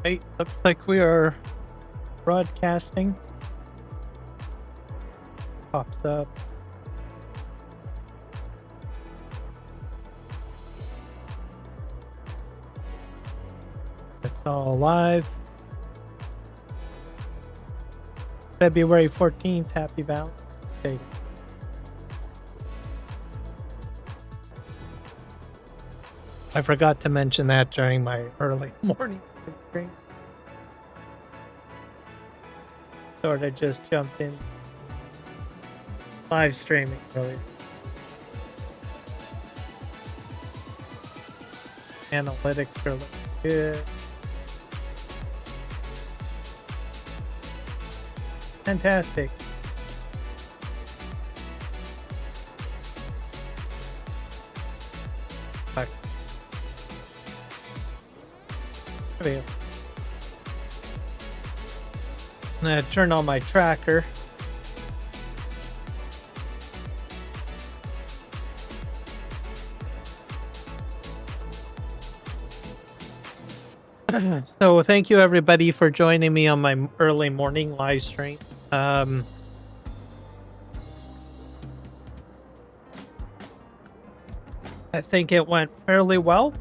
Right, looks like we are broadcasting. Pops up. It's all live. February 14th, happy Valentine's Day. I forgot to mention that during my early morning stream. Sort of just jumped in live streaming earlier. Analytics are looking good. Fantastic. Back. There we go. I'm gonna turn on my tracker. So thank you everybody for joining me on my early morning live stream. I think it went fairly well,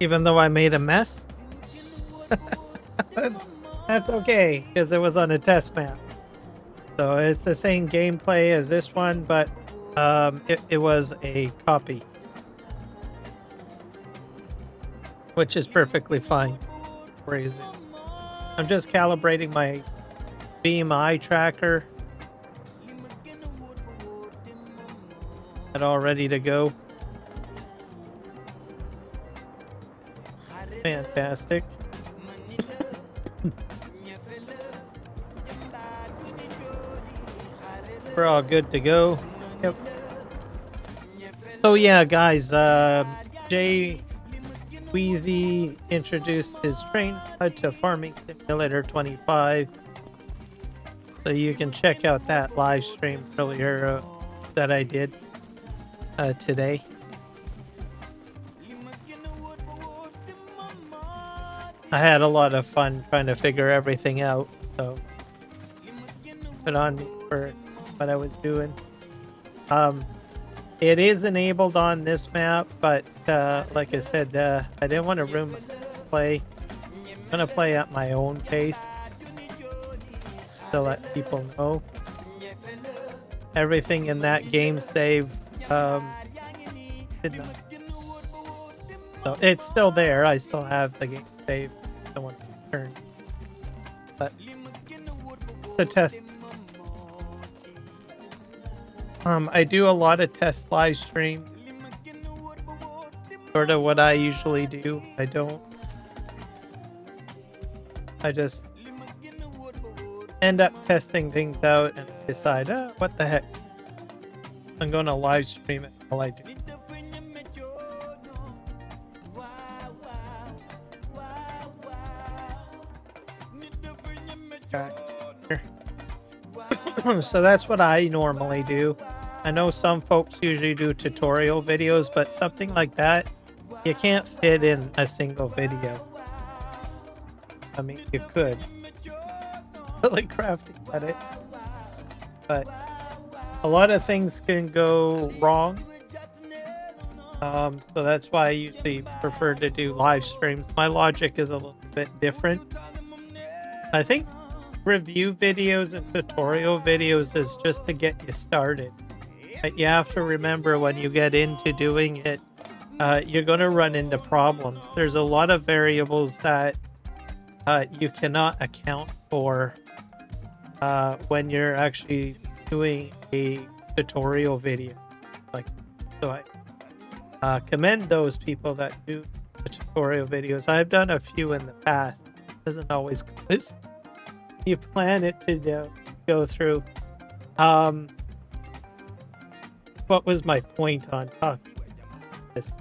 even though I made a mess. That's okay, because it was on a test map. So it's the same gameplay as this one, but it was a copy. Which is perfectly fine. Crazy. I'm just calibrating my BMI tracker. It all ready to go. Fantastic. We're all good to go. Yep. So yeah, guys, Jay Wheezy introduced his train to Farming Simulator 25. So you can check out that live stream earlier that I did today. I had a lot of fun trying to figure everything out, so put on me for what I was doing. It is enabled on this map, but like I said, I didn't want to ruin my play. I'm gonna play at my own pace to let people know. Everything in that game save did not. So it's still there. I still have the game save. I want to return, but the test. I do a lot of test live stream. Sort of what I usually do. I just end up testing things out and decide, what the heck? I'm going to live stream it while I do. Okay. So that's what I normally do. I know some folks usually do tutorial videos, but something like that, you can't fit in a single video. I mean, you could. Really crafty at it. But a lot of things can go wrong. So that's why I usually prefer to do live streams. My logic is a little bit different. I think review videos and tutorial videos is just to get you started. But you have to remember when you get into doing it, you're going to run into problems. There's a lot of variables that you cannot account for when you're actually doing a tutorial video. Like, so I commend those people that do the tutorial videos. I've done a few in the past. It doesn't always go as you plan it to go through. What was my point on talking about this?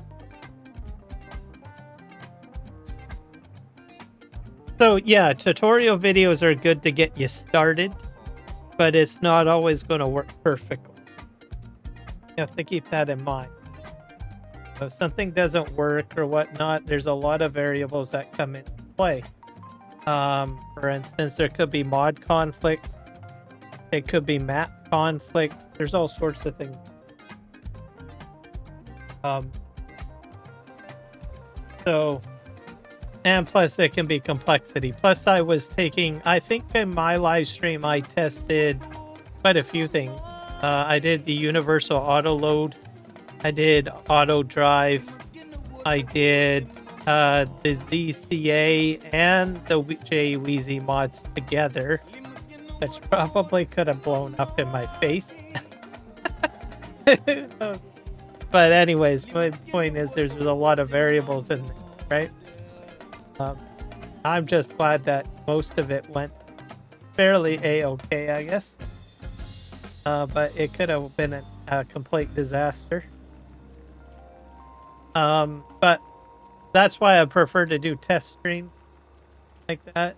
So yeah, tutorial videos are good to get you started, but it's not always going to work perfectly. You have to keep that in mind. So if something doesn't work or whatnot, there's a lot of variables that come into play. For instance, there could be mod conflicts. It could be map conflicts. There's all sorts of things. So, and plus it can be complexity. Plus I was taking, I think in my live stream, I tested quite a few things. I did the universal auto load. I did auto drive. I did the ZCA and the JWeezy mods together, which probably could have blown up in my face. But anyways, my point is there's a lot of variables in there, right? I'm just glad that most of it went fairly A-okay, I guess. But it could have been a complete disaster. But that's why I prefer to do test streams like that.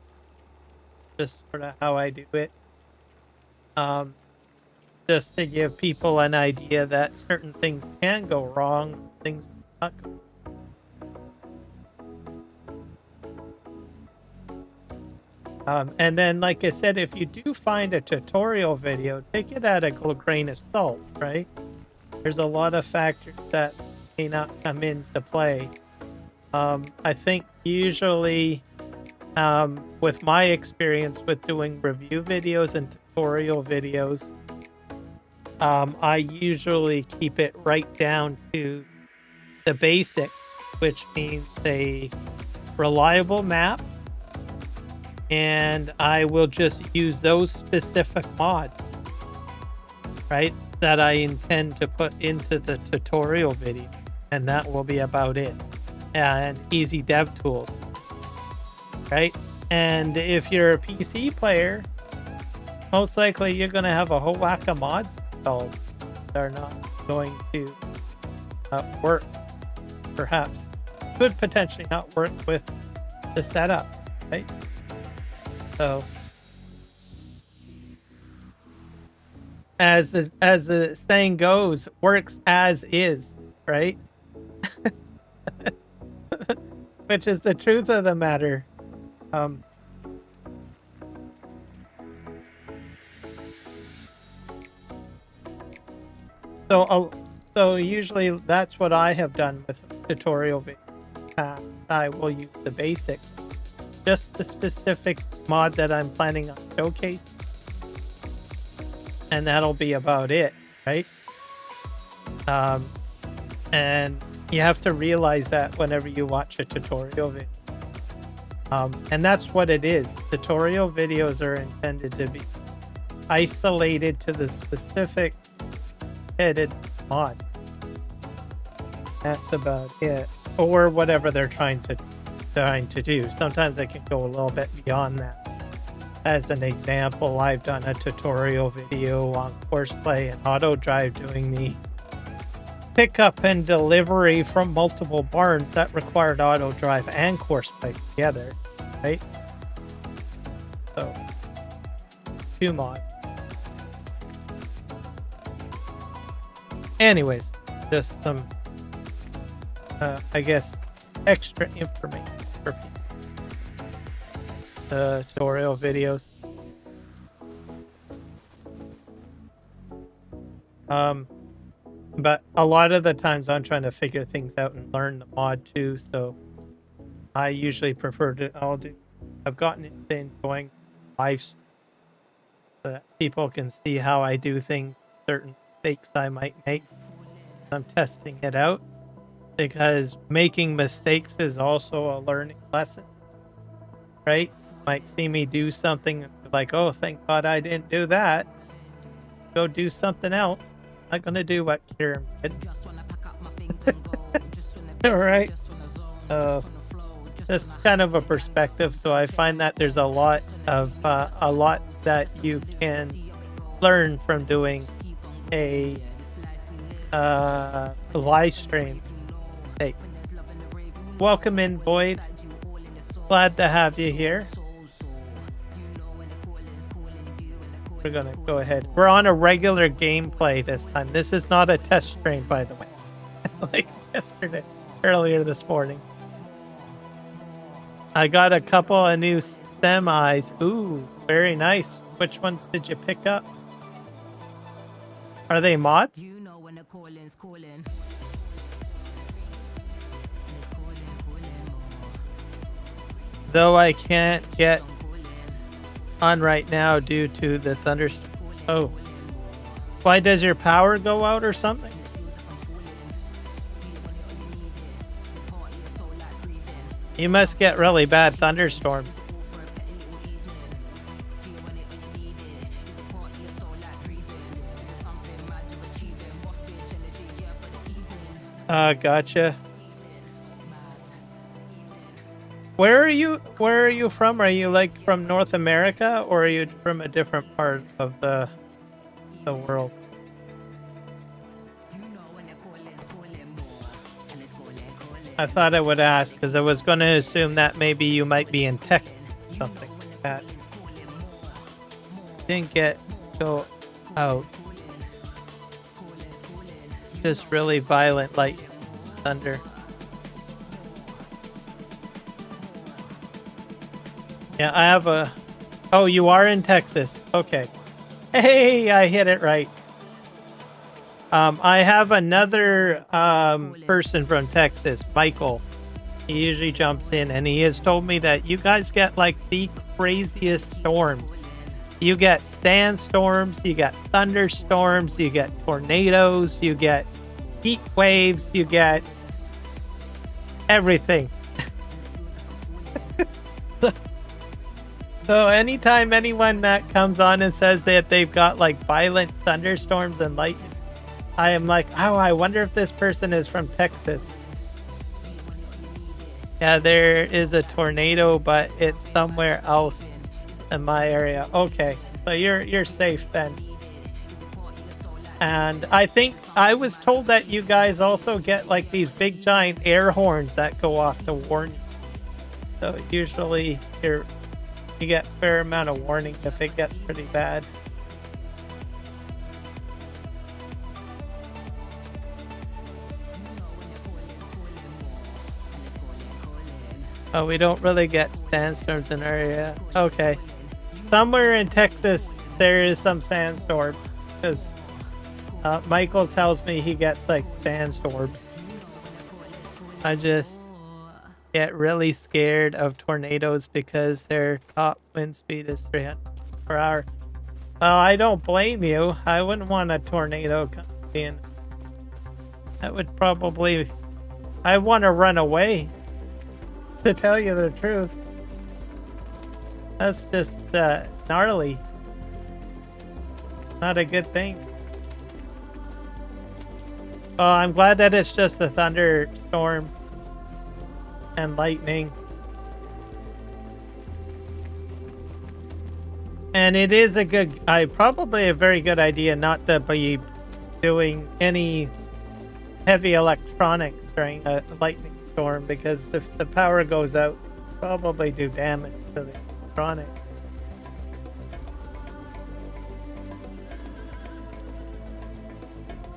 Just sort of how I do it. Just to give people an idea that certain things can go wrong, things not go. And then, like I said, if you do find a tutorial video, take it at a grain of salt, right? There's a lot of factors that may not come into play. I think usually, with my experience with doing review videos and tutorial videos, I usually keep it right down to the basic, which means a reliable map, and I will just use those specific mods, right, that I intend to put into the tutorial video, and that will be about it. And easy dev tools, right? And if you're a PC player, most likely you're going to have a whole whack of mods installed that are not going to work, perhaps. Could potentially not work with the setup, right? So, as the saying goes, works as is, right? Which is the truth of the matter. So usually that's what I have done with tutorial videos. I will use the basic, just the specific mod that I'm planning on showcasing, and that'll be about it, right? And you have to realize that whenever you watch a tutorial video. And that's what it is. Tutorial videos are intended to be isolated to the specific headed mod. That's about it. Or whatever they're trying to do. Sometimes they can go a little bit beyond that. As an example, I've done a tutorial video on Courseplay and Auto Drive doing the pickup and delivery from multiple barns that required auto drive and Courseplay together, right? So, 2 mods. Anyways, just some, I guess, extra information for people. Tutorial videos. But a lot of the times I'm trying to figure things out and learn the mod too, so I usually prefer to, I've gotten into enjoying live streams so that people can see how I do things, certain mistakes I might make. I'm testing it out, because making mistakes is also a learning lesson, right? You might see me do something like, oh, thank God I didn't do that. Go do something else. I'm not gonna do what Kieran did. All right. That's kind of a perspective. So I find that there's a lot that you can learn from doing a live stream. Hey, welcome in, Boyd. Glad to have you here. We're gonna go ahead. We're on a regular gameplay this time. This is not a test stream, by the way. Like yesterday, earlier this morning. I got a couple of new semis. Ooh, very nice. Which ones did you pick up? Are they mods? You know when the calling's calling. Though I can't get on right now due to the thunderstorm. Oh. Why does your power go out or something? You must get really bad thunderstorms. Gotcha. Where are you from? Are you like from North America or are you from a different part of the world? I thought I would ask because I was going to assume that maybe you might be in Texas or something like that. Didn't go out. Just really violent lightning, thunder. Yeah, I have a... Oh, you are in Texas. Okay. Hey, I hit it right. I have another person from Texas, Michael. He usually jumps in, and he has told me that you guys get like the craziest storms. You get sandstorms, you get thunderstorms, you get tornadoes, you get heat waves, you get everything. So anytime anyone that comes on and says that they've got like violent thunderstorms and lightning, I am like, oh, I wonder if this person is from Texas. Yeah, there is a tornado, but it's somewhere else in my area. Okay, so you're safe then. And I think I was told that you guys also get like these big giant air horns that go off to warn you. So usually you get a fair amount of warning if it gets pretty bad. Oh, we don't really get sandstorms in our area. Okay. Somewhere in Texas, there is some sandstorms. Because Michael tells me he gets like sandstorms. I just get really scared of tornadoes because their top wind speed is 300 per hour. Oh, I don't blame you. I wouldn't want a tornado coming in. That would probably... I want to run away. To tell you the truth. That's just gnarly. Not a good thing. Oh, I'm glad that it's just a thunderstorm and lightning. And it is probably a very good idea not to be doing any heavy electronics during a lightning storm, because if the power goes out, probably do damage to the electronics.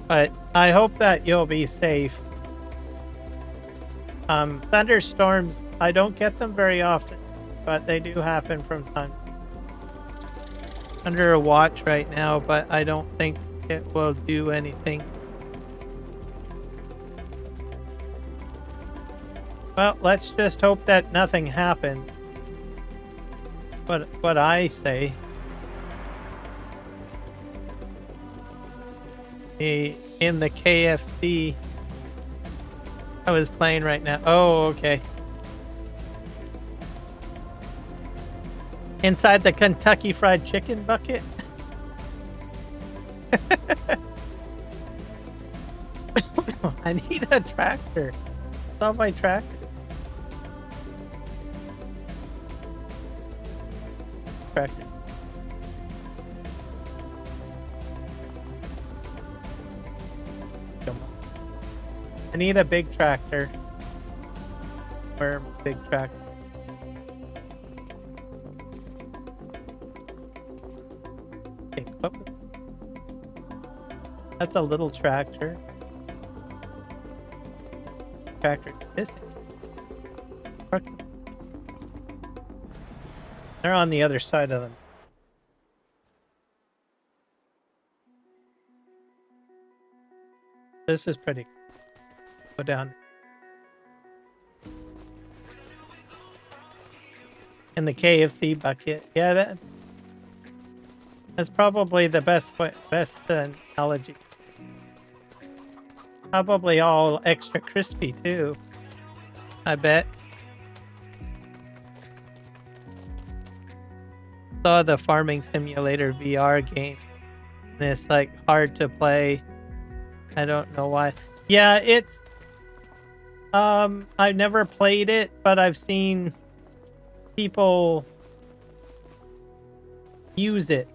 But I hope that you'll be safe. Thunderstorms, I don't get them very often, but they do happen from time. Under a watch right now, but I don't think it will do anything. Well, let's just hope that nothing happened. What I say. In the KFC I was playing right now. Oh, okay. Inside the Kentucky Fried Chicken bucket? I need a tractor. It's on my tractor. Tractor. Come on. I need a big tractor. Or a big tractor. Okay, oh. That's a little tractor. Tractor missing. They're on the other side of them. This is pretty cool. Go down. In the KFC bucket. Yeah, that's probably the best analogy. Probably all extra crispy too, I bet. Saw the Farming Simulator VR game, and it's like hard to play. I don't know why. Yeah, it's I've never played it, but I've seen people use it.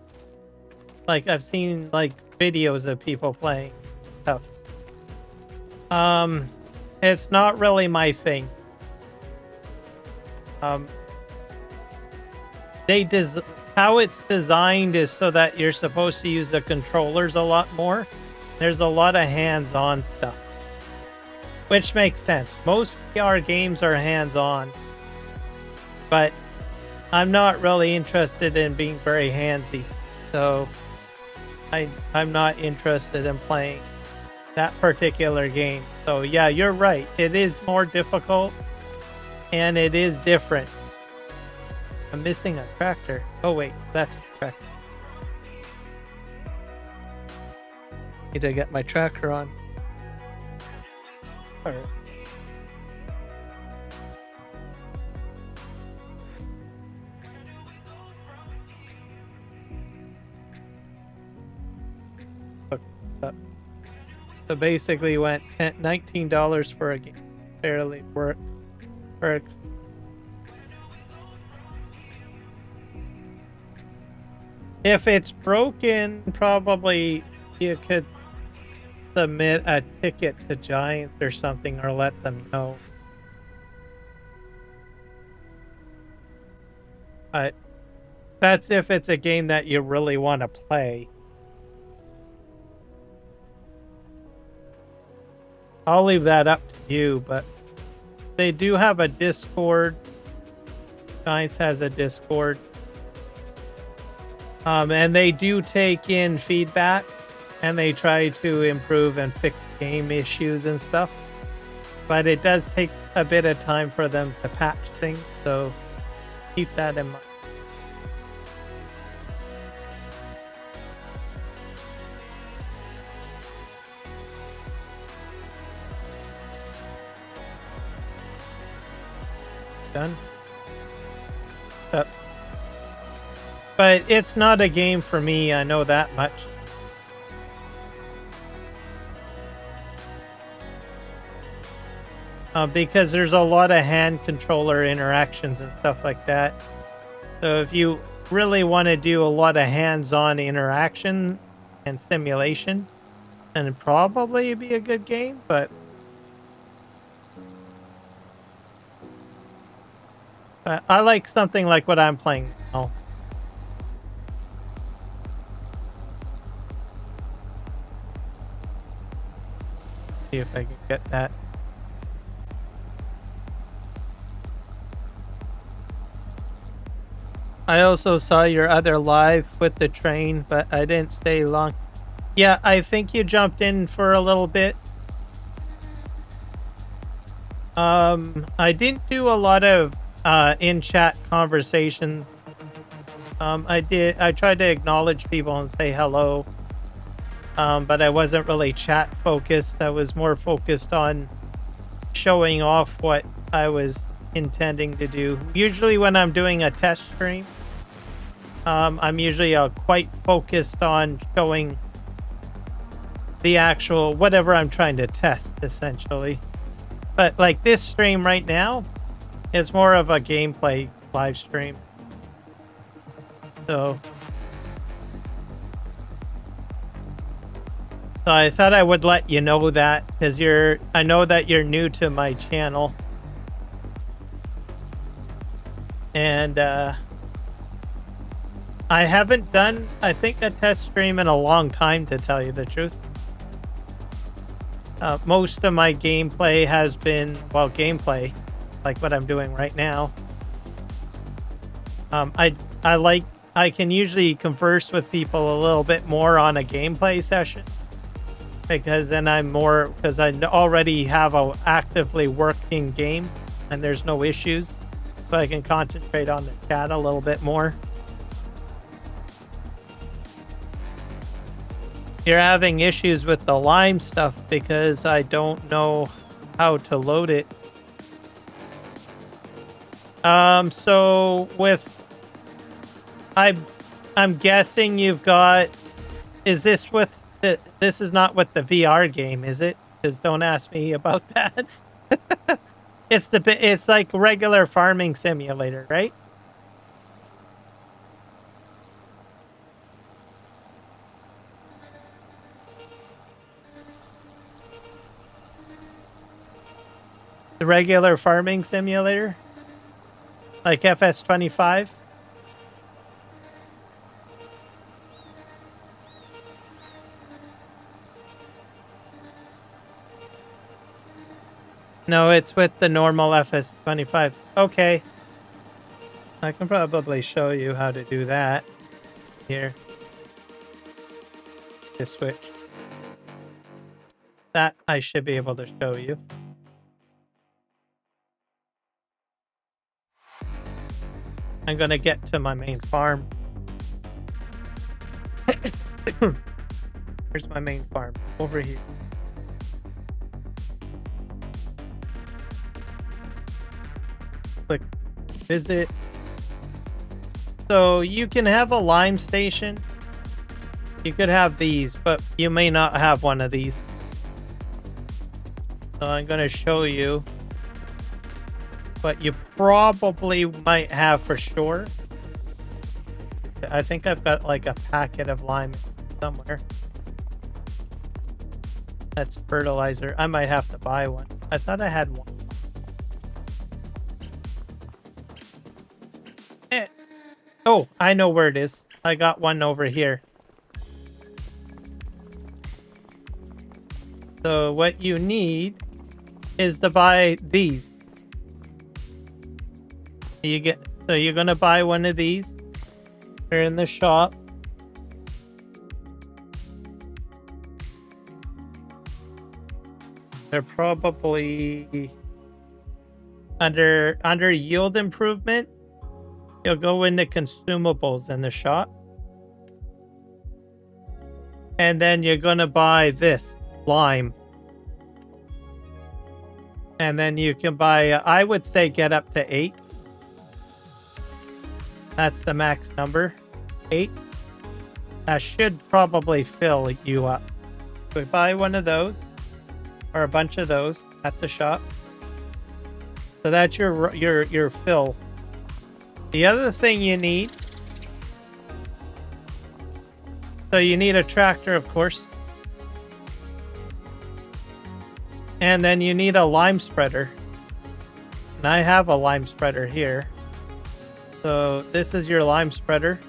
Like I've seen like videos of people playing stuff. It's not really my thing. How it's designed is so that you're supposed to use the controllers a lot more. There's a lot of hands-on stuff, which makes sense. Most VR games are hands-on, but I'm not really interested in being very handsy, so I'm not interested in playing that particular game. So yeah, you're right. It is more difficult, and it is different. I'm missing a tractor. Oh wait, that's the tractor. Need to get my tractor on. All right. So basically went $19 for a game. Barely works. If it's broken, probably you could submit a ticket to Giant or something, or let them know. But that's if it's a game that you really want to play. I'll leave that up to you, but they do have a Discord. Giants has a Discord. And they do take in feedback, and they try to improve and fix game issues and stuff. But it does take a bit of time for them to patch things, so keep that in mind. Done. But it's not a game for me, I know that much. Because there's a lot of hand controller interactions and stuff like that. So if you really want to do a lot of hands-on interaction and simulation, then it'd probably be a good game, but I like something like what I'm playing now. See if I can get that. I also saw your other live with the train, but I didn't stay long. Yeah, I think you jumped in for a little bit. I didn't do a lot of in-chat conversations. I tried to acknowledge people and say hello. But I wasn't really chat focused. I was more focused on showing off what I was intending to do. Usually when I'm doing a test stream, I'm usually quite focused on showing the actual whatever I'm trying to test, essentially. But like this stream right now is more of a gameplay live stream. So I thought I would let you know that, because I know that you're new to my channel. And I haven't done, I think, a test stream in a long time, to tell you the truth. Most of my gameplay has been, well, gameplay, like what I'm doing right now. I can usually converse with people a little bit more on a gameplay session, because then because I already have a actively working game and there's no issues, so I can concentrate on the chat a little bit more. You're having issues with the Lime stuff because I don't know how to load it. So I'm guessing you've got, is this with this is not with the VR game, is it? Because don't ask me about that. It's like regular farming simulator, right? The regular farming simulator? Like FS25? No, it's with the normal FS25. Okay. I can probably show you how to do that. Here. Just switch. That I should be able to show you. I'm gonna get to my main farm. Here's my main farm. Over here. Click visit. So you can have a lime station. You could have these, but you may not have one of these. So I'm going to show you what you probably might have for sure. I think I've got like a packet of lime somewhere. That's fertilizer. I might have to buy one. I thought I had one. Oh, I know where it is. I got one over here. So what you need is to buy these. So you're gonna buy one of these. They're in the shop. They're probably under yield improvement. You'll go into consumables in the shop. And then you're going to buy this, lime. And then you can buy, I would say get up to 8. That's the max number, 8. That should probably fill you up. So buy one of those, or a bunch of those at the shop. So that's your fill. The other thing you need, so you need a tractor, of course. And then you need a lime spreader. And I have a lime spreader here. So this is your lime spreader.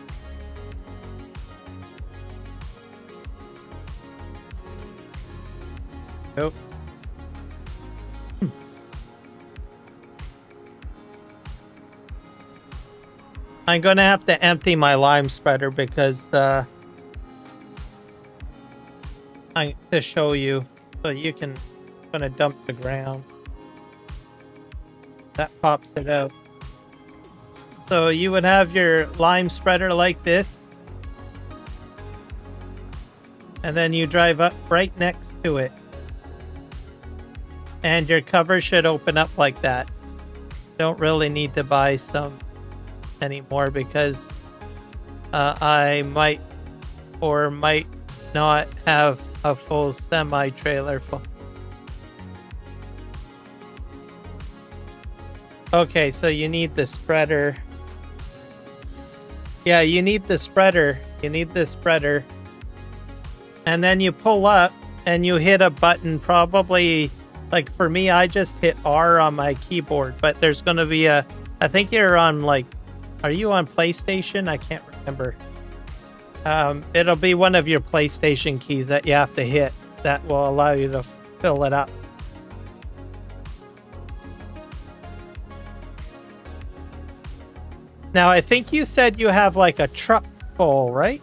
Nope. I'm going to have to empty my lime spreader because to show you, so you can going to dump the ground. That pops it out. So you would have your lime spreader like this, and then you drive up right next to it, and your cover should open up like that. Don't really need to buy some anymore because I might or might not have a full semi-trailer full. Okay, so you need the spreader. Yeah, you need the spreader. You need the spreader. And then you pull up and you hit a button, probably, like for me, I just hit R on my keyboard, but there's going to be a, I think you're on like, are you on PlayStation? I can't remember. It'll be one of your PlayStation keys that you have to hit that will allow you to fill it up. Now, I think you said you have like a truck full, right?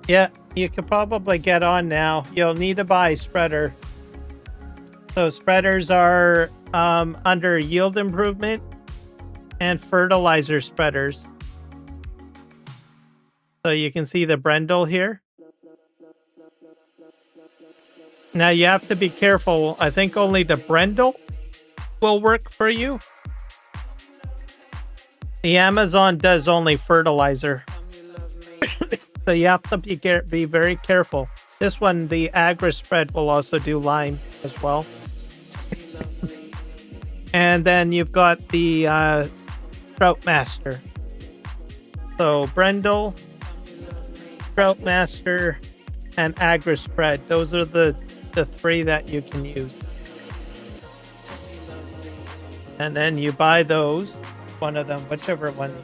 Yeah, you could probably get on now. You'll need to buy a spreader. So spreaders are under yield improvement and fertilizer spreaders. So you can see the Brendel here. Now you have to be careful. I think only the Brendel will work for you. The Amazon does only fertilizer. So you have to be very careful. This one, the Agri spread, will also do lime as well. And then you've got the Troutmaster. So Brendel, Troutmaster, and Agri spread. Those are the three that you can use. And then you buy those, one of them, whichever one,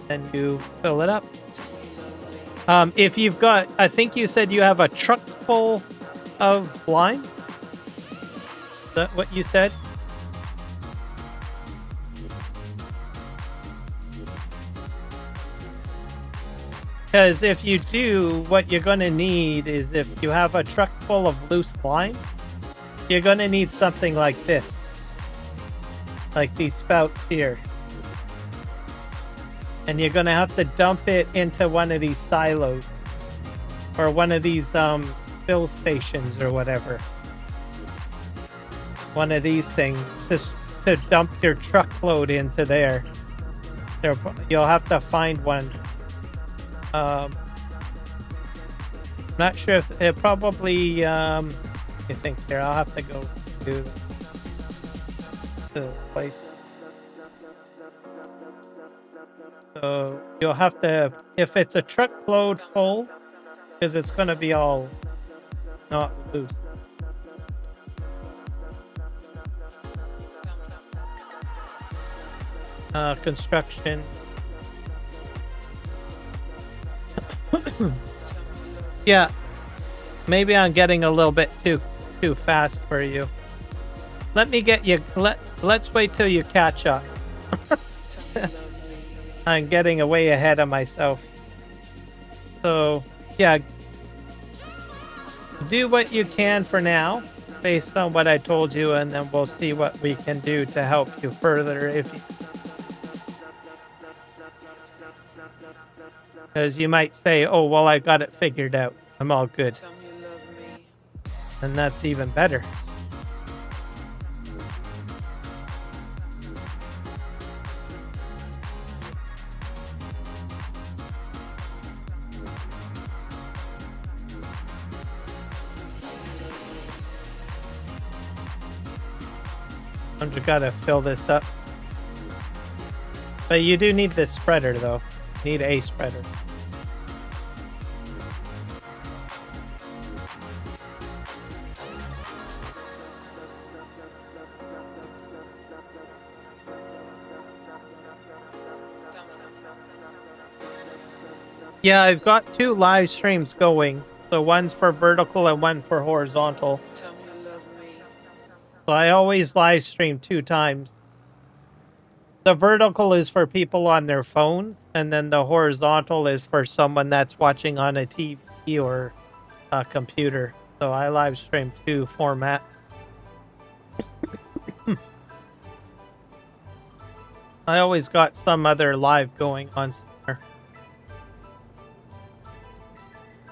and you fill it up. If you've got, I think you said you have a truck full of lime. Is that what you said? Because if you do, what you're going to need is, if you have a truck full of loose lime, you're going to need something like this. Like these spouts here. And you're going to have to dump it into one of these silos. Or one of these fill stations or whatever. One of these things. Just to dump your truckload into there. You'll have to find one. Not sure if it probably, I think here, I'll have to go to the place. So you'll have to, if it's a truckload full, because it's going to be all not loose. Construction. Yeah, maybe I'm getting a little bit too fast for you. Let me get you. Let's wait till you catch up. I'm getting way ahead of myself. So yeah, do what you can for now, based on what I told you, and then we'll see what we can do to help you further. Because you might say, oh, well, I got it figured out. I'm all good. And that's even better. I'm just gotta fill this up. But you do need this spreader, though. You need a spreader. Yeah, I've got 2 live streams going. So one's for vertical and one for horizontal. So I always live stream 2 times. The vertical is for people on their phones, and then the horizontal is for someone that's watching on a TV or a computer. So I live stream 2 formats. I always got some other live going on somewhere.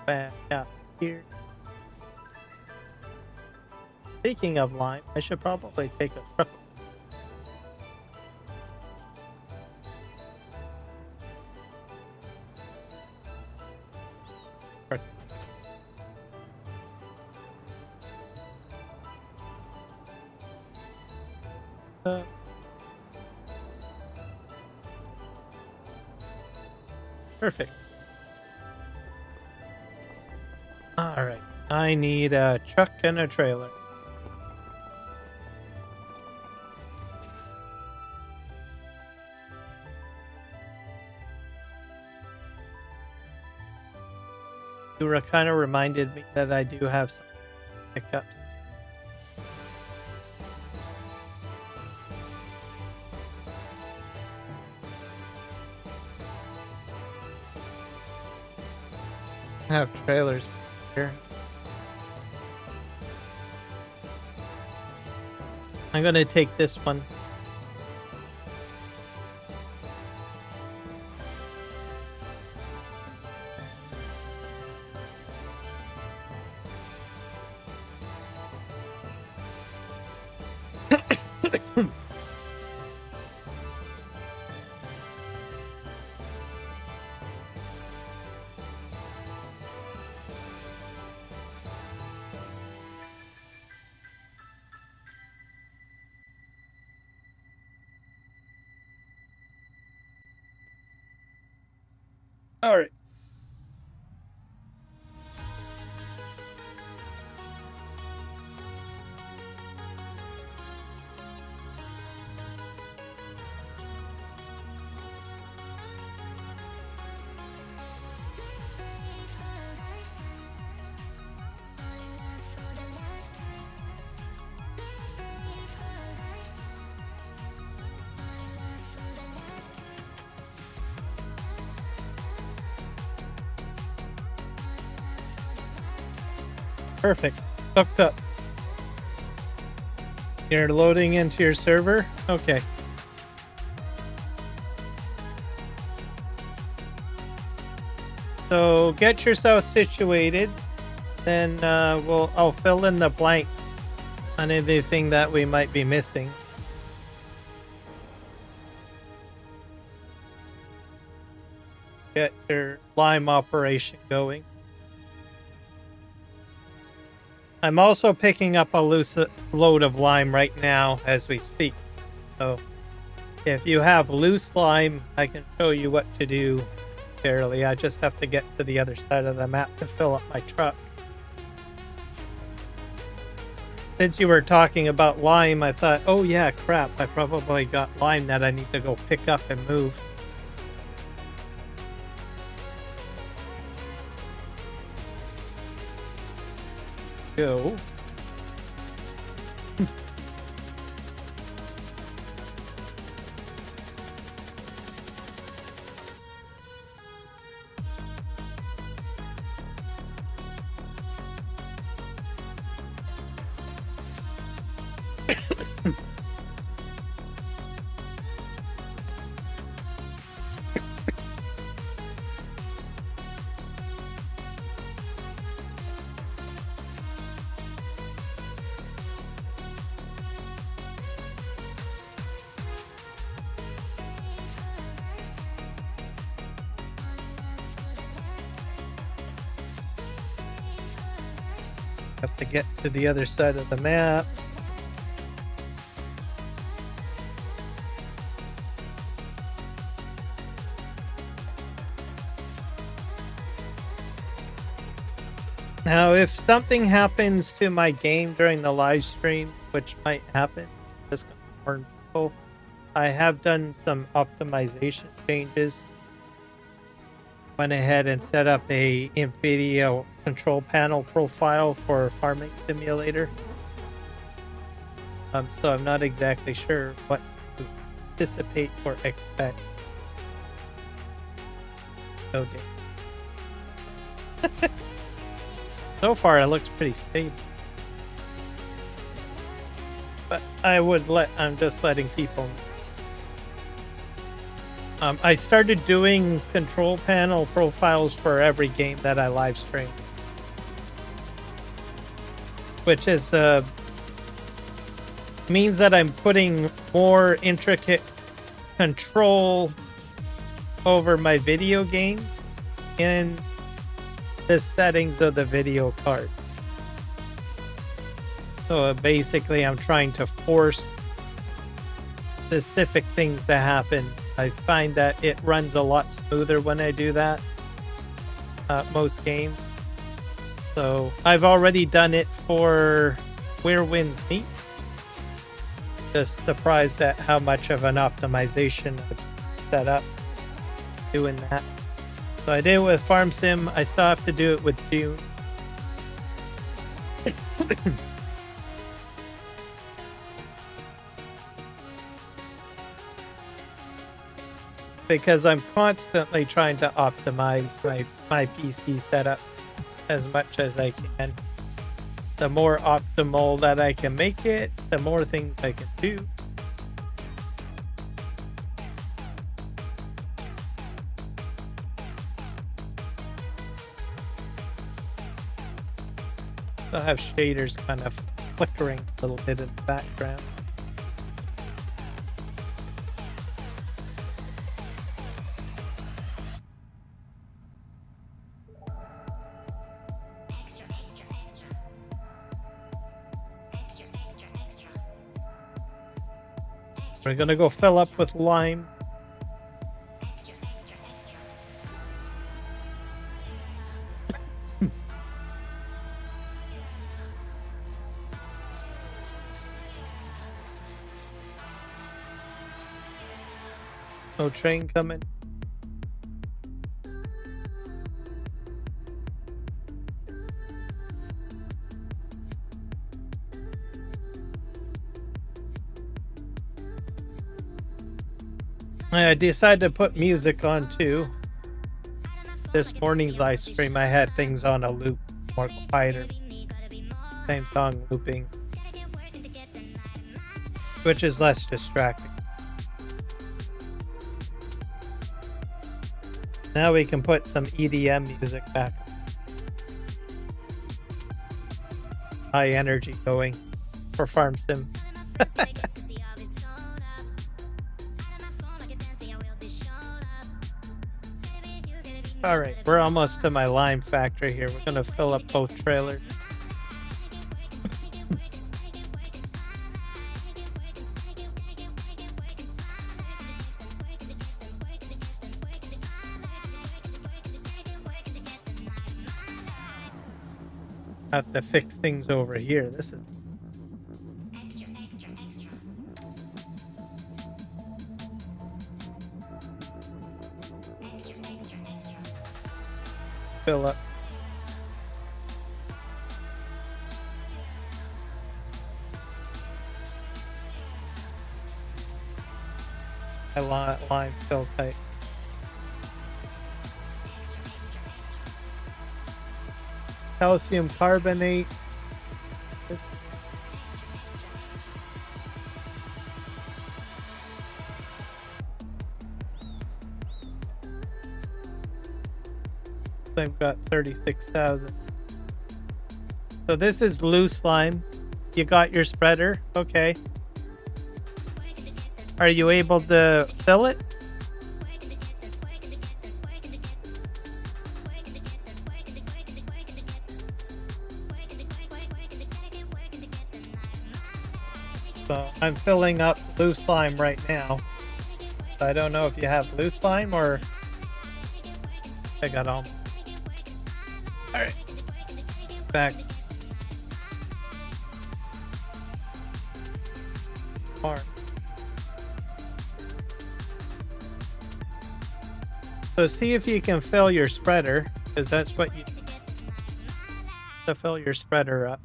Back out here. Speaking of lime, I should probably take a truck. Perfect. All right. I need a truck and a trailer. You kind of reminded me that I do have some pickups. I have trailers here. I'm gonna take this one. All right. Perfect. Hooked up. You're loading into your server? Okay. So get yourself situated. Then I'll fill in the blank on anything that we might be missing. Get your lime operation going. I'm also picking up a loose load of lime right now as we speak. So if you have loose lime, I can show you what to do fairly. I just have to get to the other side of the map to fill up my truck. Since you were talking about lime, I thought, oh yeah, crap, I probably got lime that I need to go pick up and move. Go. Have to get to the other side of the map. Now, if something happens to my game during the live stream, which might happen, this can warn people, I have done some optimization changes. Went ahead and set up a NVIDIA control panel profile for Farming Simulator. So I'm not exactly sure what to anticipate or expect. Okay. So far, it looks pretty stable. But I'm just letting people know. I started doing control panel profiles for every game that I live stream, which is means that I'm putting more intricate control over my video game in the settings of the video card. So basically, I'm trying to force specific things to happen. I find that it runs a lot smoother when I do that, most games. So I've already done it for Where Winds Meet. Just surprised at how much of an optimization I've set up doing that. So I did it with Farm Sim. I still have to do it with Dune. Because I'm constantly trying to optimize my PC setup. as much as I can. The more optimal that I can make it, the more things I can do. I'll have shaders kind of flickering a little bit in the background. We're gonna go fill up with lime. No train coming. I decided to put music on too. This morning's live stream, I had things on a loop, more quieter. Same song looping, which is less distracting. Now we can put some EDM music back. High energy going for Farm Sim. Alright, we're almost to my lime factory here. We're gonna fill up both trailers. Have to fix things over here. This is fill up. Lime fill tight. Calcium carbonate. I've got 36,000. So this is loose lime. You got your spreader. Okay. Are you able to fill it? So I'm filling up loose lime right now. I don't know if you have loose lime or I got all. Alright. Back. Farm. So see if you can fill your spreader, because that's what you need to fill your spreader up.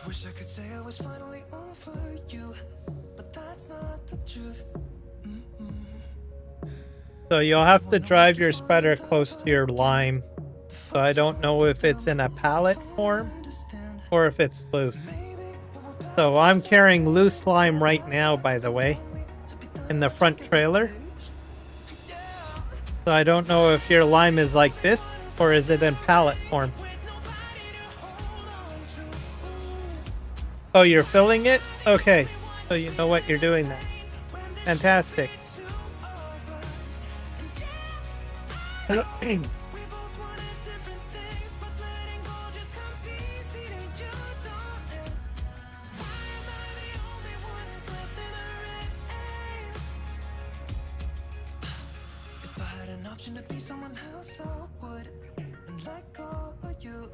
Wish I could say I was finally over you, but that's not the truth. So you'll have to drive your spreader close to your lime. So I don't know if it's in a pallet form or if it's loose. So I'm carrying loose lime right now, by the way, in the front trailer. So I don't know if your lime is like this or is it in pallet form. Oh, you're filling it? Okay. So you know what you're doing then. Fantastic. If I had an option to be someone else, I would, and let go of you.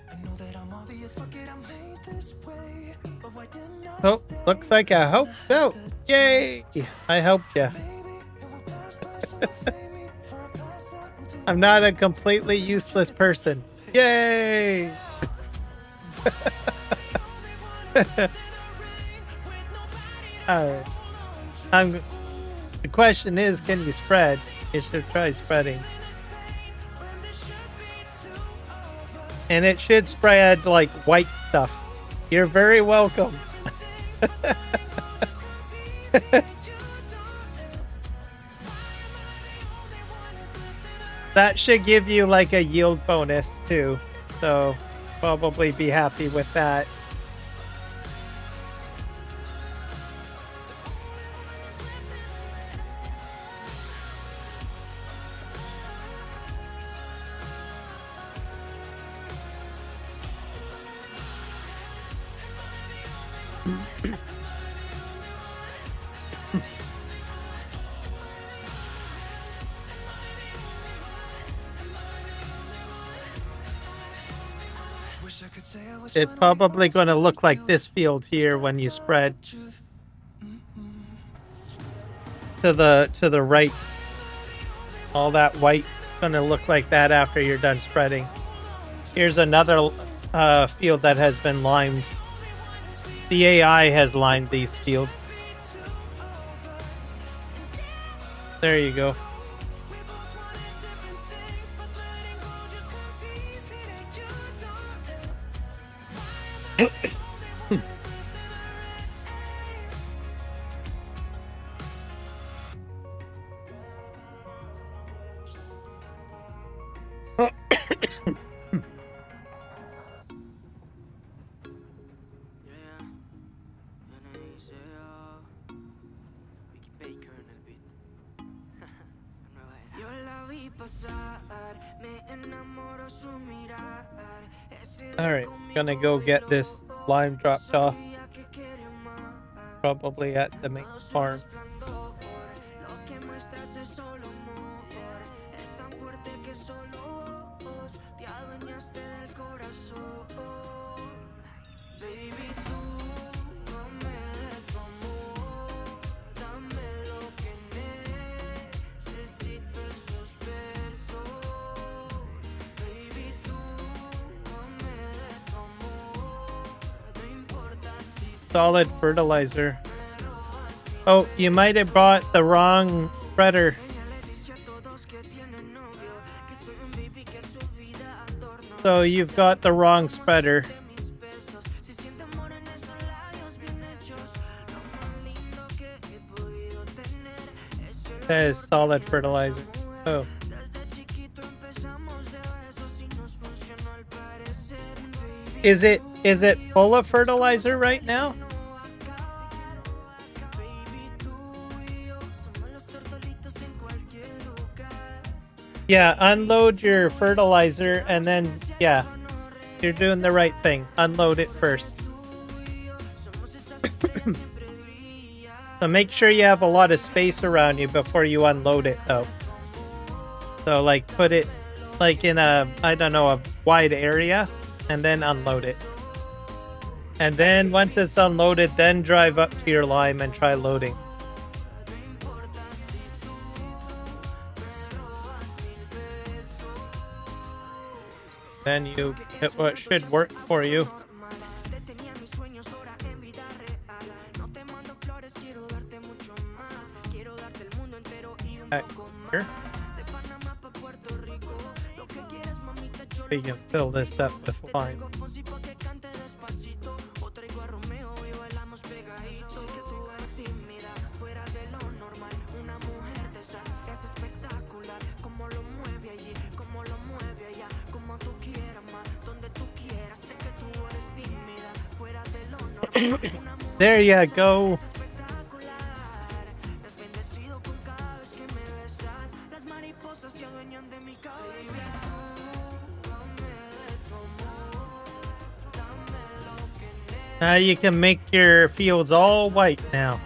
I know that I'm obvious, fuck it, I'm made this way. But why didn't I Oh, looks like I helped out. Yay! I helped you. Maybe it will pass by, so save me I'm not a completely useless person. Yay! Alright. The question is, can you spread? You should try spreading. And it should spread like white stuff. You're very welcome. That should give you like a yield bonus too. So probably be happy with that. It's probably going to look like this field here when you spread to the right. All that white going to look like that after you're done spreading. Here's another field that has been limed. The AI has limed these fields. There you go. Alright, gonna go get this lime dropped off. Probably at the main farm. Solid fertilizer. Oh, you might have bought the wrong spreader. So you've got the wrong spreader. It says solid fertilizer. Oh. Is it full of fertilizer right now? Yeah, unload your fertilizer and then, yeah, you're doing the right thing. Unload it first. So make sure you have a lot of space around you before you unload it, though. So, like, put it, like, in a, I don't know, a wide area, and then unload it. And then, once it's unloaded, then drive up to your lime and try loading. Then you get what should work for you. Back here. We can fill this up with lime. There you go. Now you can make your fields all white now.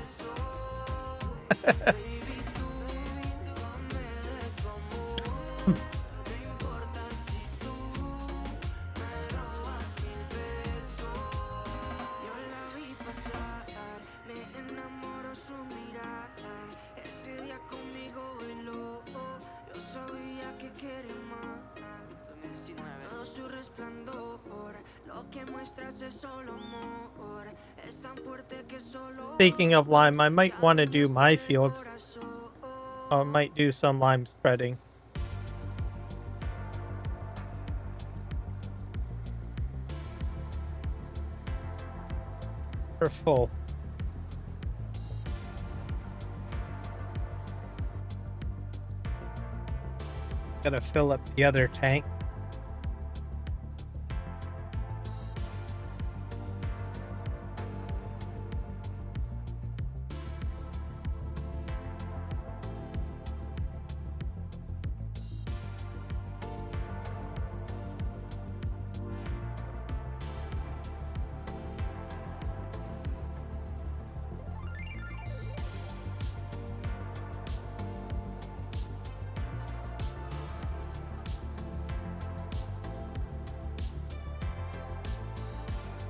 Ese día conmigo bailó, yo sabía que quería Speaking of lime, I might want to do my fields. I might do some lime spreading. We're full. Gotta fill up the other tank.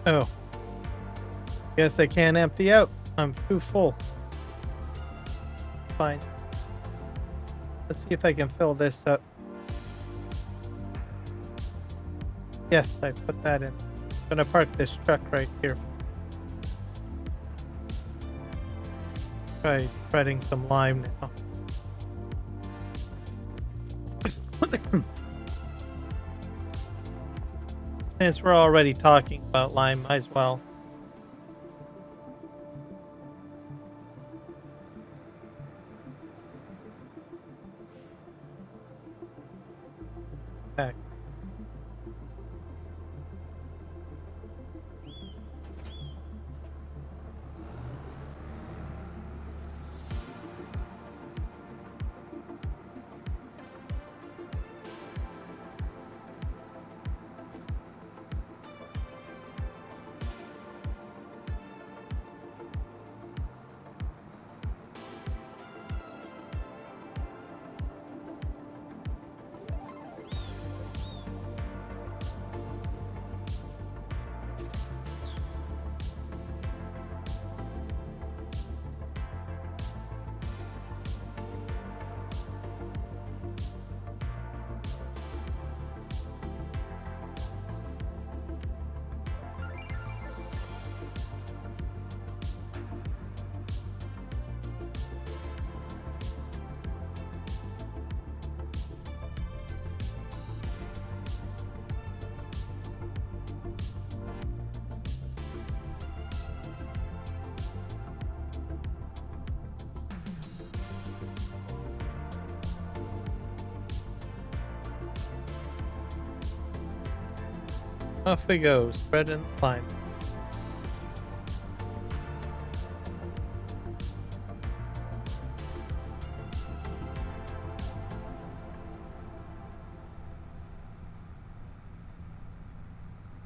Oh. Guess I can't empty out. I'm too full. Fine. Let's see if I can fill this up. Yes, I put that in. I'm gonna park this truck right here. Try spreading some lime now. Since we're already talking about lime, might as well. Back. Off we go, spreading lime.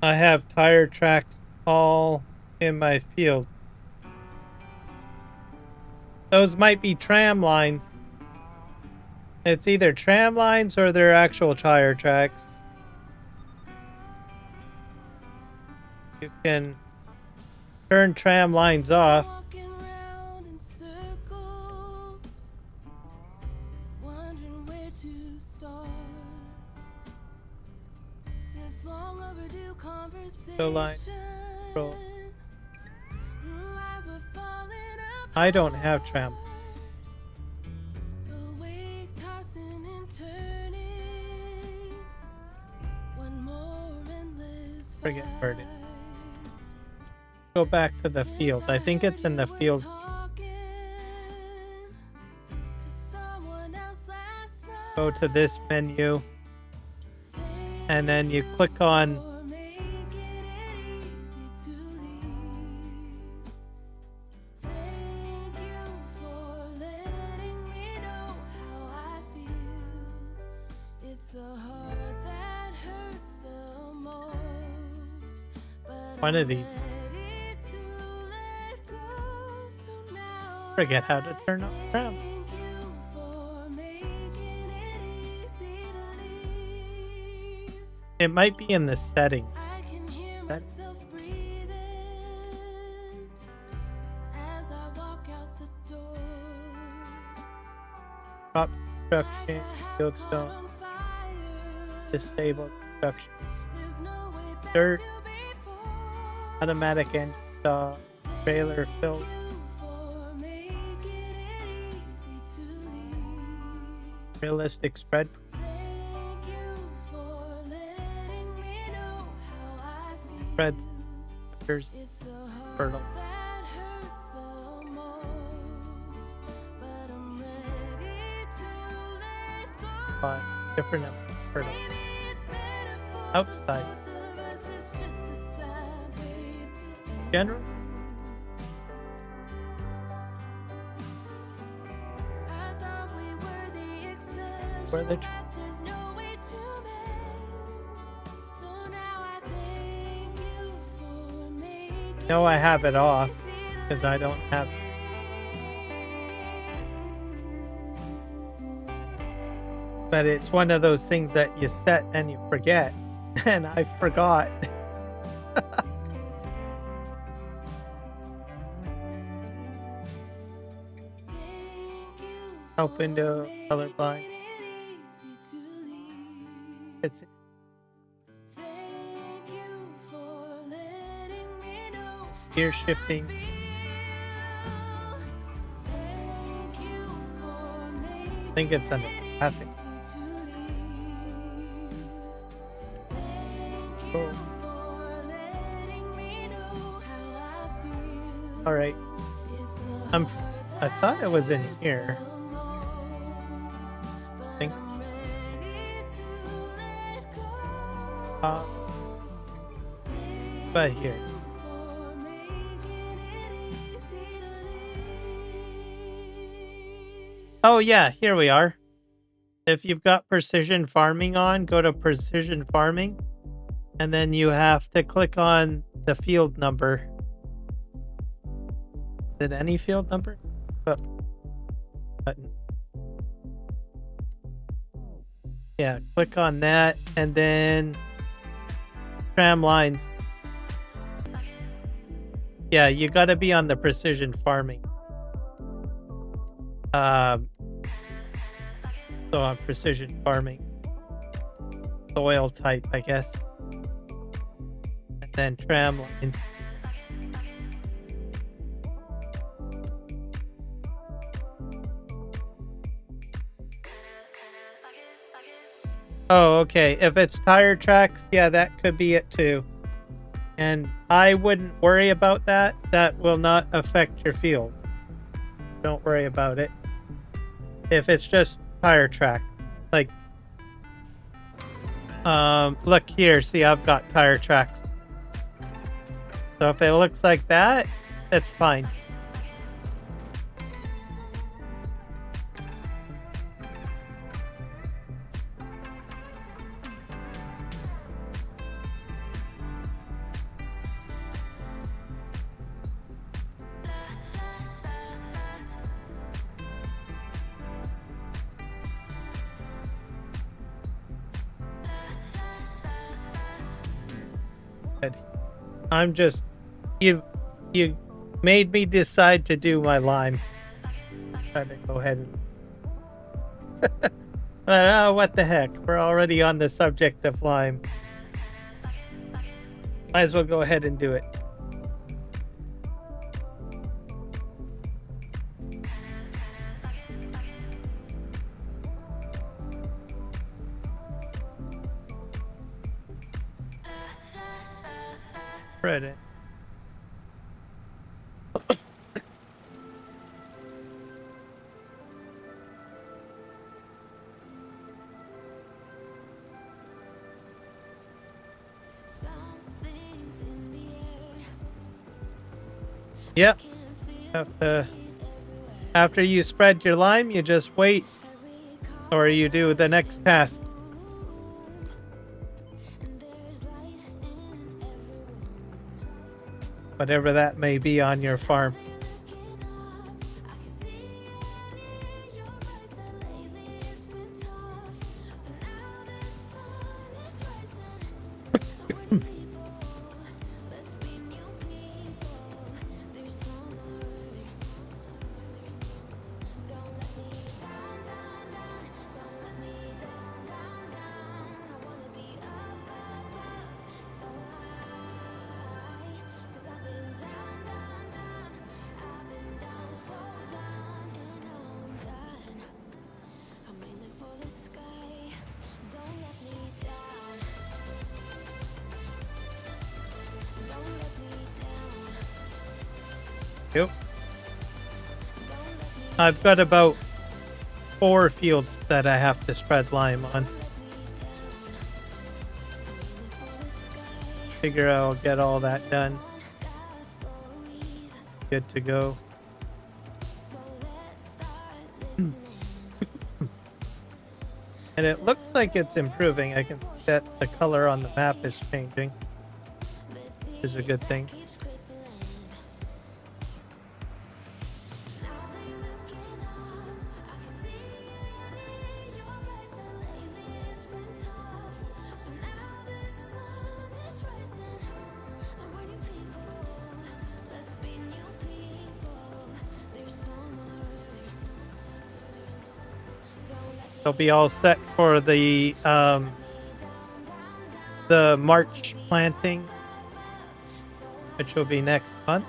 I have tire tracks all in my field. Those might be tram lines. It's either tram lines or they're actual tire tracks. You can turn tram lines off. So line control. I don't have tram. Forget burden. Go back to the field. I think it's in the field. Go to this menu. And then you click on one of these. Forget how to turn off tram. It might be in the setting. Crop construction, fieldstone, disable construction, dirt, Automatic engine stop. Trailer fill. Realistic spread. Spreads. Fertile. Five different fertile. Outside. General. Where the no, I have it off because I don't have. But it's one of those things that you set and you forget, and I forgot. Help window, colorblind. It's gear shifting. I think it's under traffic. Cool. All right. I thought it was in here. I think. But here. Oh yeah, here we are. If you've got precision farming on, go to precision farming, and then you have to click on the field number. Is it any field number? Oh. Button. Yeah, click on that, and then tram lines. Yeah, you got to be on the precision farming. So on precision farming, soil type, I guess, and then tram lines. Oh, okay. If it's tire tracks, yeah, that could be it too. And I wouldn't worry about that. That will not affect your field. Don't worry about it. If it's just tire track, like, look here, see, I've got tire tracks. So if it looks like that, it's fine. I'm just, you made me decide to do my lime. Try to go ahead and oh, what the heck, we're already on the subject of lime. Might as well go ahead and do it. Spread it. Yep. After you spread your lime, you just wait, or you do the next task. Whatever that may be on your farm. Yep. I've got about 4 fields that I have to spread lime on. Figure I'll get all that done. Good to go. And it looks like it's improving. I can see that the color on the map is changing, which is a good thing. They'll be all set for the March planting, which will be next month.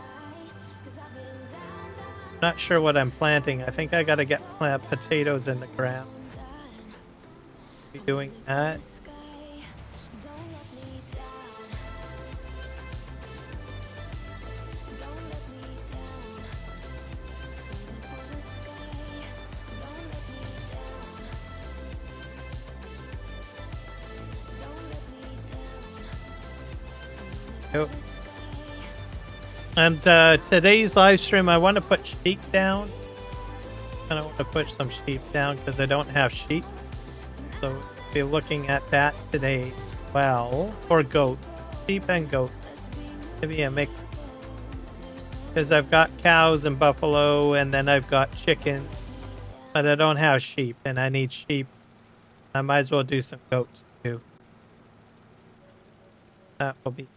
Not sure what I'm planting. I think I gotta plant potatoes in the ground. Be doing that. Yep. And today's live stream, I want to put sheep down. I don't want to put some sheep down because I don't have sheep. So we'll be looking at that today. Well, or goat. Sheep and goat. Maybe a mix. Because I've got cows and buffalo, and then I've got chicken. But I don't have sheep, and I need sheep. I might as well do some goats too. That will be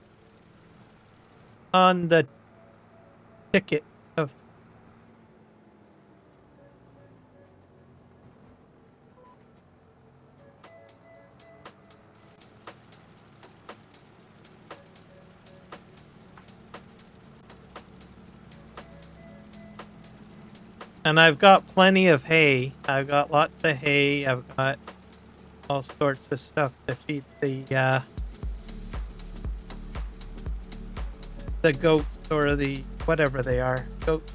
on the ticket of and I've got plenty of hay. I've got lots of hay. I've got all sorts of stuff to feed the goats or the whatever they are. Goats.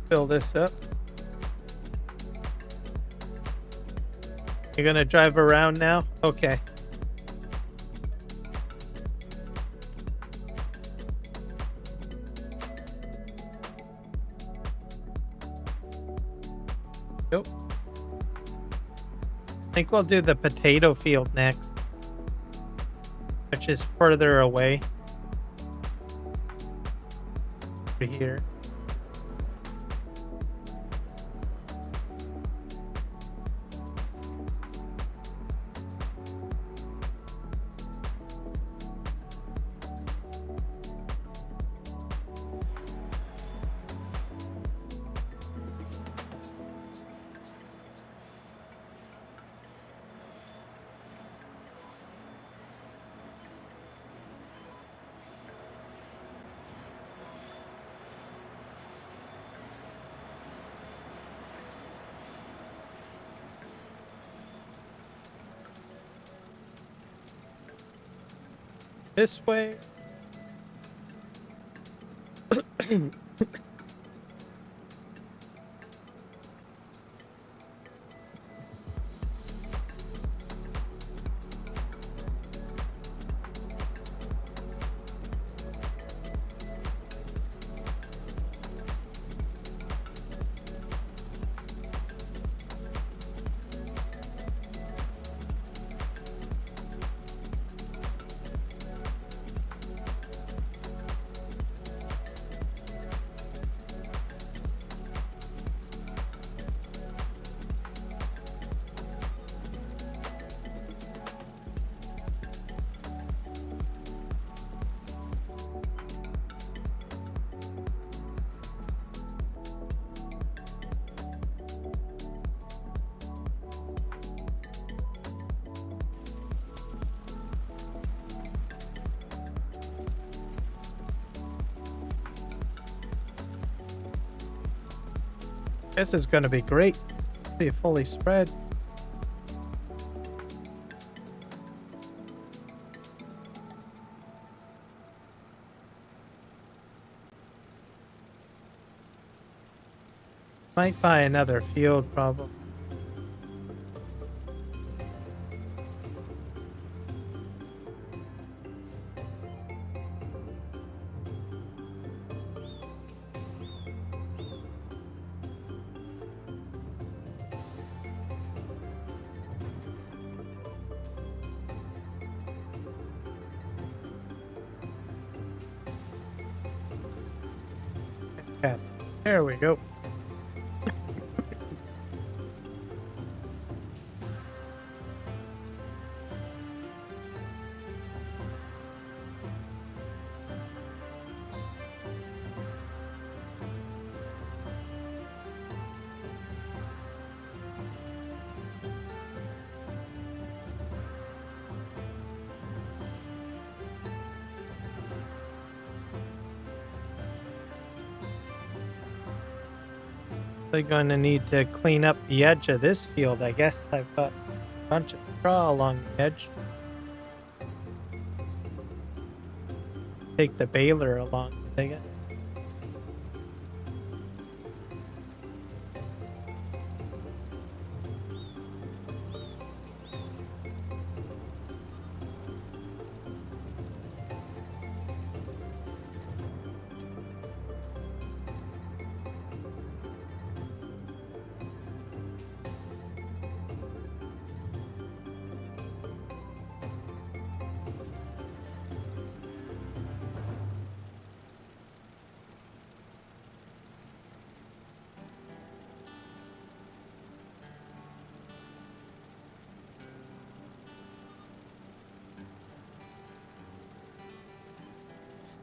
Fill this up. You're gonna drive around now? Okay. Yep. I think we'll do the potato field next, which is further away. Over here. This way. This is going to be great. be fully spread. Might buy another field, probably. Fantastic. There we go. They're going to need to clean up the edge of this field. I guess I've got a bunch of straw along the edge. Take the baler along. Take it.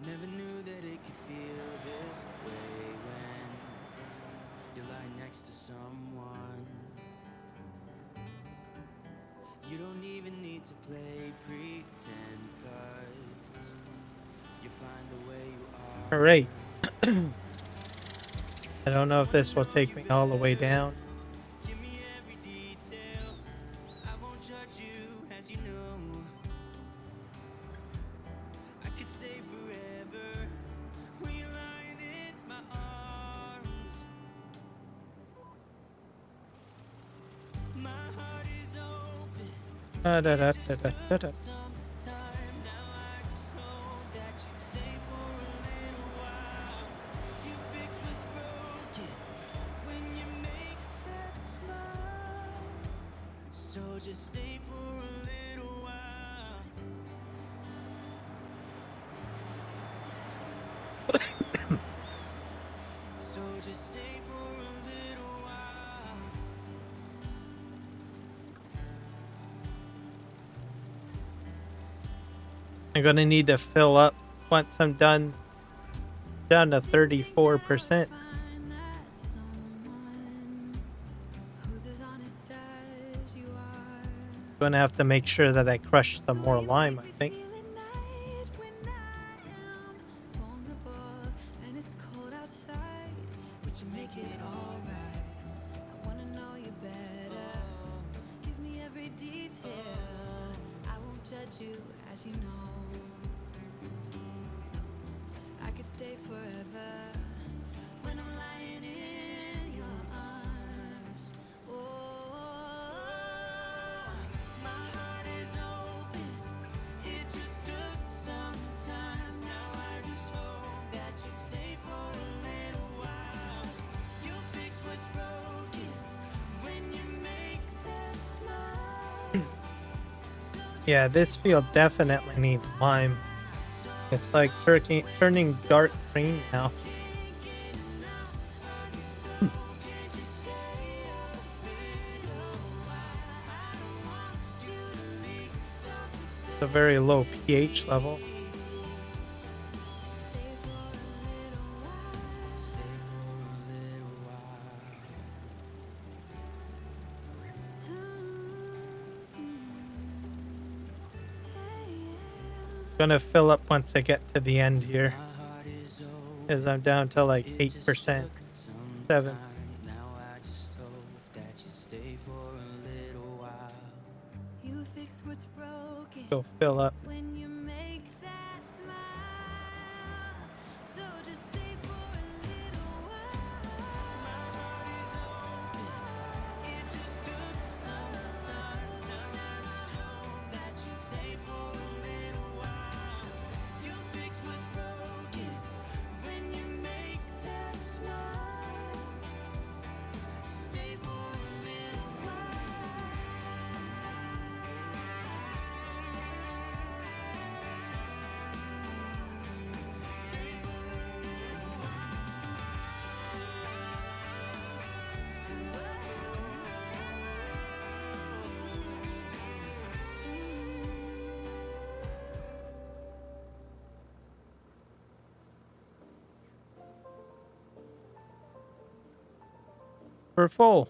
Never knew that it could feel this way when you lie next to someone. You don't even need to play pretend, 'cause you find the way you are. All right. I don't know if this will take me all the way down. Give me every detail. I won't judge you, as you know. I could stay forever when you're lying in my arms. My heart is open. Da-da-da-da-da-da. Sometime now I just hope that you stay for a little while. You fix what's broken when you make that smile. So just stay for a little while. So just stay for a little while. I'm gonna need to fill up once I'm done down to 34%. Find that someone who's as honest as you are. Gonna have to make sure that I crush some more lime, I think. Feel at night when I am vulnerable and it's cold outside, but you make it alright. I wanna know you better. Give me every detail. I won't judge you, as you know. I could stay forever when I'm lying in your arms. Oh, my heart is open. It just took some time. Now I just hope that you stay for a little while. You'll fix what's broken when you make that smile. Yeah, this field definitely needs lime. It's like turning dark green now. It's a very low pH level. Gonna fill up once I get to the end here, as I'm down to like 8%, 7. Now I just hope that you stay fix what's broken Go fill up. when you make that smile. So just stay for a little while. It just took some time. Now I just hope that you stay for a little while. You fix what's broken when you make that smile. Stay for a little while. Stay for a little We're full.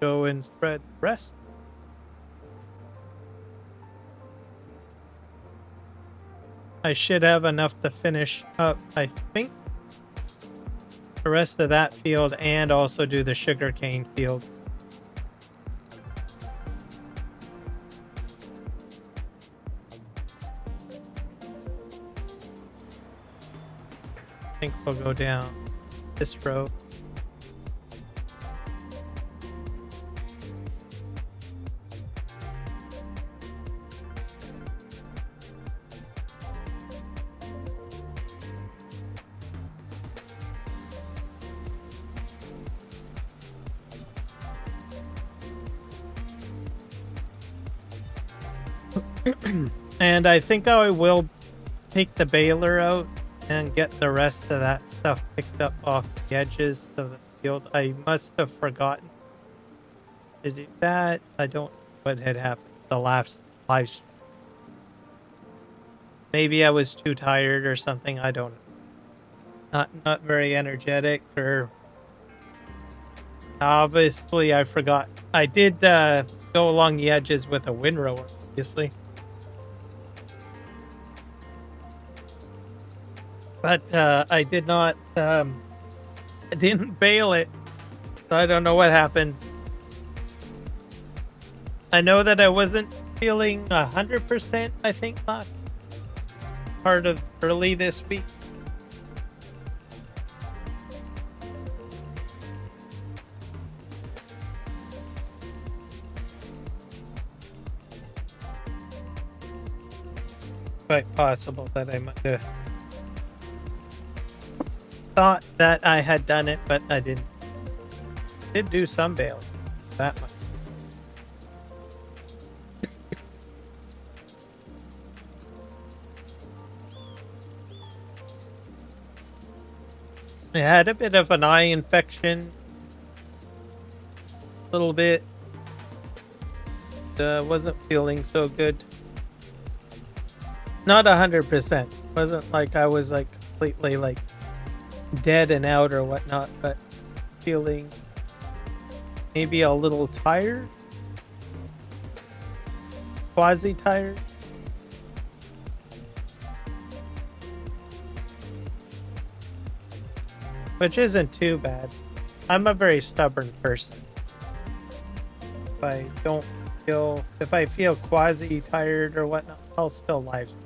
Go and spread the rest. I should have enough to finish up, I think, the rest of that field and also do the sugarcane field. I think we'll go down this road. And I think I will take the baler out and get the rest of that stuff picked up off the edges of the field. I must have forgotten to do that. I don't know what had happened the last live stream. Maybe I was too tired or something. I don't know. Not very energetic, or obviously I forgot. I did go along the edges with a windrower, obviously. But I did not, I didn't bail it, so I don't know what happened. I know that I wasn't feeling 100%, I think, last part of early this week. Quite possible that I might have thought that I had done it, but I didn't. Did do some bailing, that much. I had a bit of an eye infection, a little bit. Wasn't feeling so good. Not 100%. Wasn't like I was like completely like dead and out or whatnot, but feeling maybe a little tired, quasi tired. Which isn't too bad. I'm a very stubborn person. If I feel quasi tired or whatnot, I'll still live stream.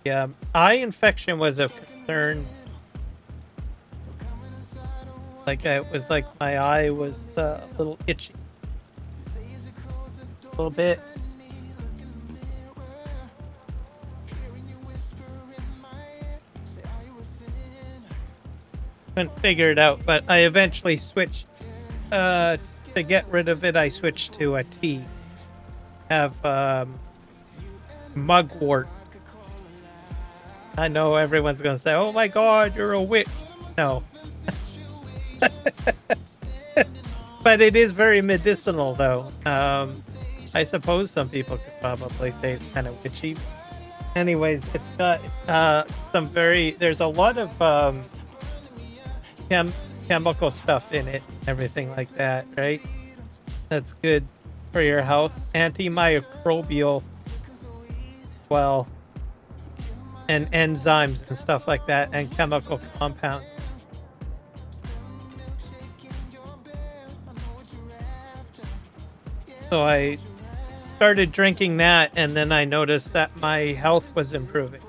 Yeah, eye infection was a concern. Like it was like my eye was a little itchy. A little bit. Couldn't figure it out, but I eventually switched. To get rid of it, I switched to a tea. Have mugwort. I know everyone's gonna say, "Oh my God, you're a witch." No, but it is very medicinal, though. I suppose some people could probably say it's kind of witchy. Anyways, it's got some very. There's a lot of chemical stuff in it, everything like that, right? That's good for your health. Antimicrobial. Well. and enzymes and stuff like that, and chemical compounds. So I started drinking that, and then I noticed that my health was improving.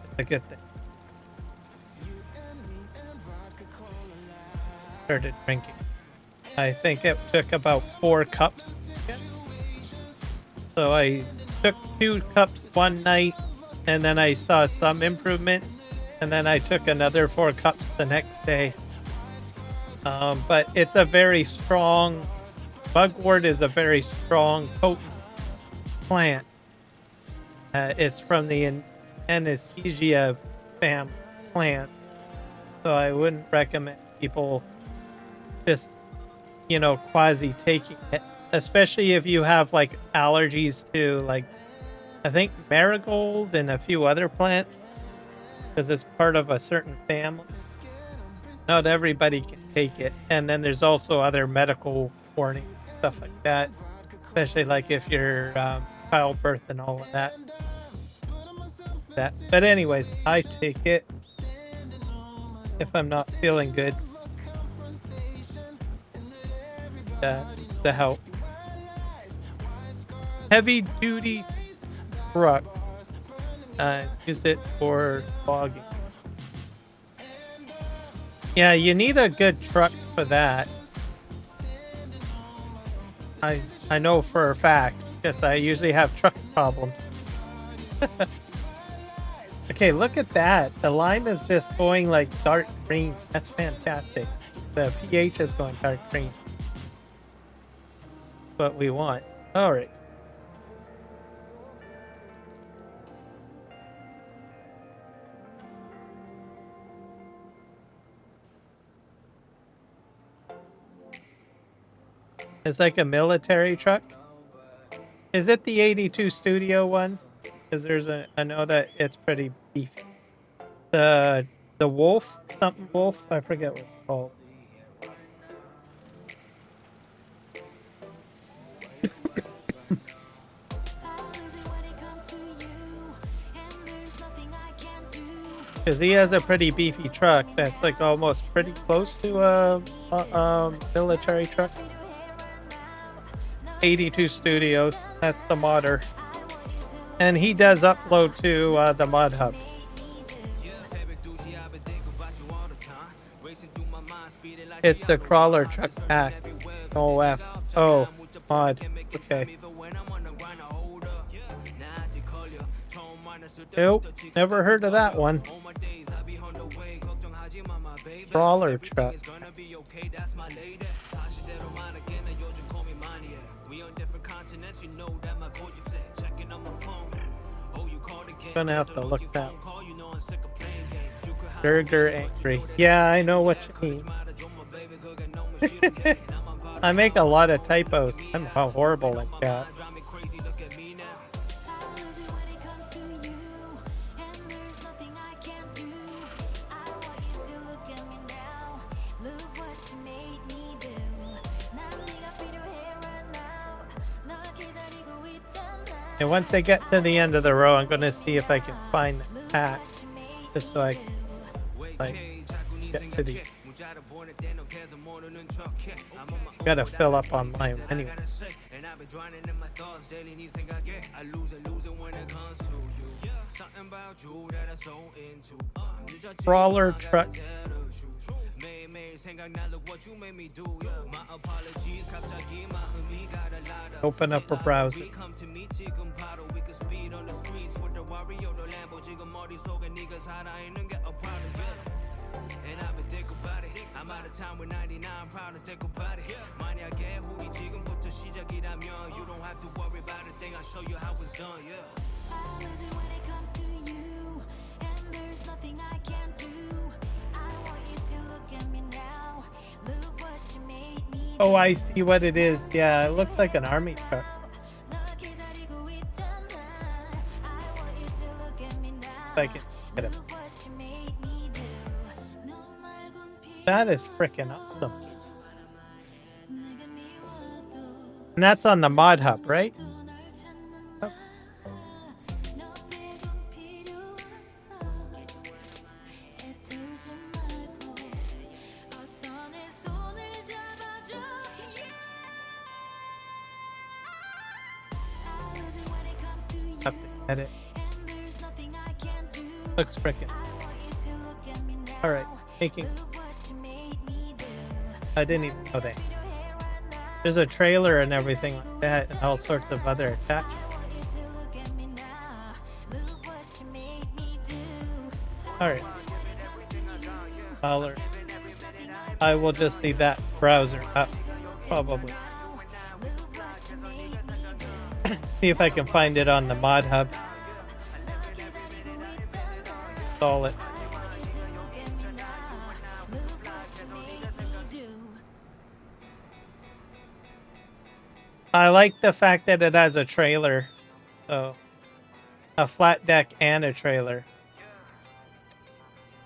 It's a good thing. Started drinking. I think it took about 4 cups. So I took 2 cups one night, and then I saw some improvement, and then I took another 4 cups the next day. But it's a very strong, mugwort is a very strong, potent plant. It's from the Anesthesia family plant, so I wouldn't recommend people just, you know, quasi taking it, especially if you have like allergies to, like, I think marigold and a few other plants, because it's part of a certain family. Not everybody can take it, and then there's also other medical warnings, stuff like that, especially like if you're childbirth and all of that. But anyways, I take it if I'm not feeling good. To help. Heavy duty truck. Use it for logging. Yeah, you need a good truck for that. I know for a fact, because I usually have truck problems. Okay, look at that. The lime is just going like dark green. That's fantastic. The pH is going dark green. What we want. All right. It's like a military truck. Is it the 82 Studio one? Because there's a, I know that it's pretty beefy. The Wolf, something Wolf, I forget what it's called. Because he has a pretty beefy truck that's like almost pretty close to a military truck. 82 Studios, that's the modder. And he does upload to the mod hub. It's the crawler truck pack. OF. Oh, mod. Okay. Nope, never heard of that one. Crawler truck. Gonna have to look that. Burger angry. Yeah, I know what you mean. I make a lot of typos. I'm horrible like that. And once I get to the end of the row, I'm going to see if I can find the pack, just so I can, like, get to the... Gotta fill up on mine anyway. Crawler truck. Open up a browser. You don't have to worry about a thing. I'll show you how it's done. Yeah. When it comes to you, and there's nothing I can't do. I want you to look at me now. Look what you made me. Oh, I see what it is. Yeah, it looks like an army truck. If I can get it. That is freaking awesome. And that's on the mod hub, right? Oh. Edit. Looks frickin'. Alright, making. I didn't even know that. There's a trailer and everything like that, and all sorts of other attachments. Alright. I will just leave that browser up, probably. See if I can find it on the mod hub. Install it. I like the fact that it has a trailer. So, a flat deck and a trailer.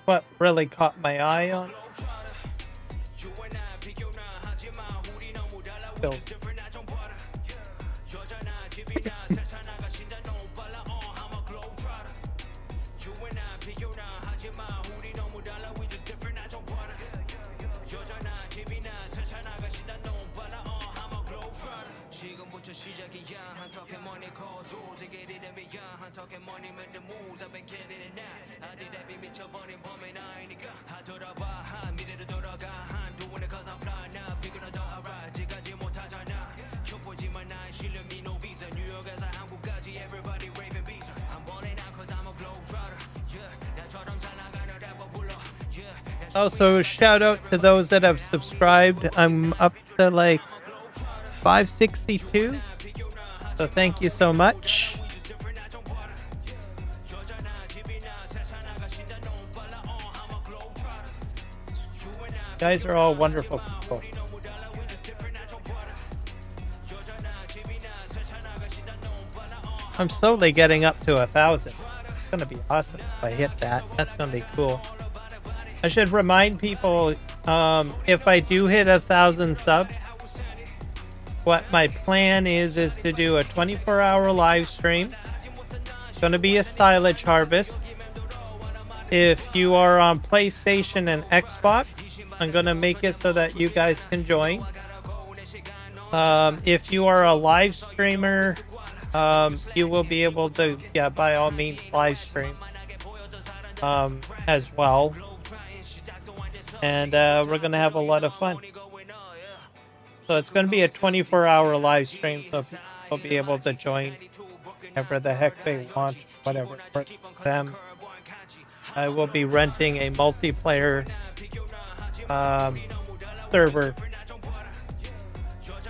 What really caught my eye on? Build. Also, shout out to those that have subscribed. I'm up to like 562. So thank you so much. You guys are all wonderful people. I'm slowly getting up to 1,000. It's gonna be awesome if I hit that. That's gonna be cool. I should remind people, if I do hit 1,000 subs, what my plan is to do a 24-hour live stream. It's going to be a silage harvest. If you are on PlayStation and Xbox, I'm going to make it so that you guys can join. If you are a live streamer, you will be able to, yeah, by all means, live stream as well. And we're going to have a lot of fun. So it's going to be a 24-hour live stream, so people will be able to join whenever the heck they want, whatever works for them. I will be renting a multiplayer server.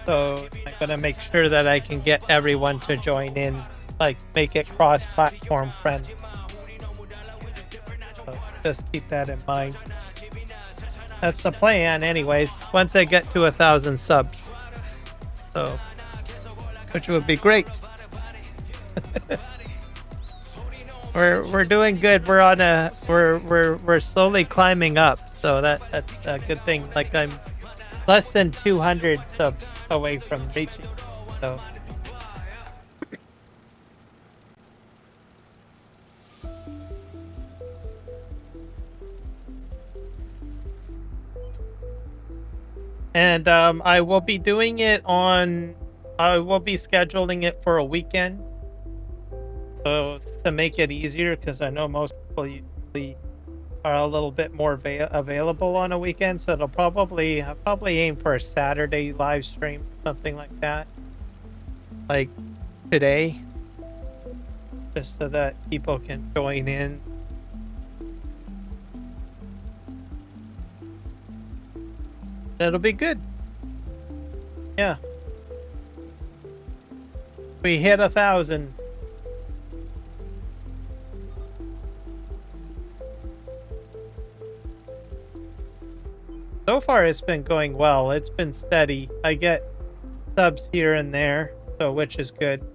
So I'm going to make sure that I can get everyone to join in, like make it cross-platform friendly. So just keep that in mind. That's the plan anyways, once I get to 1,000 subs. So, which would be great. We're doing good. We're on a we're slowly climbing up. So that's a good thing. Like I'm less than 200 subs away from reaching. So and I will be doing it on, I will be scheduling it for a weekend. So to make it easier, because I know most people usually are a little bit more available on a weekend. So I'll probably aim for a Saturday live stream, something like that. Like today. Just so that people can join in. That'll be good. Yeah. We hit 1,000. So far, it's been going well. It's been steady. I get subs here and there, so which is good.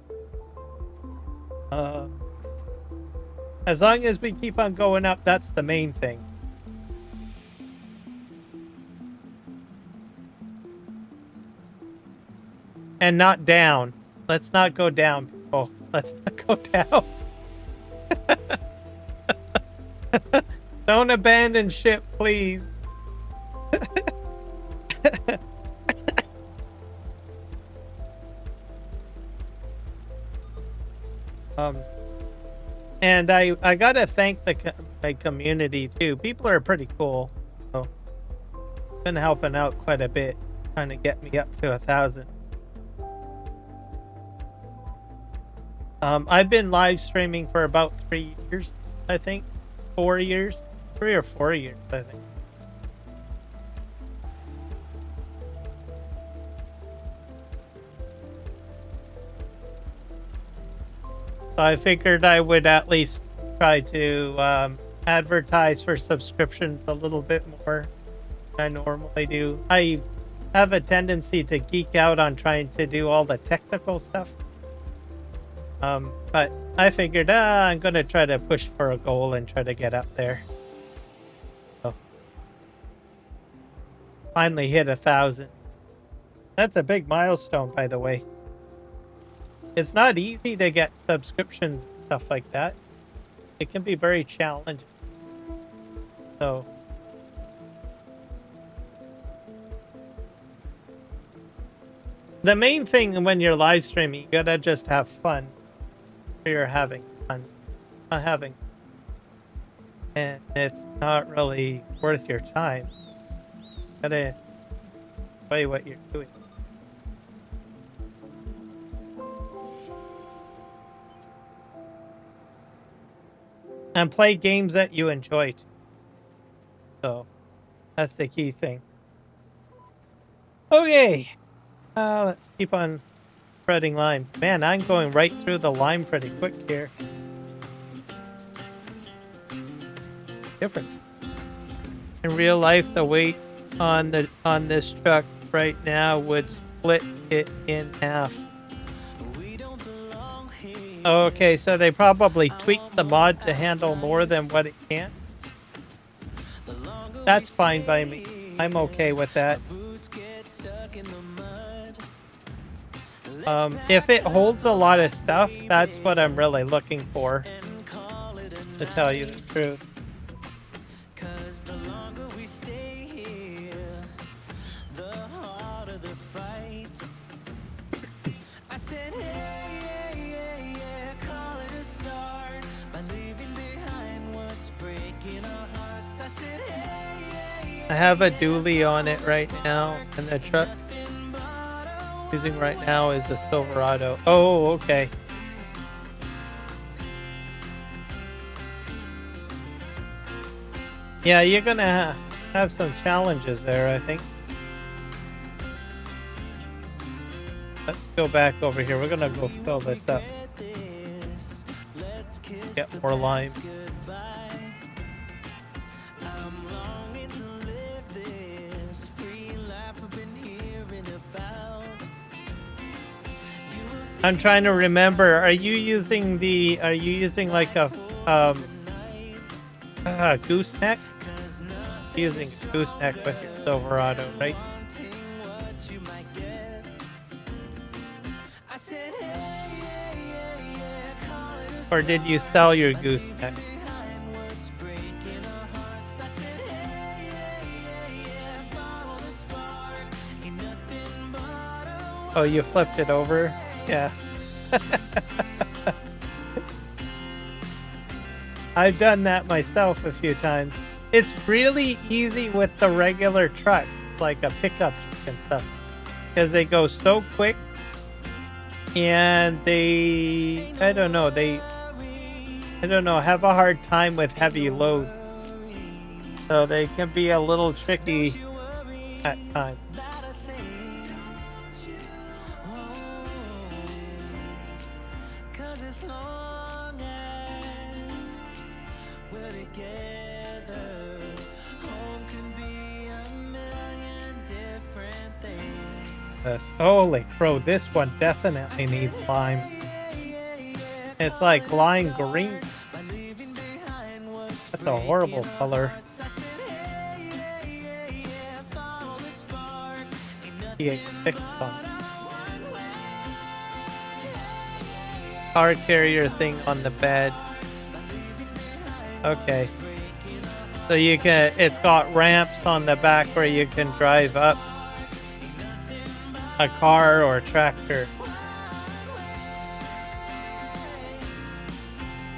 As long as we keep on going up, that's the main thing. And not down. Let's not go down, people. Let's not go down. Don't abandon ship, please. And I gotta thank my community too. People are pretty cool. So been helping out quite a bit, trying to get me up to 1,000. I've been live streaming for about 3 years, I think. 4 years, 3 or 4 years, I think. So I figured I would at least try to advertise for subscriptions a little bit more than I normally do. I have a tendency to geek out on trying to do all the technical stuff. But I figured I'm going to try to push for a goal and try to get up there. So finally hit 1,000. That's a big milestone, by the way. It's not easy to get subscriptions and stuff like that. It can be very challenging. So the main thing when you're live streaming, you gotta just have fun. You're having fun. Not having. And it's not really worth your time. You gotta enjoy what you're doing. And play games that you enjoy too. So that's the key thing. Okay. Let's keep on spreading lime. Man, I'm going right through the lime pretty quick here. Difference. In real life, the weight on this truck right now would split it in half. Okay, so they probably tweaked the mod to handle more than what it can. That's fine by me. I'm okay with that. If it holds a lot of stuff, that's what I'm really looking for, to tell you the truth. I have a dually on it right now, and the truck I'm using right now is a Silverado. Oh, okay. Yeah, you're gonna have some challenges there, I think. Let's go back over here. We're gonna go fill this up. Get more lime. I'm trying to remember. Are you using like a gooseneck? Using a gooseneck with your Silverado, right? Or did you sell your gooseneck? Oh, you flipped it over? Yeah. I've done that myself a few times. It's really easy with the regular truck, like a pickup truck and stuff, because they go so quick, and I don't know, have a hard time with heavy loads. So they can be a little tricky at times. Holy crow, this one definitely needs lime. It's like lime green. That's a horrible color. Car carrier thing on the bed. Okay. So it's got ramps on the back where you can drive up a car or a tractor.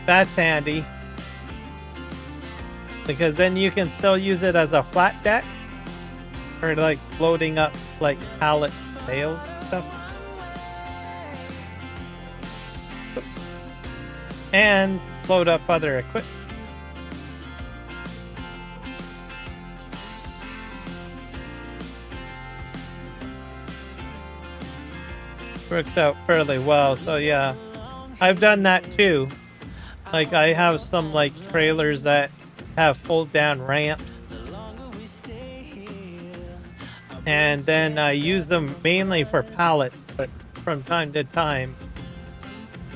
That's handy. Because then you can still use it as a flat deck. Or like loading up like pallets, bales and stuff. And load up other equipment. Works out fairly well, so yeah. I've done that too. Like I have some like trailers that have fold down ramps. And then I use them mainly for pallets, but from time to time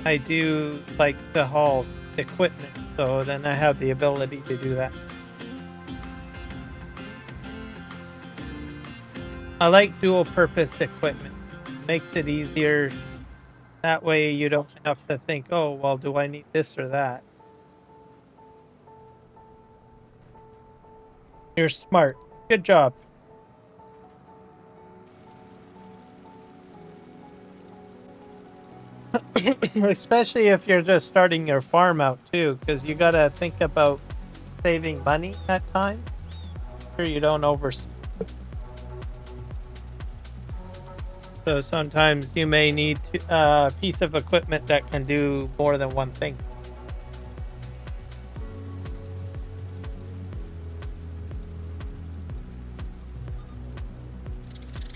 I do like to haul equipment, so then I have the ability to do that. I like dual purpose equipment. Makes it easier. That way you don't have to think, oh, well, do I need this or that? You're smart. Good job. Especially if you're just starting your farm out too, because you gotta think about saving money at times. Sure you don't overspend. So sometimes you may need a piece of equipment that can do more than one thing.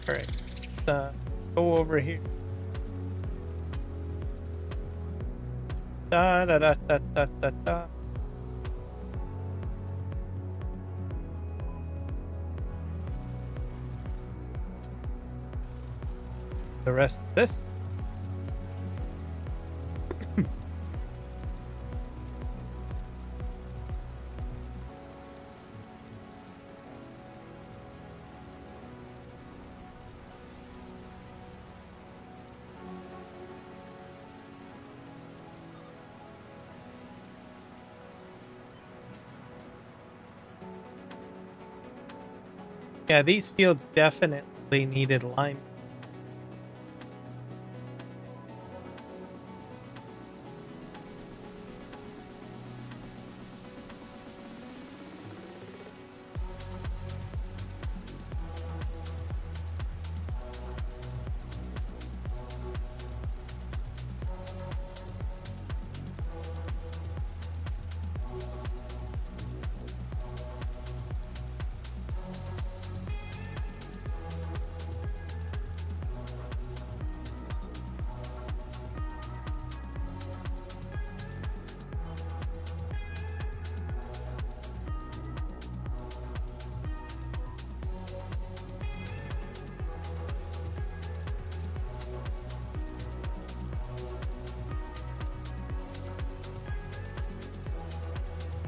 All right, go over here. Da da da da da da da. The rest of this. Yeah, these fields definitely needed lime.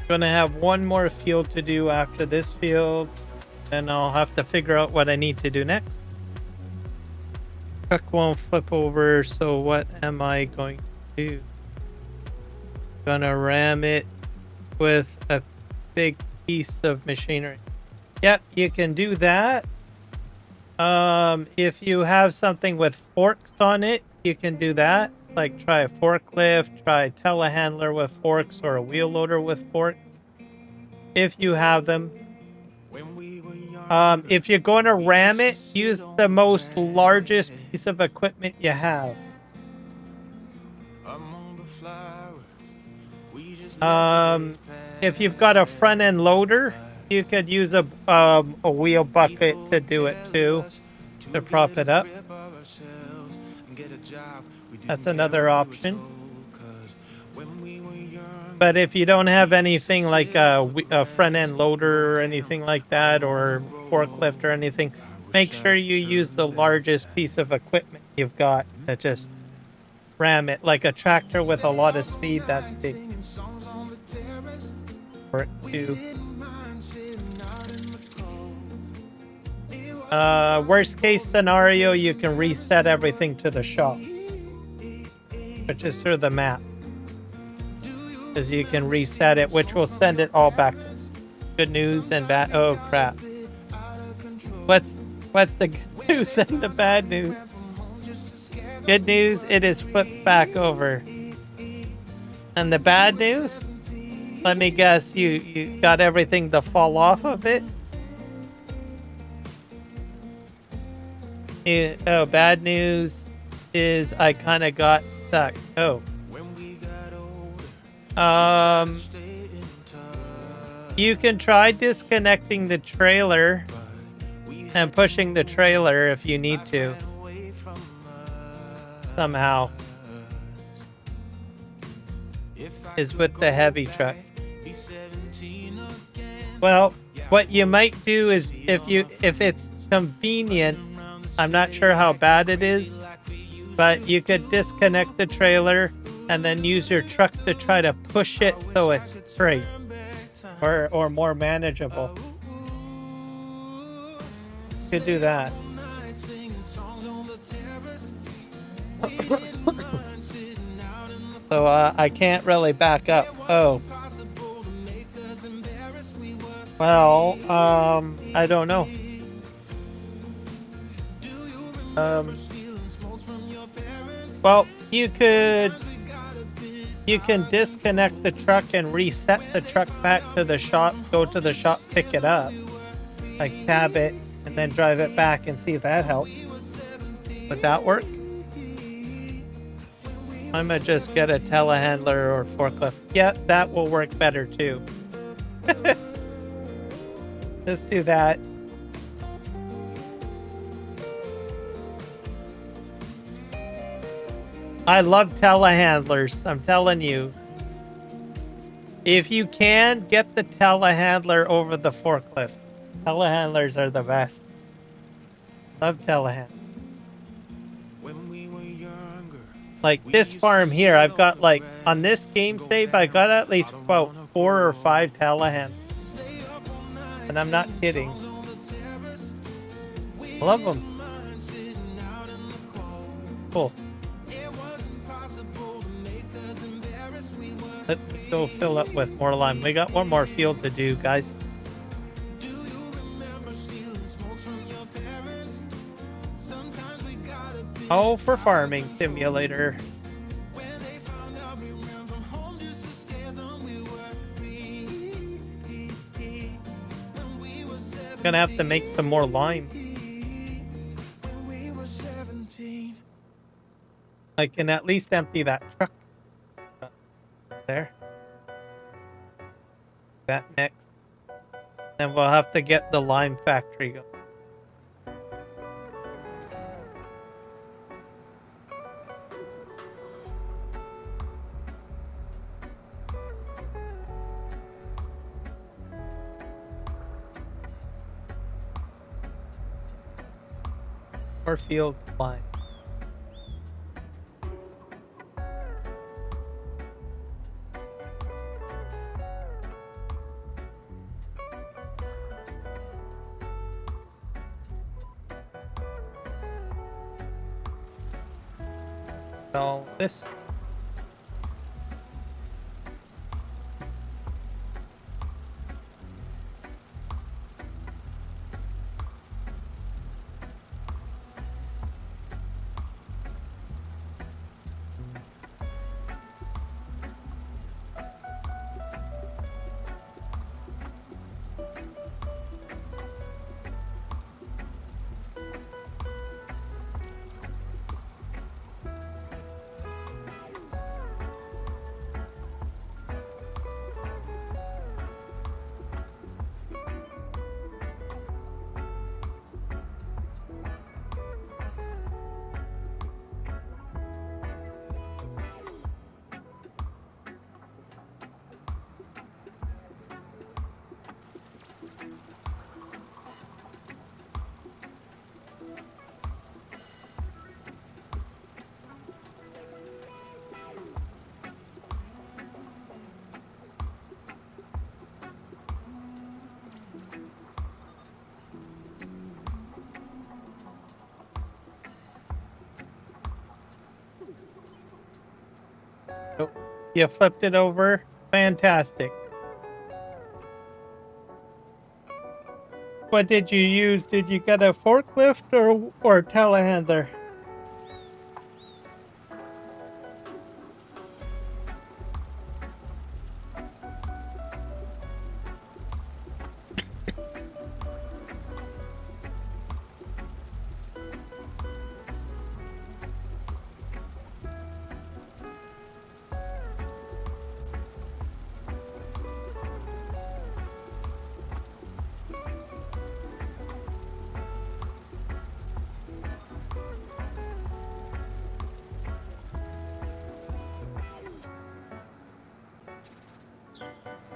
Gonna have one more field to do after this field, then I'll have to figure out what I need to do next. Truck won't flip over, so what am I going to do? Gonna ram it with a big piece of machinery. Yep, you can do that. If you have something with forks on it, you can do that. Like try a forklift, try a telehandler with forks, or a wheel loader with forks. If you have them. If you're going to ram it, use the most largest piece of equipment you have. If you've got a front end loader, you could use a wheel bucket to do it too, to prop it up. That's another option. But if you don't have anything like a front end loader or anything like that, or forklift or anything, make sure you use the largest piece of equipment you've got to just ram it. Like a tractor with a lot of speed, that's big. For it too. Worst case scenario, you can reset everything to the shop, which is through the map, because you can reset it, which will send it all back. Good news and bad. Oh crap! What's the good news and the bad news? Good news, it is flipped back over. And the bad news? Let me guess, you got everything to fall off of it? Oh, bad news is I kind of got stuck. Oh. You can try disconnecting the trailer and pushing the trailer if you need to. Somehow. Is with the heavy truck. Well, what you might do is if it's convenient, I'm not sure how bad it is, but you could disconnect the trailer and then use your truck to try to push it so it's straight or more manageable. You could do that. So I can't really back up. Oh. Well, I don't know. Well, you can disconnect the truck and reset the truck back to the shop, go to the shop, pick it up, like tab it, and then drive it back and see if that helps. Would that work? I'm gonna just get a telehandler or forklift. Yeah, that will work better too. Let's do that. I love telehandlers, I'm telling you. If you can, get the telehandler over the forklift. Telehandlers are the best. Love telehandlers. Like this farm here, I've got like, on this game save, I got at least about 4 or 5 telehandlers. And I'm not kidding. Love them. Cool. Let's go fill up with more lime. We got one more field to do, guys. Oh, for farming simulator. Gonna have to make some more lime. I can at least empty that truck. There. That next. And we'll have to get the lime factory going. Or field lime. So this. Oh, you flipped it over. Fantastic. What did you use? Did you get a forklift or a telehandler?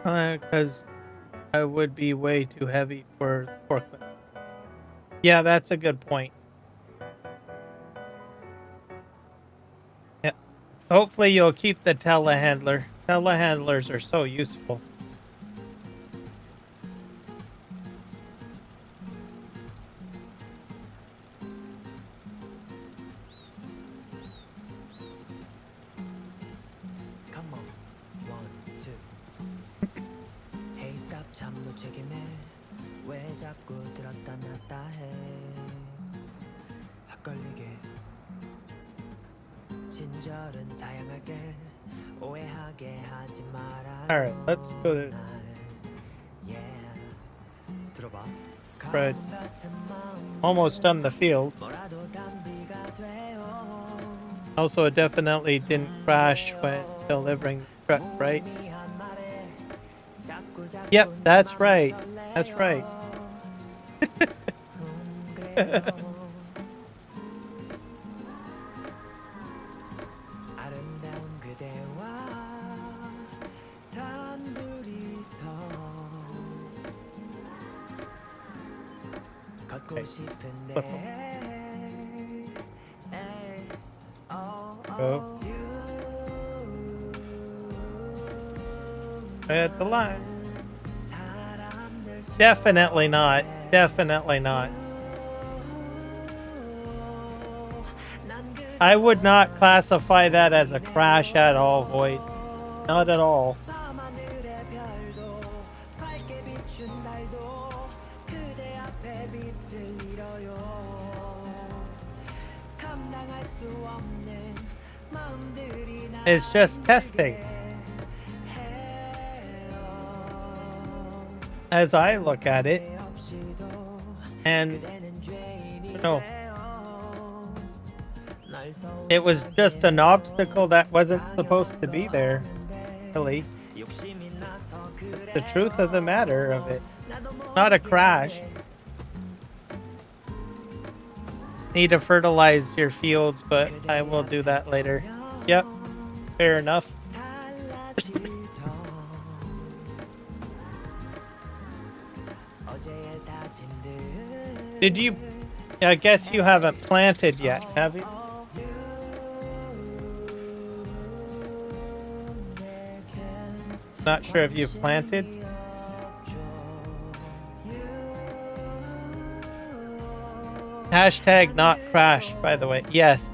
Because I would be way too heavy for the forklift. Yeah, that's a good point. Yeah. Hopefully you'll keep the telehandler. Telehandlers are so useful. Come on, 1, 2. Hey, stop, 참 무책임해. 왜 자꾸 들었다 놨다 해? 헷갈리게. 친절은 사양하게. 오해하게 하지 말아요. All right, let's go to 날. Yeah. 들어봐. Fred. 가끔 같은 마음 Almost done the field. 뭐라도 단비가 돼요. Also, it definitely didn't crash when delivering the truck, right? 미안 말해. 자꾸 자꾸 Yep, that's 내 right. 맘이 That's right. 그래요. 아름다운 그대와 단둘이서 걷고 Okay. 싶은데 Flip 에이, Go. At the line. 사람들 Definitely not. Definitely not. I would not classify that as a crash at all, Void. Not at all. 밤하늘의 별도 밝게 비춘 달도 그대 앞에 빛을 잃어요. 감당할 수 없는 마음들이 날 It's just testing. As I look at it, and you know, it was just an obstacle that wasn't supposed to be there, really. The truth of the matter of it. Not a crash. Need to fertilize your fields, but I will do that later. Yep, fair enough. Did you... I guess you haven't planted yet, have you? Not sure if you've planted. Hashtag not crash, by the way. Yes.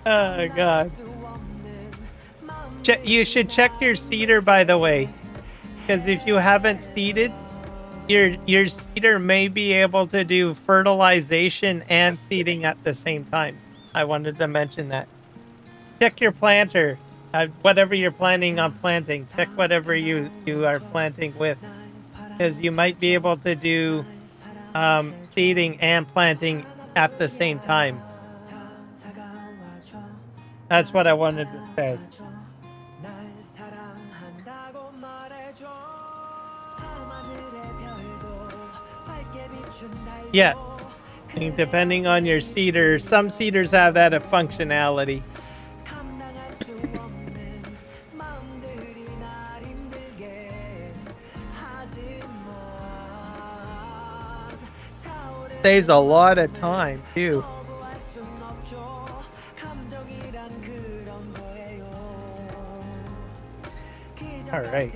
Oh god. You should check your seeder, by the way, because if you haven't seeded, your seeder may be able to do fertilization and seeding at the same time. I wanted to mention that. Check your planter, whatever you're planning on planting. Check whatever you are planting with, because you might be able to do seeding and planting at the same time. That's what I wanted to say. Yeah, I mean, depending on your seeder, some seeders have that functionality. Saves a lot of time too. All right.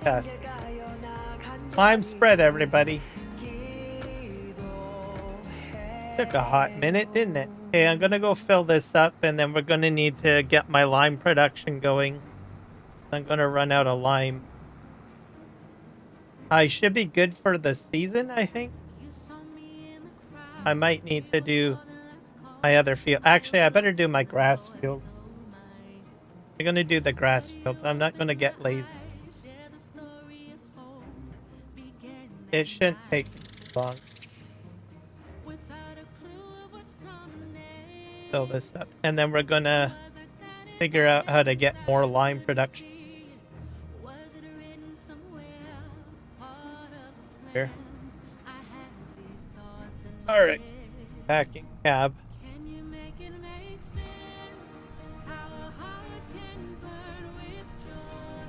Test. Time spread, everybody. Took a hot minute, didn't it? Okay, I'm gonna go fill this up, and then we're gonna need to get my lime production going. I'm gonna run out of lime. I should be good for the season, I think. I might need to do my other field. Actually, I better do my grass field. I'm gonna do the grass field. I'm not gonna get lazy. It shouldn't take long. Fill this up, and then we're gonna figure out how to get more lime production. here. All right, back in cab. Can you make it make sense? How a heart can burn with joy,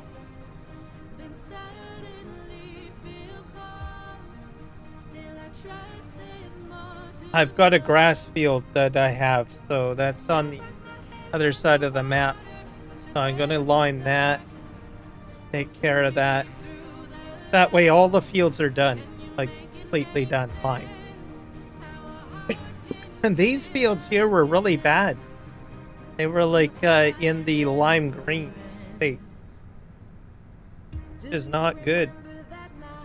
then suddenly feel cold. Still I trust there's more to I've got a grass field that I have, so that's on the other side of the map. So I'm gonna line that, take care of that. That way all the fields are done, like completely done, fine. And these fields here were really bad. They were like in the lime green state. Is not good.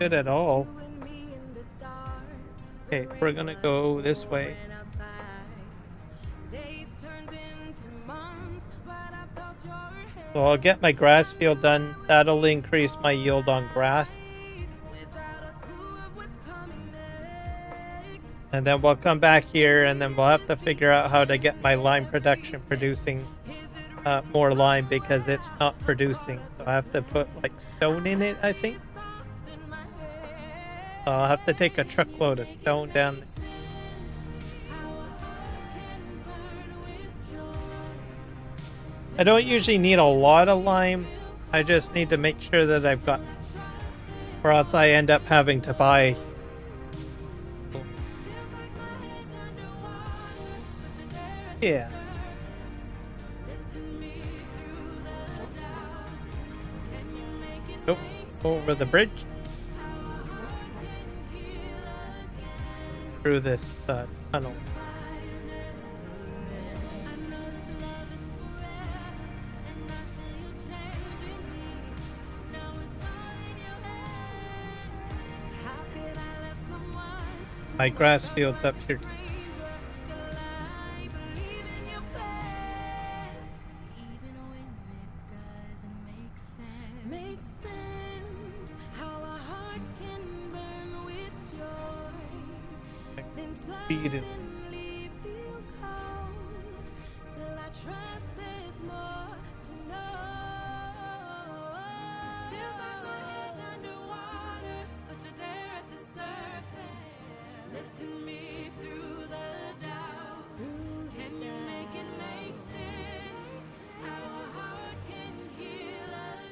Good at all. Okay, we're gonna go this way. So I'll get my grass field done. That'll increase my yield on grass. And then we'll come back here and then we'll have to figure out how to get my lime production producing more lime because it's not producing. So I have to put like stone in it, I think. So I'll have to take a truckload of stone down there. I don't usually need a lot of lime. I just need to make sure that I've got some, or else I end up having to buy. Yeah. Nope. Over the bridge. Through this tunnel. My grass field's up here. Speed is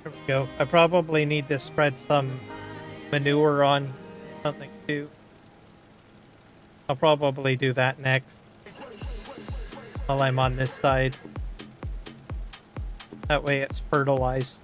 There we go. I probably need to spread some manure on something too. I'll probably do that next while I'm on this side. That way it's fertilized.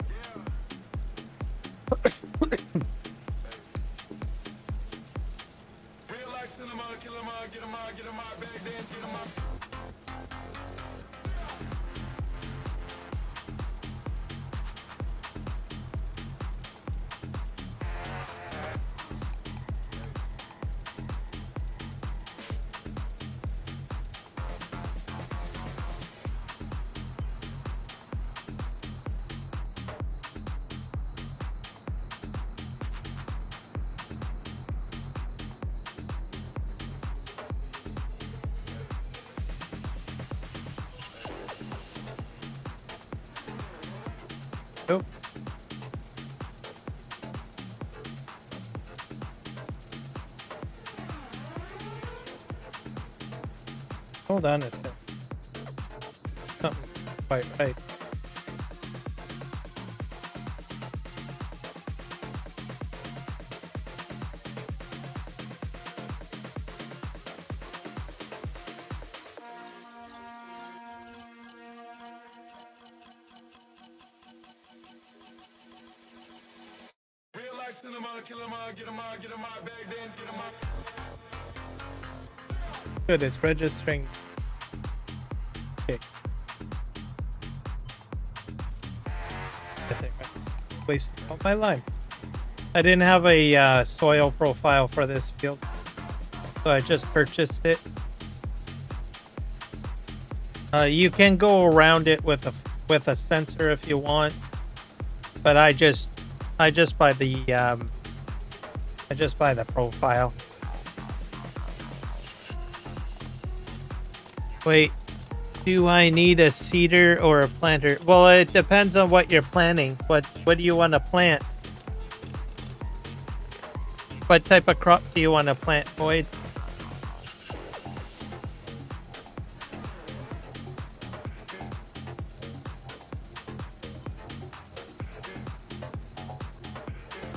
Nope. Hold on a second. Something's quite right. Good, it's registering. Okay. I think I wasted all my lime. I didn't have a soil profile for this field, so I just purchased it. You can go around it with a sensor if you want, but I just buy the profile. Wait, do I need a seeder or a planter? Well, it depends on what you're planting. What do you want to plant? What type of crop do you want to plant, Boyd?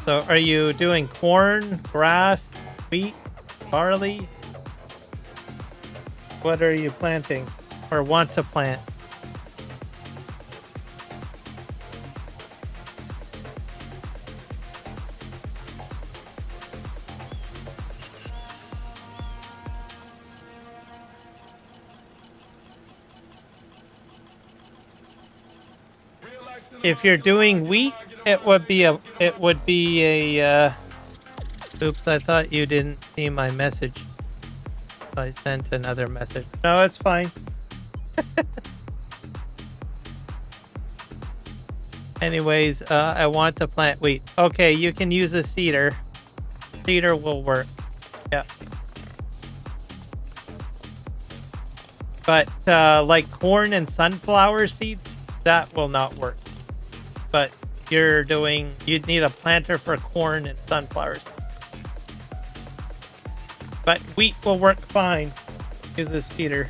So are you doing corn, grass, wheat, barley? What are you planting or want to plant? If you're doing wheat, it would be a oops, I thought you didn't see my message. I sent another message. No, it's fine. Anyways, I want to plant wheat. Okay, you can use a seeder. Seeder will work. Yeah. But like corn and sunflower seeds, that will not work. But you'd need a planter for corn and sunflowers. But wheat will work fine. Use a seeder.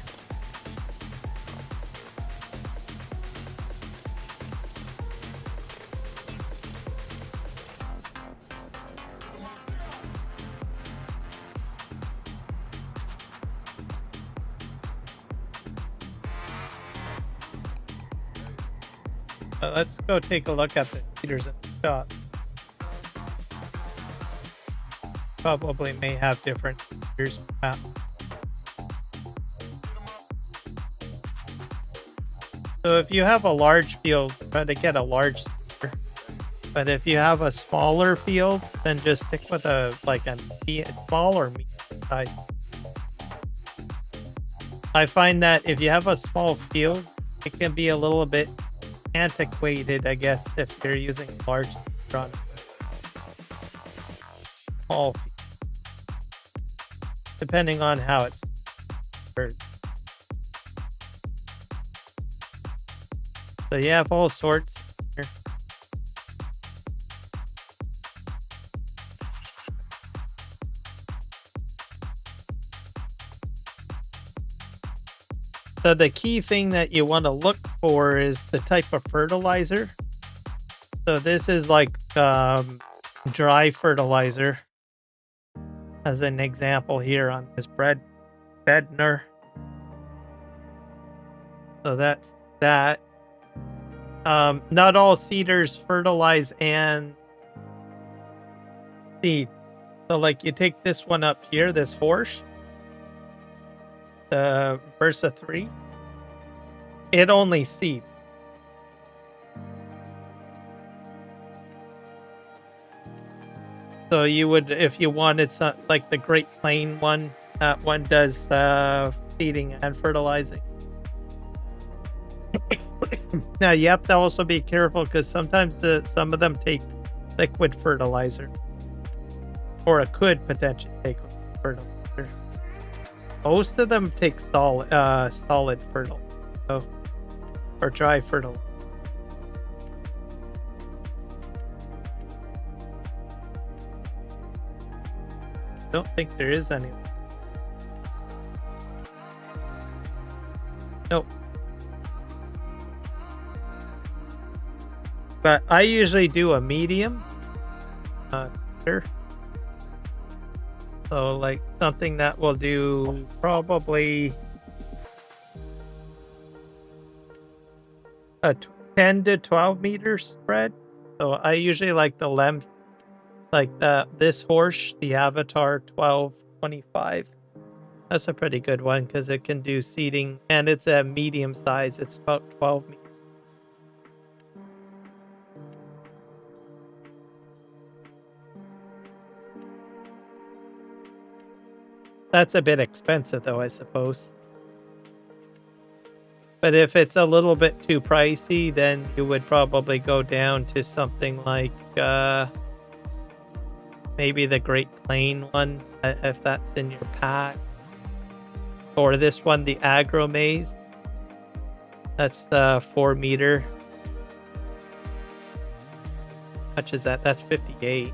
Let's go take a look at the seeders in the shop. Probably may have different seeders. So if you have a large field, try to get a large seeder. But if you have a smaller field, then just stick with a small or medium size. I find that if you have a small field, it can be a little bit antiquated, I guess, if you're using large run. Small, depending on how it's heard. So you have all sorts here. So the key thing that you want to look for is the type of fertilizer. So this is like dry fertilizer, as an example here on this Bedner. So that's that. Not all seeders fertilize and seed. So like you take this one up here, this horse, the Versa 3, it only seeds. So you would, if you wanted some, like the Great Plain one, that one does seeding and fertilizing. Now you have to also be careful because sometimes some of them take liquid fertilizer, or it could potentially take fertilizer. Most of them take solid fertilizer, or dry fertilizer. Don't think there is any. Nope. But I usually do a medium. Sure. So like something that will do probably a 10 to 12 meter spread. So I usually like the length, like this horse, the Avatar 1225. That's a pretty good one because it can do seeding, and it's a medium size. It's about 12 meters. That's a bit expensive though, I suppose. But if it's a little bit too pricey, then you would probably go down to something like maybe the Great Plain one, if that's in your pack. Or this one, the Agro Maze. That's the 4 meter. How much is that? That's 58.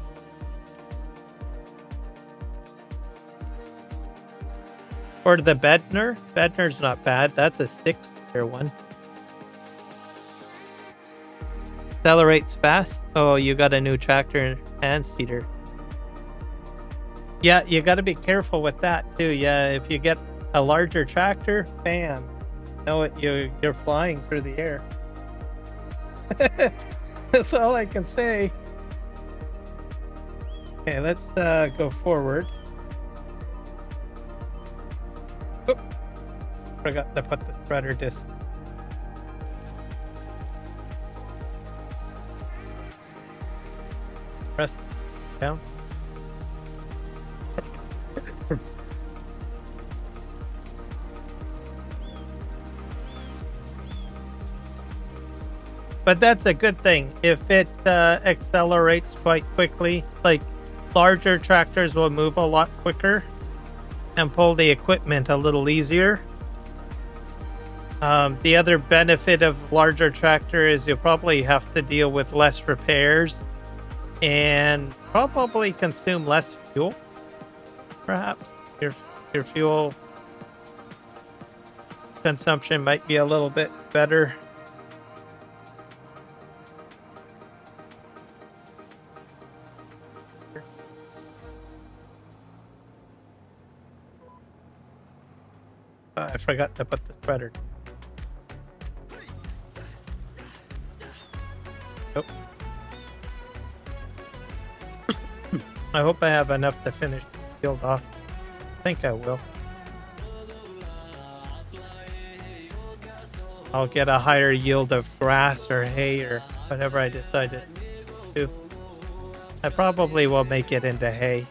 Or the Bedner. Bedner's not bad. That's a 6-year one. Accelerates fast. Oh, you got a new tractor and seeder. Yeah, you got to be careful with that too. Yeah, if you get a larger tractor, bam, know it, you're flying through the air. That's all I can say. Okay, let's go forward. Oop. Forgot to put the spreader disc. Press down. But that's a good thing. If it accelerates quite quickly, like larger tractors will move a lot quicker and pull the equipment a little easier. The other benefit of larger tractor is you'll probably have to deal with less repairs and probably consume less fuel. Perhaps your fuel consumption might be a little bit better. I forgot to put the spreader. Nope. I hope I have enough to finish the field off. I think I will. I'll get a higher yield of grass or hay or whatever I decide to do. I probably will make it into hay.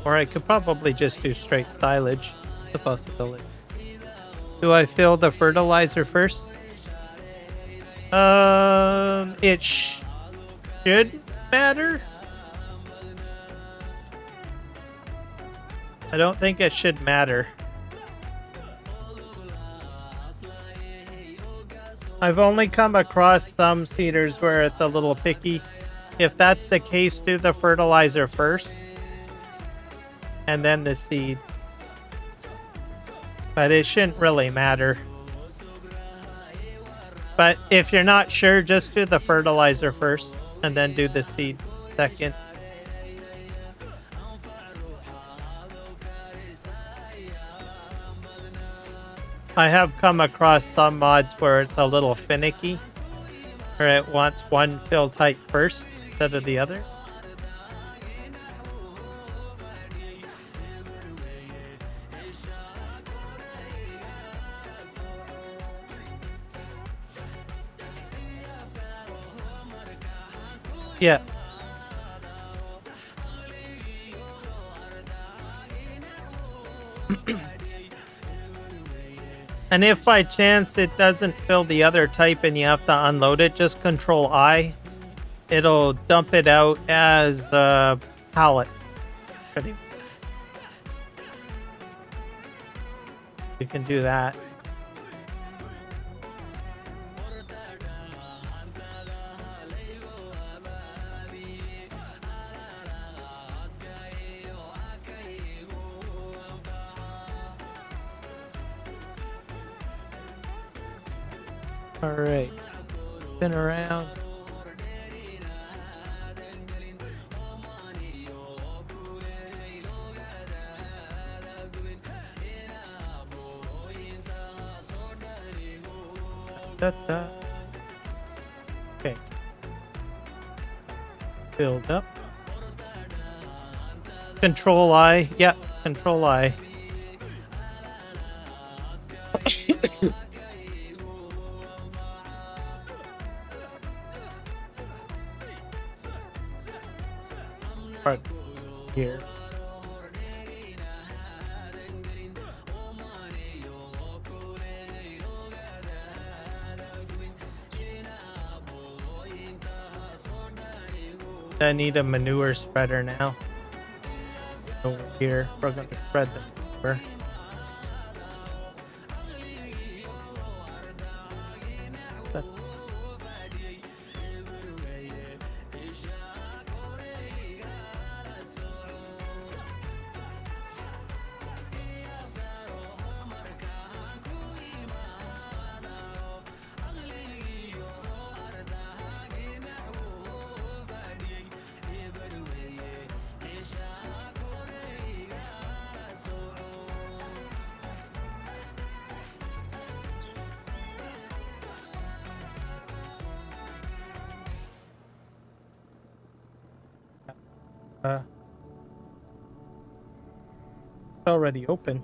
Or I could probably just do straight silage. It's a possibility. Do I fill the fertilizer first? It should matter. I don't think it should matter. I've only come across some seeders where it's a little picky. If that's the case, do the fertilizer first and then the seed. But it shouldn't really matter. But if you're not sure, just do the fertilizer first and then do the seed second. I have come across some mods where it's a little finicky, where it wants one fill type first instead of the other. Yeah. And if by chance it doesn't fill the other type and you have to unload it, just Control I. It'll dump it out as a pallet. You can do that. All right, spin around. Da. Okay. Build up. Control I. Yep, Control I. Part here. I need a manure spreader now. Over here, we're going to spread the manure. It's already open.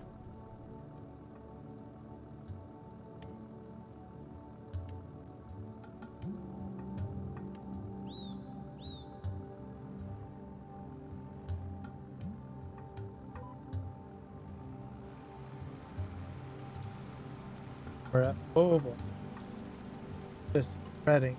We're at, oh boy. Just spreading.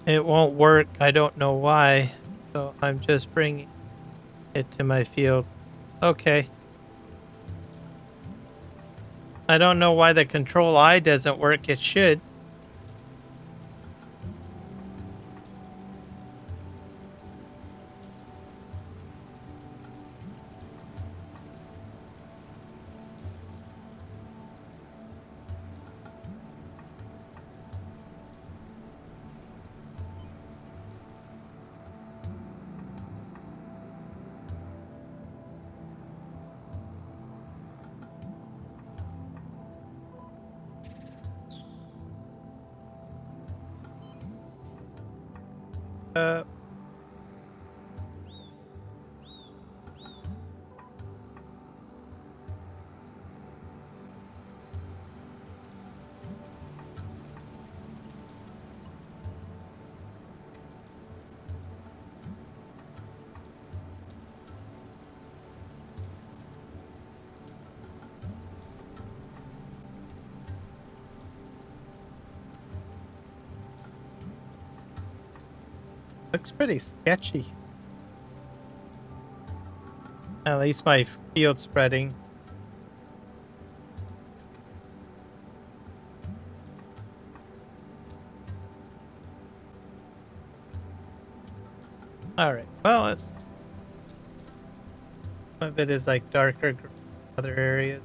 It won't work. I don't know why. So I'm just bringing it to my field. Okay. I don't know why the control I doesn't work. It should. Uh, looks pretty sketchy. At least my field spreading. All right. Well, it's some of it is like darker green in other areas.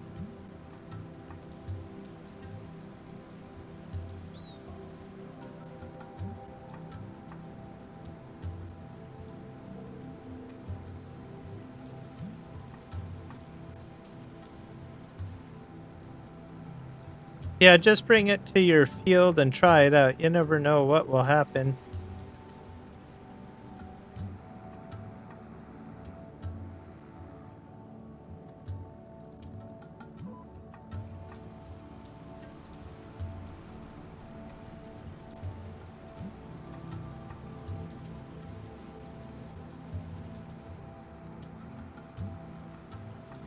Yeah, just bring it to your field and try it out. You never know what will happen.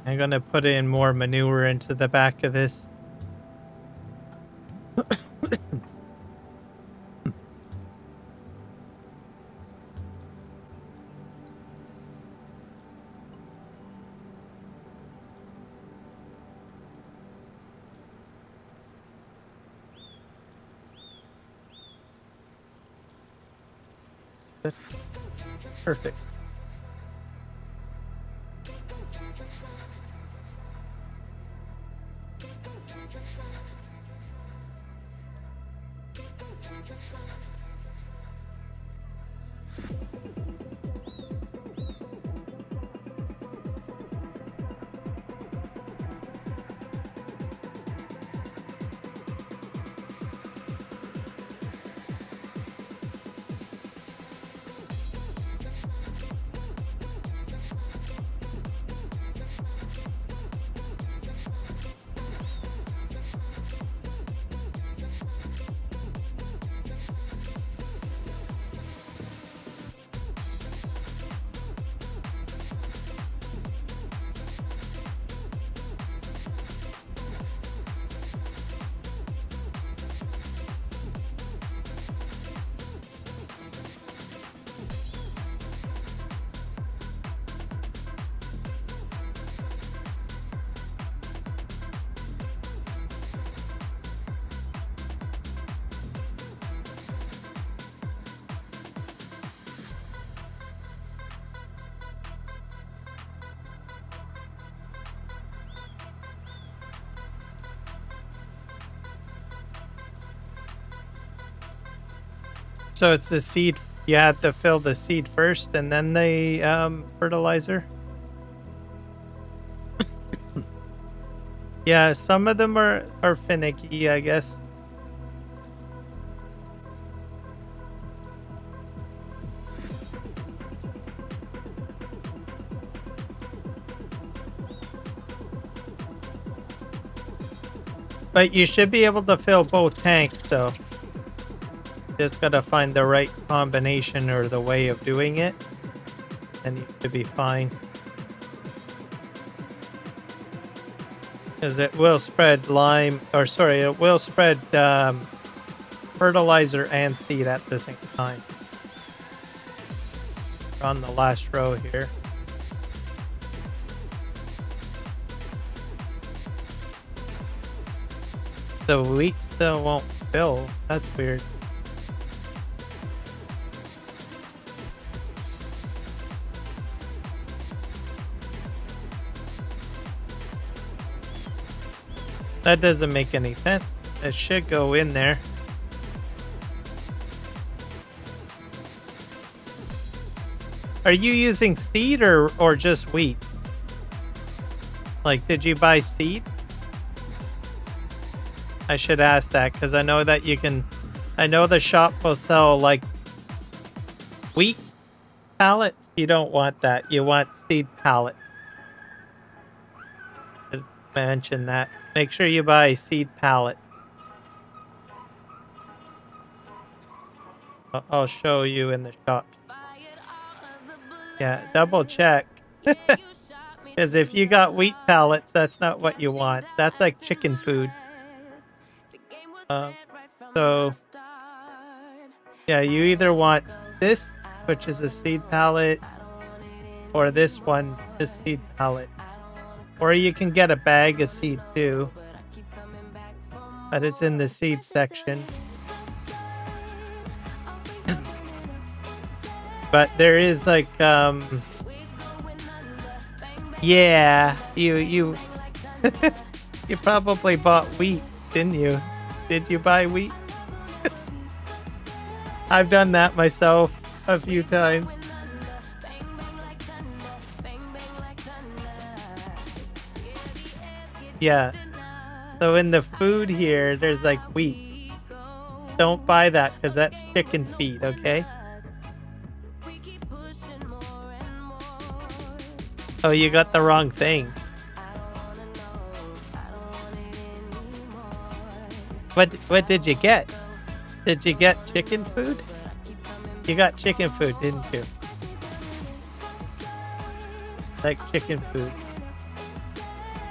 I'm gonna put in more manure into the back of this. Perfect. So it's the seed You have to fill the seed first and then the fertilizer. Yeah, some of them are finicky, I guess. But you should be able to fill both tanks, though. Just gotta find the right combination or the way of doing it, and you should be fine. Because it will spread lime, or sorry, it will spread fertilizer and seed at the same time. We're on the last row here. The wheat still won't fill. That's weird. That doesn't make any sense. It should go in there. Are you using seed or just wheat? Like, did you buy seed? I should ask that because I know that you can. I know the shop will sell like wheat pallets. You don't want that. You want seed pallet. I mention that. Make sure you buy seed pallet. I'll show you in the shop. Yeah, double check. Because if you got wheat pallets, that's not what you want. That's like chicken food. So, yeah, you either want this, which is a seed pallet, or this one, this seed pallet. Or you can get a bag of seed too. But it's in the seed section. But there is like, yeah, you you probably bought wheat, didn't you? Did you buy wheat? I've done that myself a few times. Yeah. So in the food here, there's like wheat. Don't buy that because that's chicken feed, okay? Oh, you got the wrong thing. What did you get? Did you get chicken food? You got chicken food, didn't you? Like chicken food.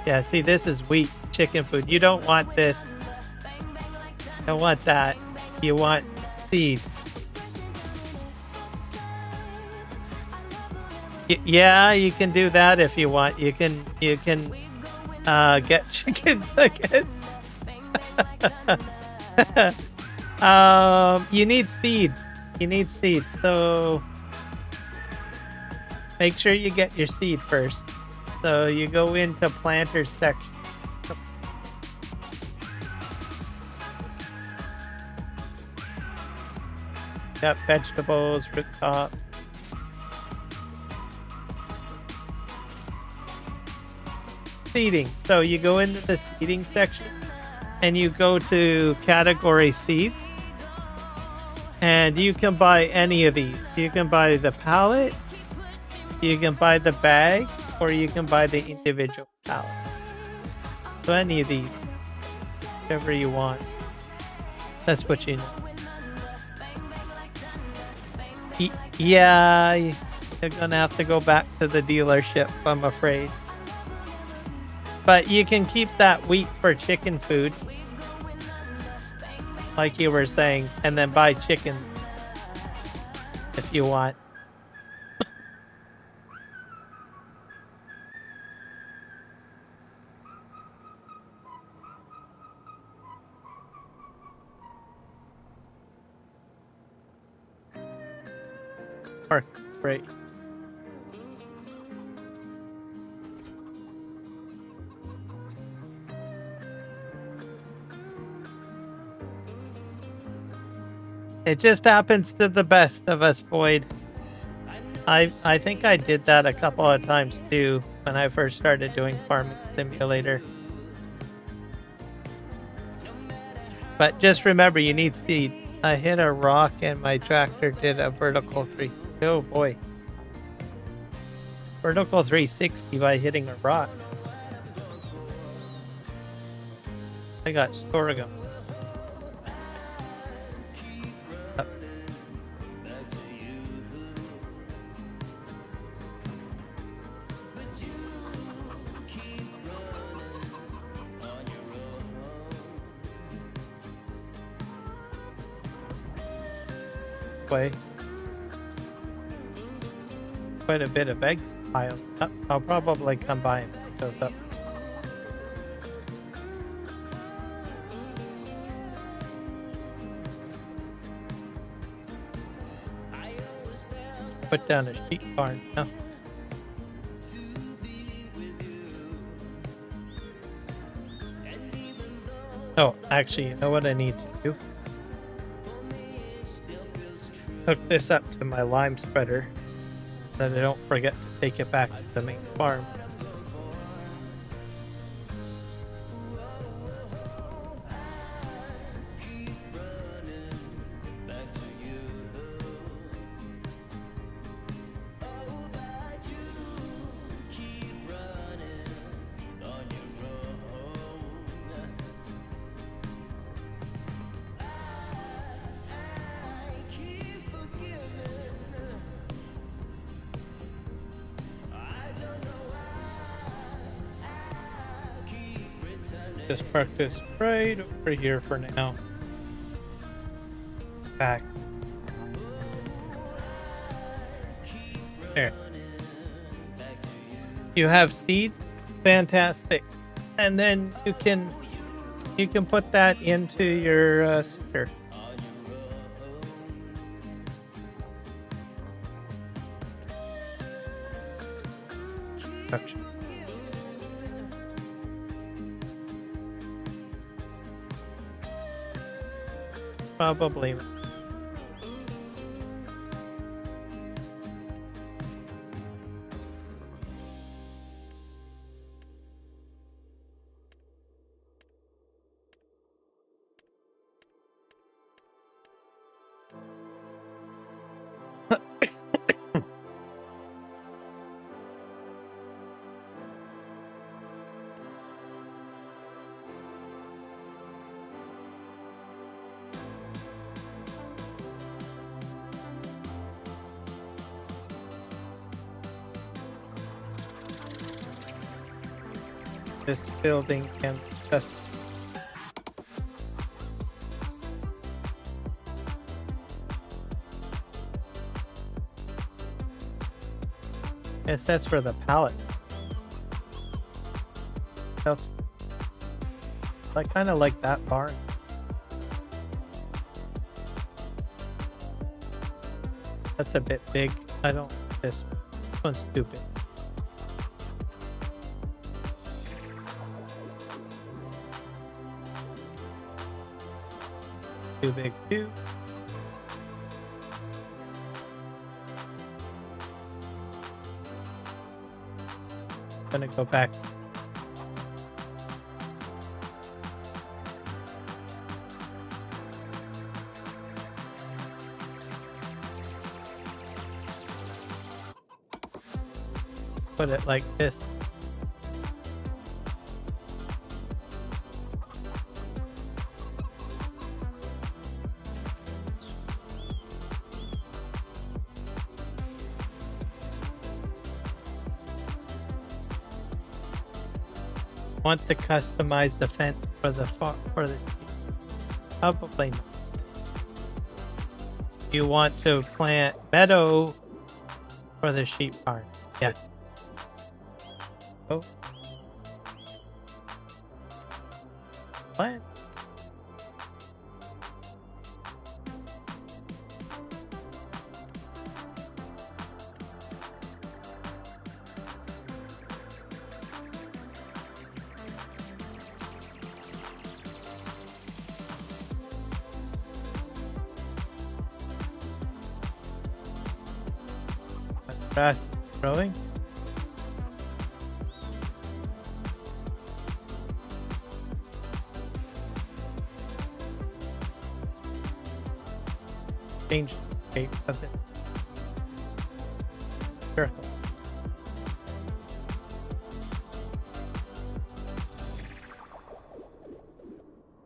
Yeah, see, this is wheat chicken food. You don't want this. You don't want that. You want seed. Yeah, you can do that if you want. You can get chickens, I guess. You need seed. You need seed. So make sure you get your seed first. So you go into planter section. Got vegetables, root top. Seeding. So you go into the seeding section and you go to category seeds and you can buy any of these. You can buy the pallet, you can buy the bag, or you can buy the individual pallet. So any of these, whichever you want. That's what you know. Yeah, you're gonna have to go back to the dealership, I'm afraid. But you can keep that wheat for chicken food, like you were saying, and then buy chicken if you want. Great. It just happens to the best of us, Boyd. I think I did that a couple of times too when I first started doing Farming Simulator. But just remember, you need seed. I hit a rock and my tractor did a vertical 360. Oh boy. Vertical 360 by hitting a rock. I got sorghum. Way. Quite a bit of eggs piled up. I'll probably come by and pick those up. Put down a sheep barn now. Oh, actually, you know what I need to do? Hook this up to my lime spreader so that I don't forget to take it back to the main farm. Just park this right over here for now. Back. There. You have seed? Fantastic. And then you can put that into your seeder. Gotcha. Probably. This building can just guess that's for the pallets. That's I kind of like that barn. That's a bit big. I don't. This one's stupid. Too big too. Gonna go back. Put it like this. Want to customize the fence for the probably not. You want to plant meadow for the sheep barn. Yeah. Oh. Plant. Grass growing. Change shape of it. Circle.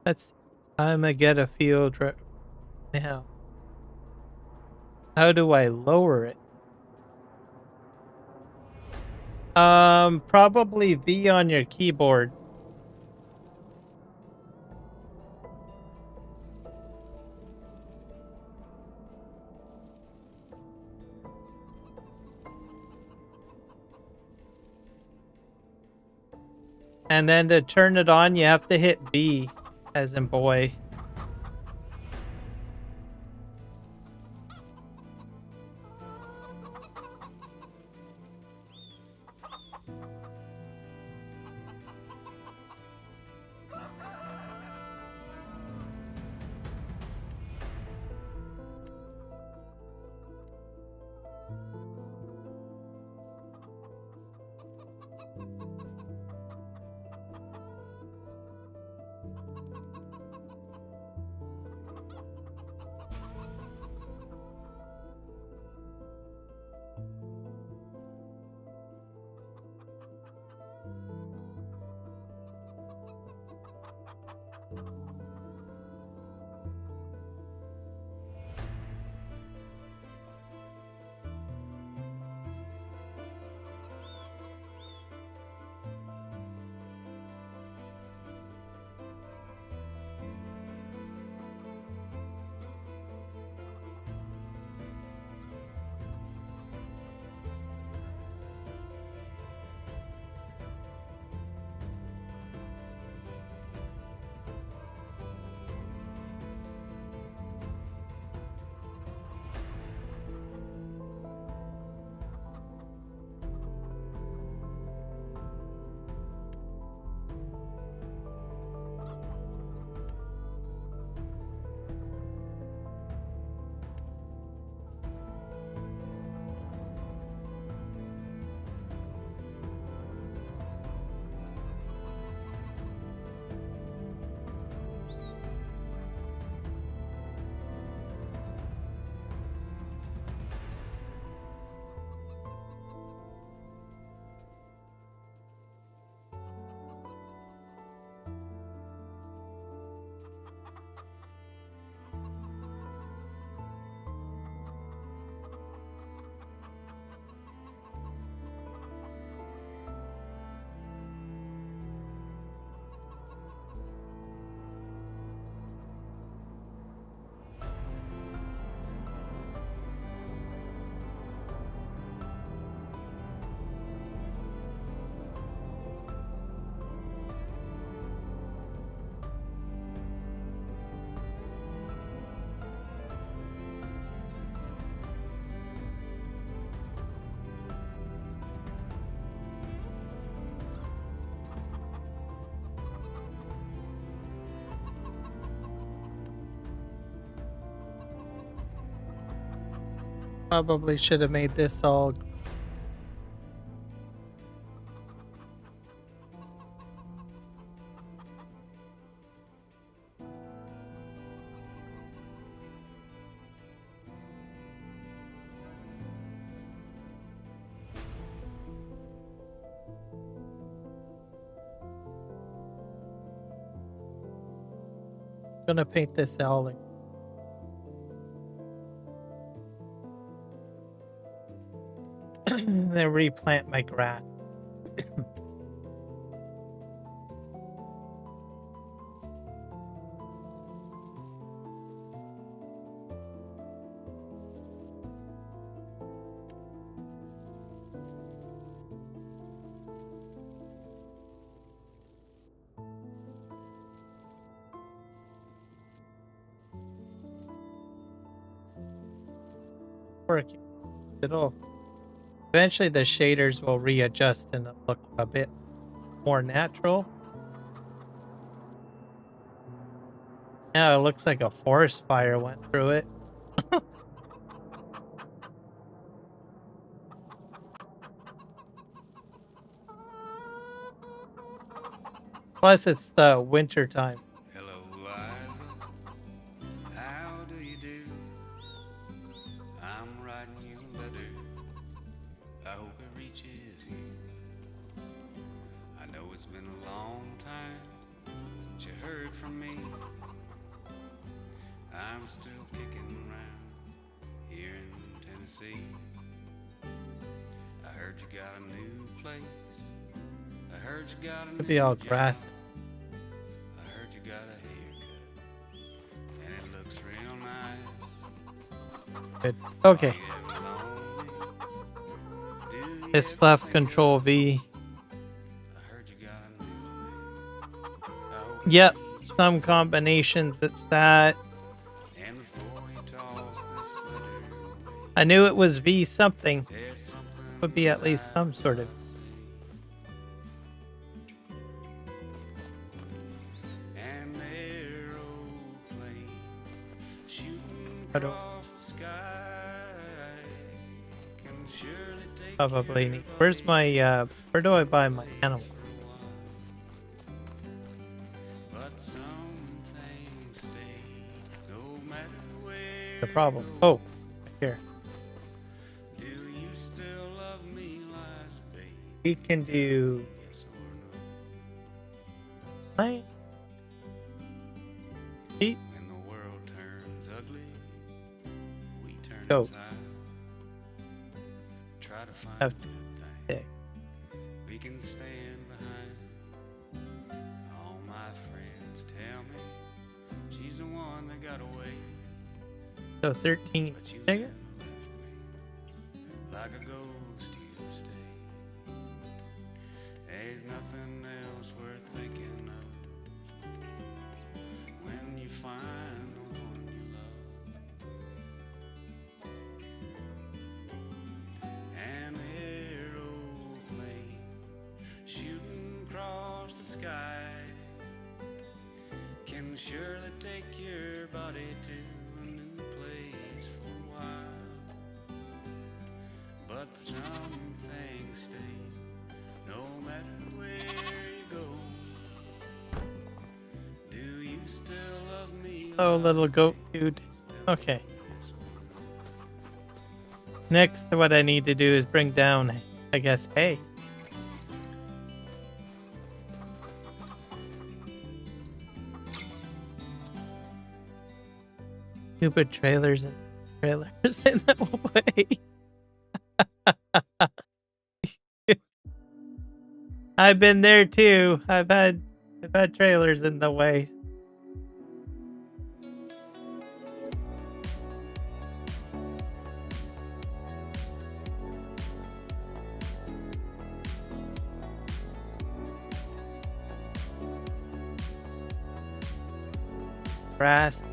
Let's. I'm gonna get a field right now. How do I lower it? Probably V on your keyboard. And then to turn it on, you have to hit B, as in boy. Probably should have made this all. Gonna paint this all. Then replant my grass. Working. It'll eventually the shaders will readjust and look a bit more natural. Now it looks like a forest fire went through it. Plus, it's winter time. Hello, Liza. How do you do? I'm writing you a letter. I hope it reaches you. I know it's been a long time since you heard from me. I'm still kicking around here in Tennessee. I heard you got a new place. I heard you got a Could new be all job. grass. I heard you got a haircut, and it looks real nice. Good. Okay. You ever lonely? Do you It's ever left think control of- V. I heard you got a new name. I hope it Yep. reaches Some combinations. It's that. you. And before you toss this letter away, I knew it was V something. there's something Would be at least some sort of. I'd say. An aeroplane shooting I don't- across the sky can surely take Probably your need. Where's body my where do I buy my animal? for a while. But some things stay no matter where The problem. you Oh, go. here. Do you still love me, Liza, baby? We can do. Yes or no? I. Eat. When the world turns ugly, we turn Go. inside. Try to find Have a good thing Dick. we can stand behind. All my friends tell me she's the one that got away, So 13. but you Take never it. left me. Like a ghost you stay. There's nothing else worth thinking of when you find the one you love. An aeroplane shooting across the sky can surely take your body to a new place for a while. But some things stay no matter where you go. Do you still love me? Oh, little Liza, goat baby? dude. Still Okay. yes or no? Next, what I need to do is bring down, I guess, hay. Stupid trailers in the way. I've been there too. I've had trailers in the way. Grass.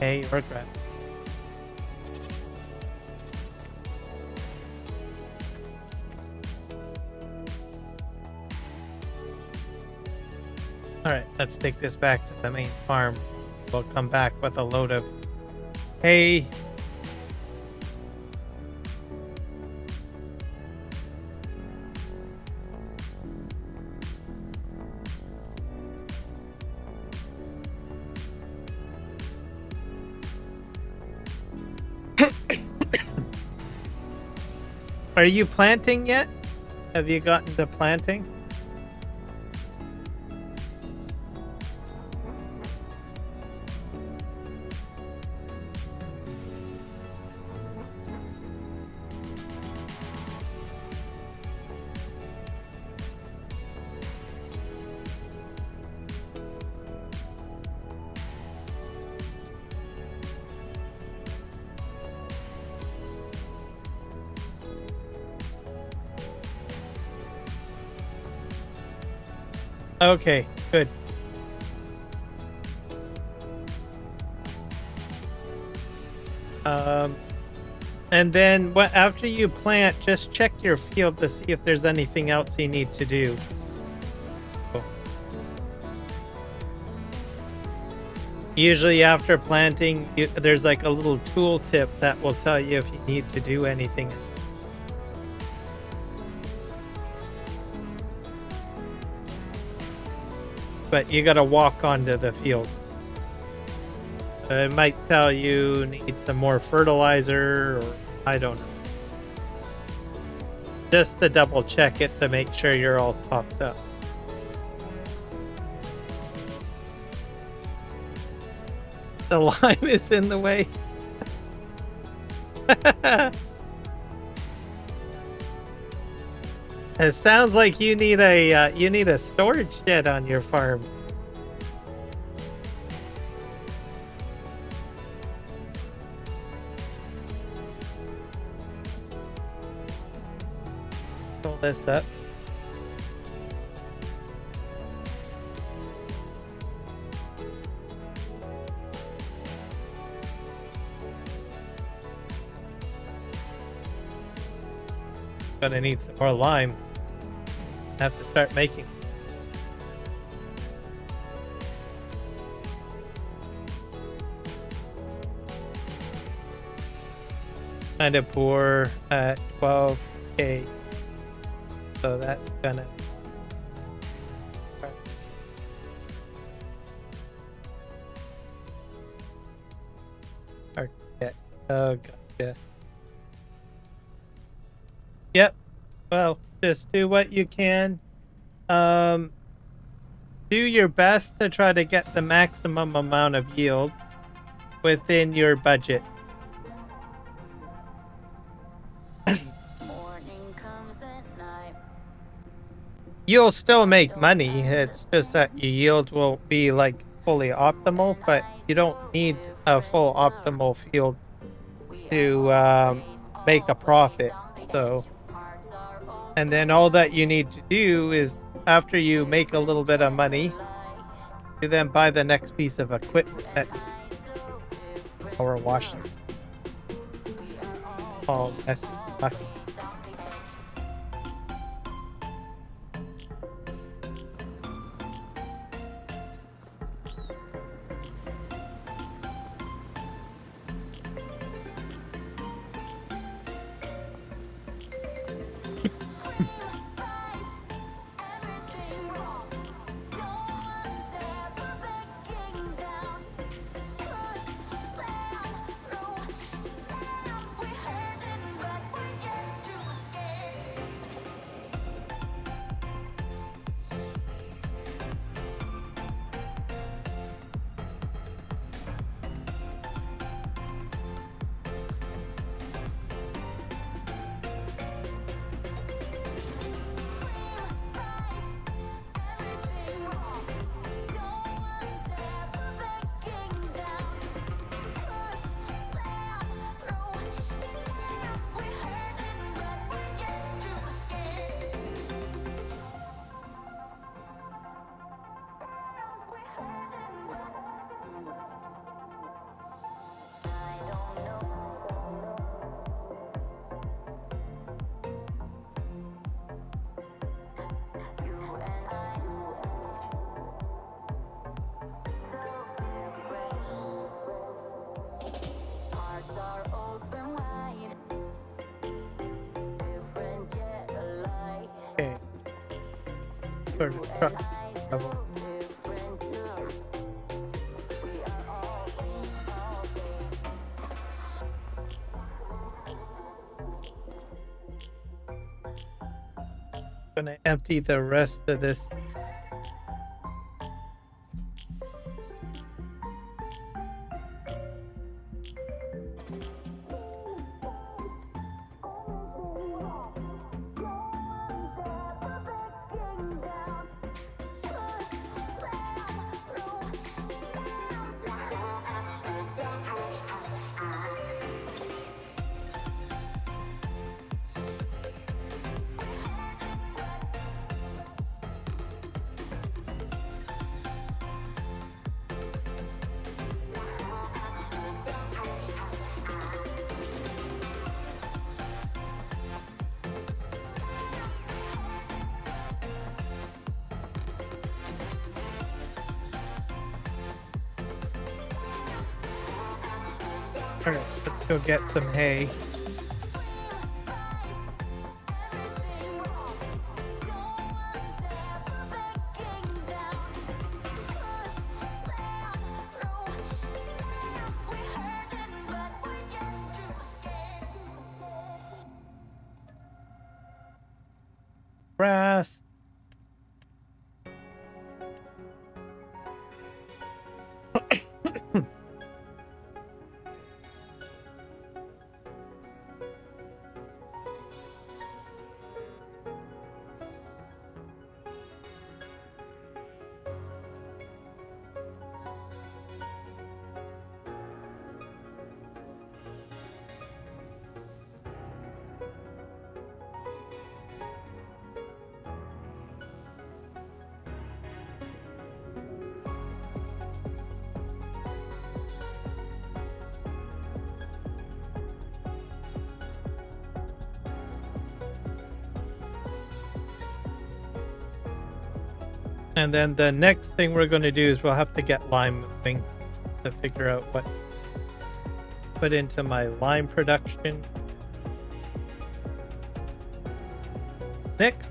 Hay or grass. Alright, let's take this back to the main farm. We'll come back with a load of hay. Are you planting yet? Have you gotten to planting? Okay, good. And then after you plant, just check your field to see if there's anything else you need to do. Usually after planting, there's like a little tool tip that will tell you if you need to do anything. But you gotta walk onto the field. It might tell you need some more fertilizer, or I don't know. Just to double check it to make sure you're all topped up. The lime is in the way. It sounds like you need a storage shed on your farm. Pull this up. Gonna need some more lime. Have to start making. Kind of poor at 12K. So that's gonna. Hard to get. Oh, gotcha. Yep. Well, just do what you can. Do your best to try to get the maximum amount of yield within your budget. Morning comes at night. You'll still make money. It's just that your yield will be like fully optimal, but you don't need a full optimal field to make a profit. So, and then all that you need to do is after you make a little bit of money, you then buy the next piece of equipment that power wash all messy bucket. Okay. Sort of truck level. Gonna empty the rest of this. All right, let's go get some hay. Grass. And then the next thing we're going to do is we'll have to get lime moving to figure out what to put into my lime production. Next,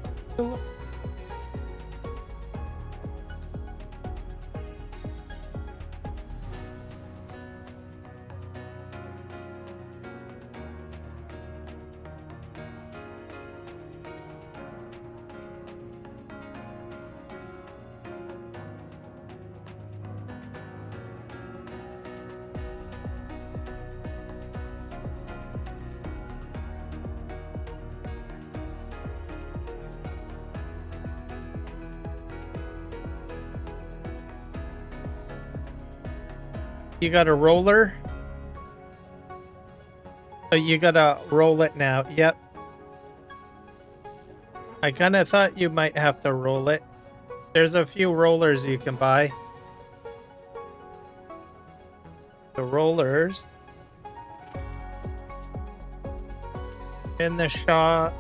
you got a roller? Oh, you gotta roll it now. Yep. I kind of thought you might have to roll it. There's a few rollers you can buy. The rollers in the shop.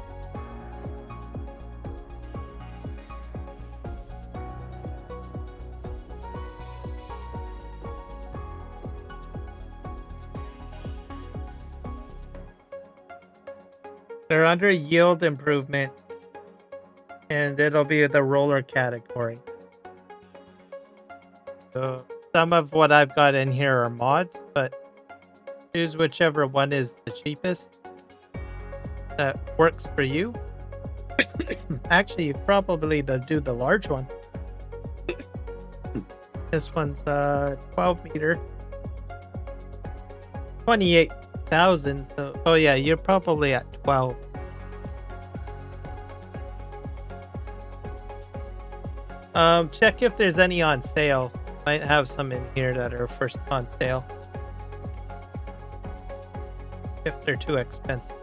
They're under yield improvement, and it'll be the roller category. So some of what I've got in here are mods, but choose whichever one is the cheapest that works for you. Actually, you probably do the large one. This one's 12 meter, 28,000. So, oh yeah, you're probably at 12. Check if there's any on sale. Might have some in here that are first on sale. If they're too expensive.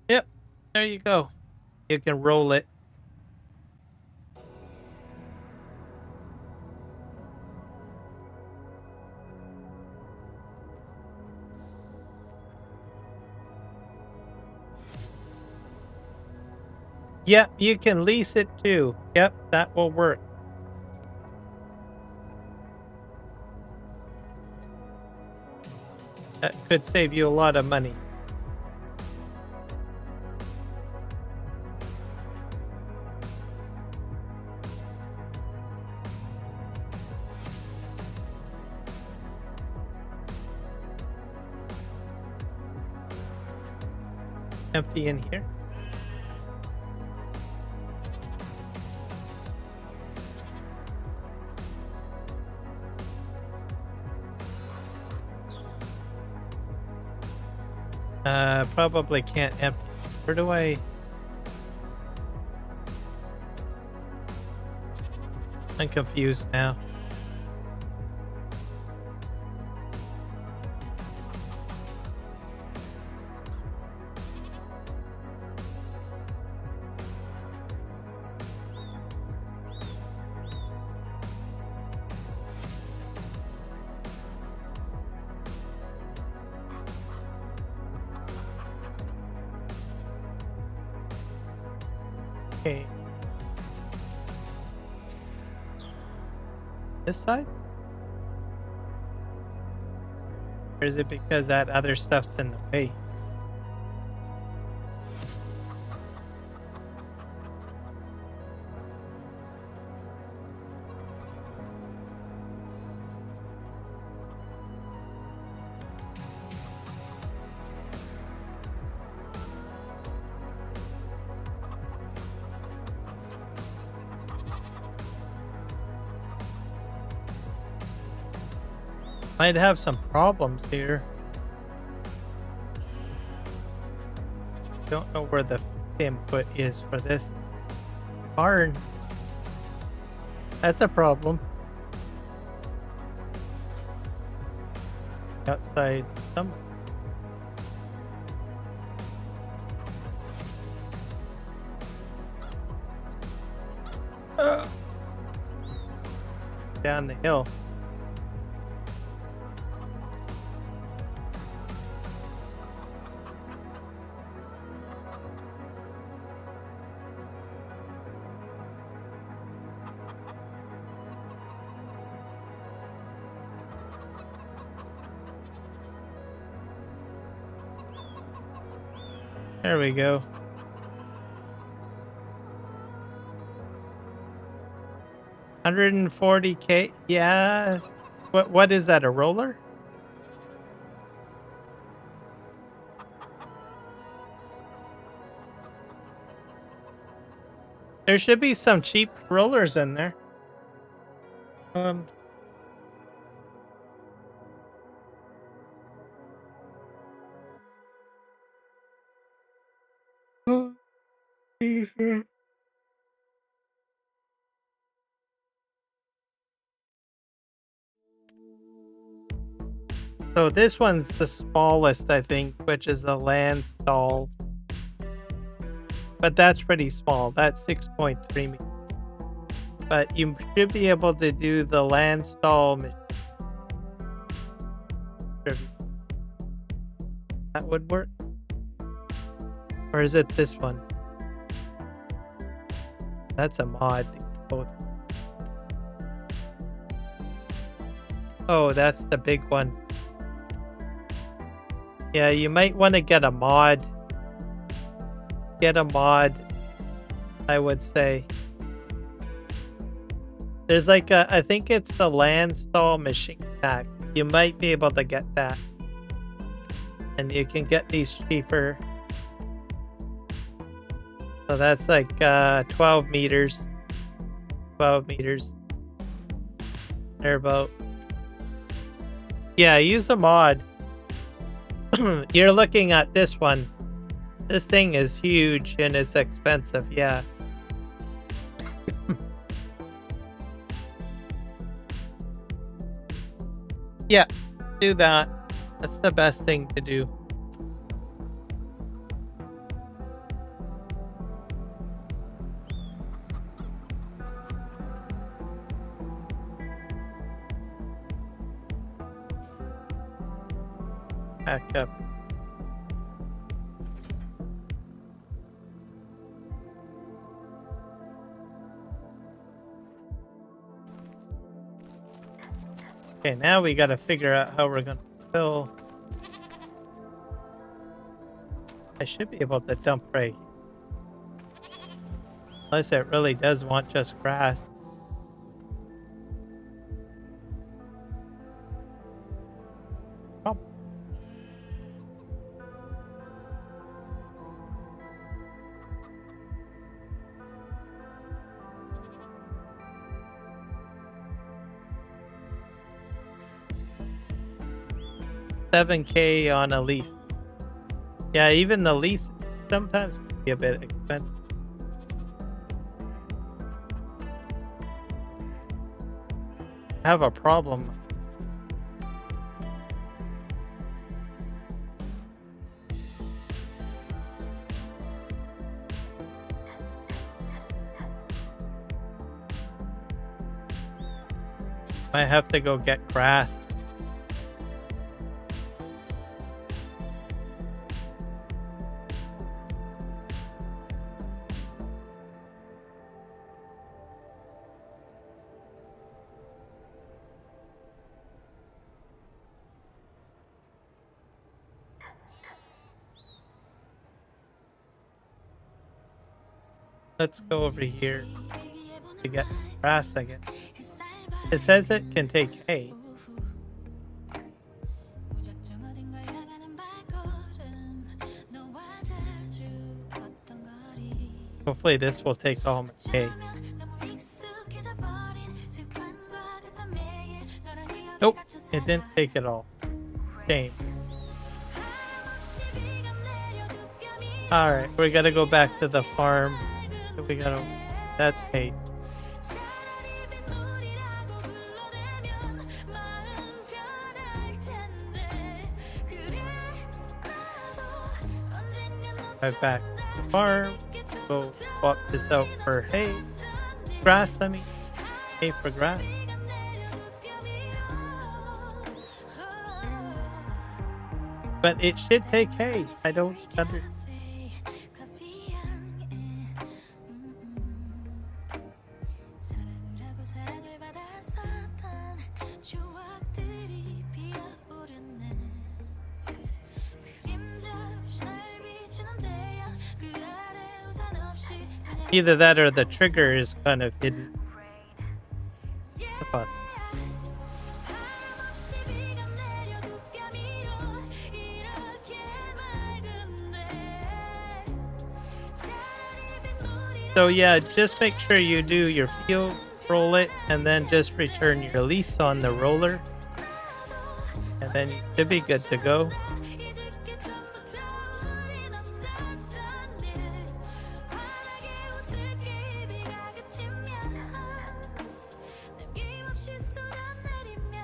Yep, there you go. You can roll it. Yep, you can lease it too. Yep, that will work. That could save you a lot of money. Empty in here. Probably can't empty. Where do I? I'm confused now. Okay. This side? Or is it because that other stuff's in the way? Might have some problems here. Don't know where the input is for this barn. That's a problem. Outside some. Down the hill. There we go. $140K. Yeah. What is that? A roller? There should be some cheap rollers in there. So this one's the smallest, I think, which is a land stall. But that's pretty small. That's 6.3 meters. But you should be able to do the land stall mission. That would work. Or is it this one? That's a mod. Both. Oh, that's the big one. Yeah, you might want to get a mod. Get a mod, I would say. There's like a, I think it's the land stall machine pack. You might be able to get that. And you can get these cheaper. So that's like 12 meters. 12 meters. They're about. Yeah, use a mod. You're looking at this one. This thing is huge and it's expensive, yeah. Yeah, do that. That's the best thing to do. Back up. Okay, now we gotta figure out how we're gonna fill. I should be able to dump right. Unless it really does want just grass. Oh. $7K on a lease. Yeah, even the lease sometimes can be a bit expensive. I have a problem. I have to go get grass. Let's go over here to get some grass again. It says it can take hay. 무작정 어딘가 향하는 발걸음 너와 자주 걷던 거리 Hopefully this will take all my hay. 어쩌면 너무 익숙해져 버린 습관과 같은 매일 너랑 기억이 Nope, 갇혀 it didn't take it all. Shame. 하염없이 비가 내려 두 뼘이 Alright, we gotta go back to the farm. We gotta. That's hay. 차라리 빗물이라고 불러대면 마음 편할 텐데 그래 나도 언젠가 너 Right back to the farm. Go swap this out for hay. Grass, I mean. Hay for grass. But it should take hay. I don't understand. 사랑을 하고 사랑을 받았었던 추억들이 피어오르네 그림자 없이 날 비추는 태양 그 아래 우산 없이 그냥 Either that or the trigger is kind of hidden. Possible. 하염없이 비가 내려 두 뼘이로 이렇게 맑은데 차라리 빗물이라 So yeah, just make sure you do your field, roll it, and then just return your release on the roller. And then you should be good to go. 잊을게 전부터 우린 없었던 일 환하게 웃을게 비가 그치면 남김없이 쏟아내리면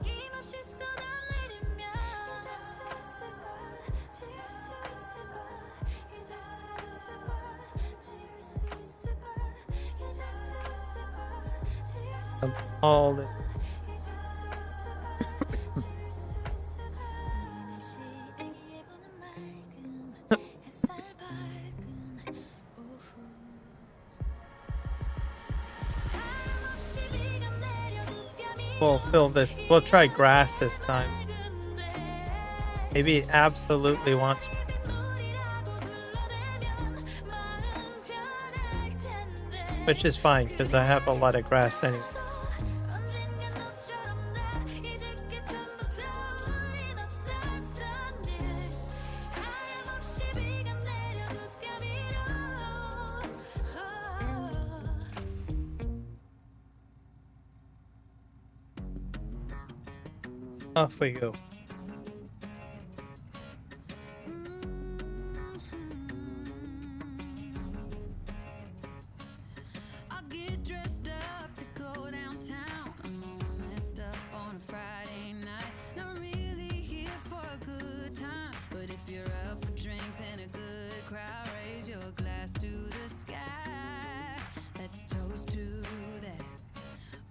남김없이 쏟아내리면 잊을 수 있을걸 지울 수 있을걸 잊을 수 있을걸 지울 수 있을걸 잊을 수 있을걸 지울 수 All the 잊을 수 있을걸 지울 수 있을걸 다시 얘기해보는 맑음 햇살 밝은 오후 하염없이 비가 내려 두 뼘이 we'll fill this. We'll try grass this time. Maybe it absolutely wants. Which is fine because I have a lot of grass anyway. Off we go. I get dressed up to go downtown. I'm all messed up on a Friday night. Not really here for a good time, but if you're up for drinks and a good crowd, raise your glass to the sky. Let's toast to that.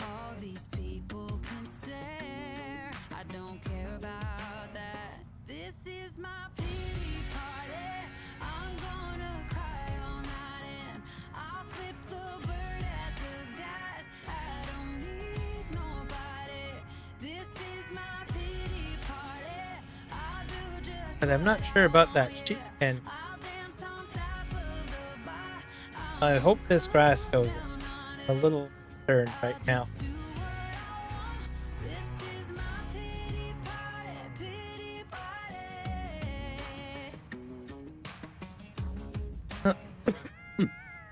All these people can stare. I don't care about that. This is my pity party. I'm gonna cry all night and I'll flip the bird at the guys. I don't need nobody. This is my pity party. I'll do just But I'm not sure about that sheep pen. I'll dance on top of the bar. I hope this grass goes in. A little concerned right now. Do what I want. This is my pity party, pity party.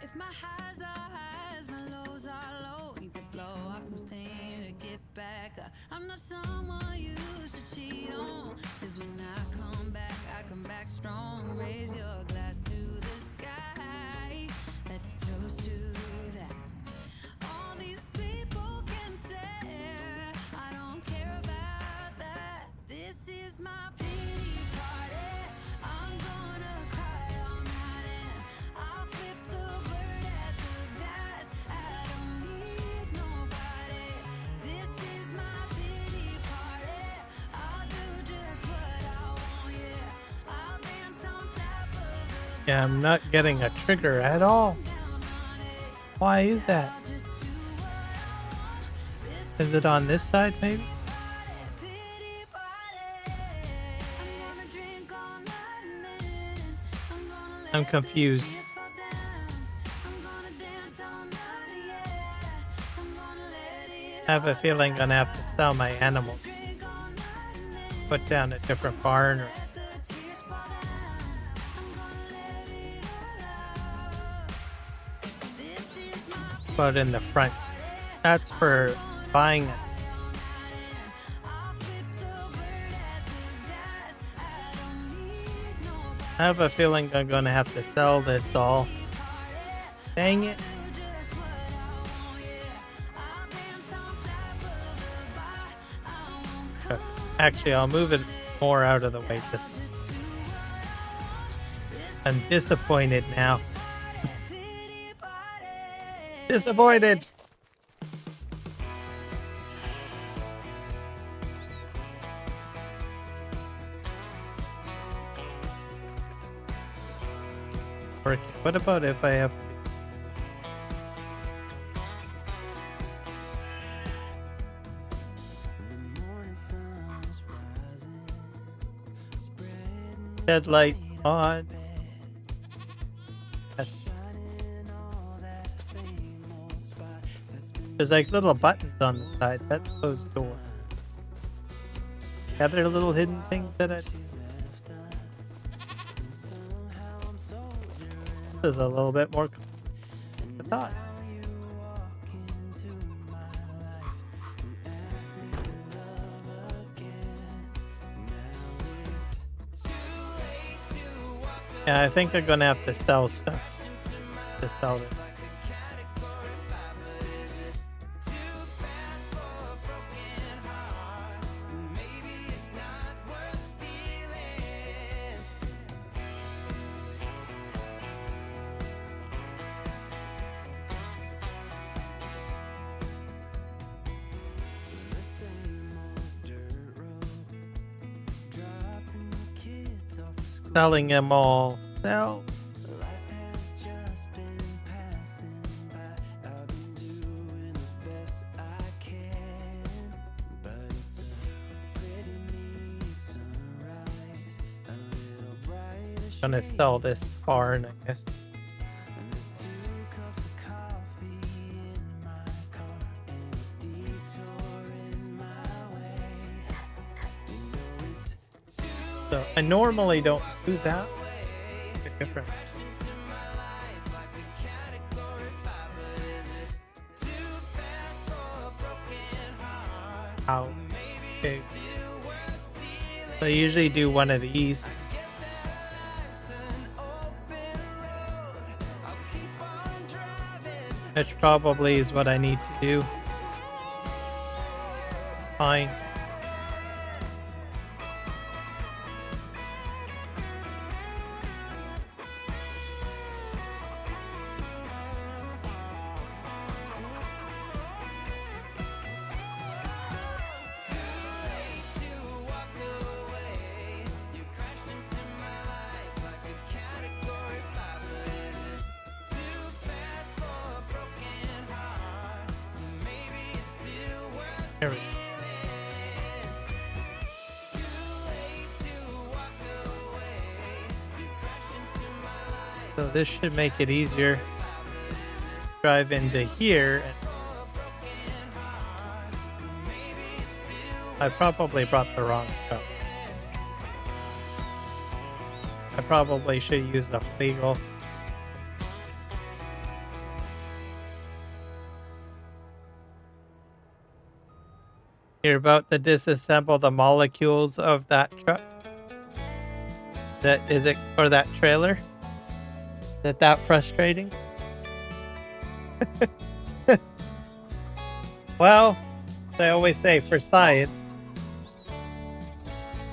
If my highs are highs, my lows are low. Need to blow off some steam to get back up. I'm not someone you should cheat on. 'Cause when I come back strong. Raise your glass to the sky. Let's toast to that. All these people can stare. I don't care about that. This is my pity party. I'm gonna cry all night and I'll flip the bird at the guys. I don't need nobody. This is my pity party. I'll do just what I want, yeah. I'll dance on top of the Yeah, I'm not getting a trigger at all. Why is that? just do what I want. This Is it on this side maybe? pity party. I'm gonna drink I'm confused. I have a feeling I'm gonna have to sell my animals. Put down a different barn or put in the front. That's for buying it. I have a feeling I'm gonna have to sell this all. Dang it. Actually, I'll move it more out of the way this time. I'm disappointed now. Disappointed. Okay, what about if I have to? Headlights on. Yes. There's like little buttons on the side. That's closed door. Other little hidden things that I do. This is a little bit more than I thought. Yeah, I think I'm gonna have to sell stuff to sell it. Selling them all. Sell. Gonna sell this barn, I guess. So I normally don't do that. Different. Ow. Okay. So I usually do one of these. Which probably is what I need to do. Fine. There we go. So this should make it easier. Drive into here. I probably brought the wrong truck. I probably should use the legal. You're about to disassemble the molecules of that truck. Is it, or that trailer? Is that frustrating? Well, I always say, for science.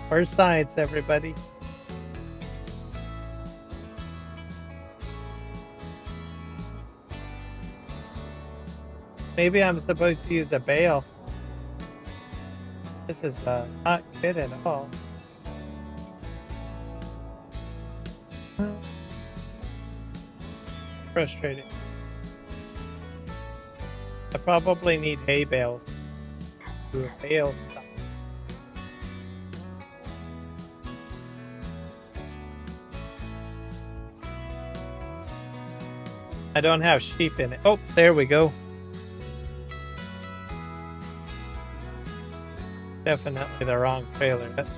For science, everybody. Maybe I'm supposed to use a bale. This is not good at all. Frustrating. I probably need hay bales. Do a bale stuff. I don't have sheep in it. Oh, there we go. Definitely the wrong trailer. That's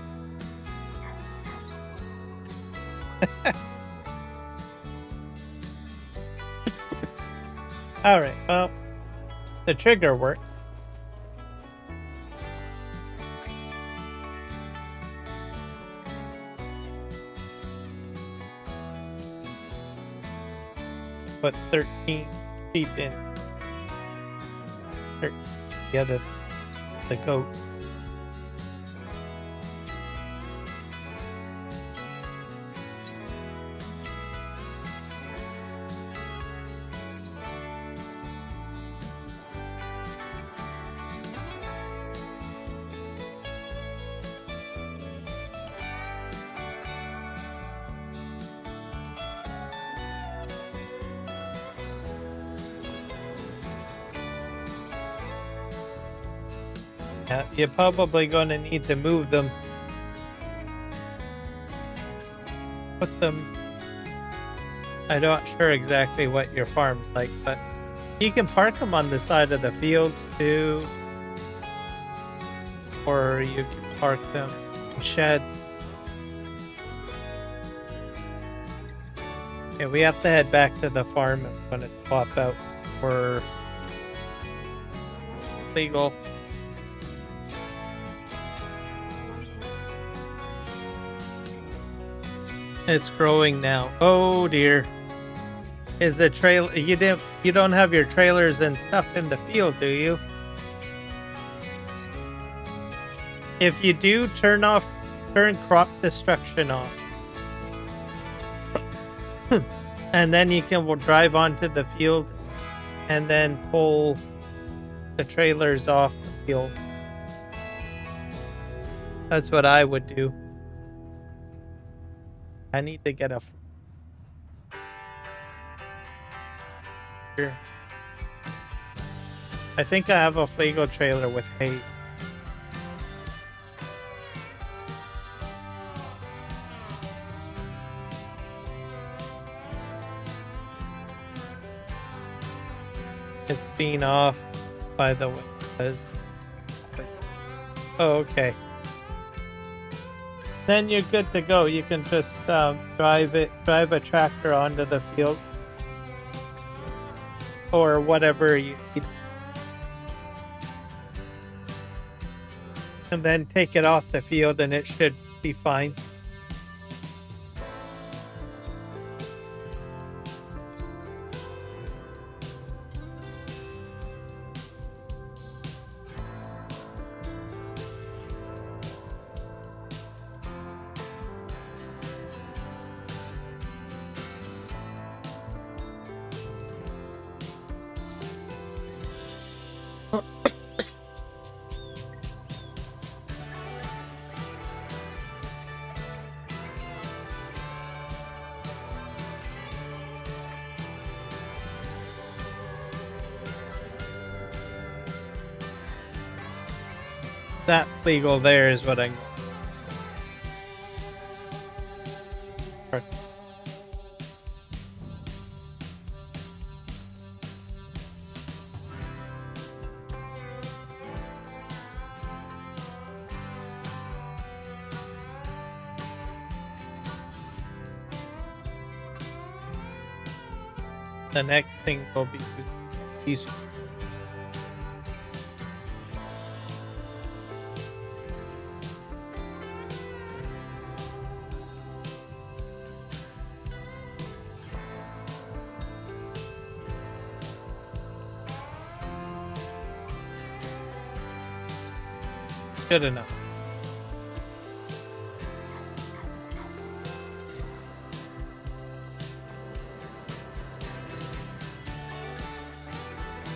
all right. Well, the trigger worked. Put 13 sheep in. Yeah, the goat. Yeah, you're probably going to need to move them. Put them... I'm not sure exactly what your farm's like, but you can park them on the side of the fields too. Or you can park them in sheds. Okay, we have to head back to the farm. I'm going to swap out for legal. It's growing now. Oh dear. Is the trailer you don't have your trailers and stuff in the field, do you? If you do, turn crop destruction off. And then you can drive onto the field and then pull the trailers off the field. That's what I would do. I need to get a... Here. I think I have a Flago trailer with hay. It's being off, by the way. Oh, okay. Then you're good to go. You can just drive a tractor onto the field or whatever you need, and then take it off the field, and it should be fine. That legal there is what I... The next thing will be these. Good enough.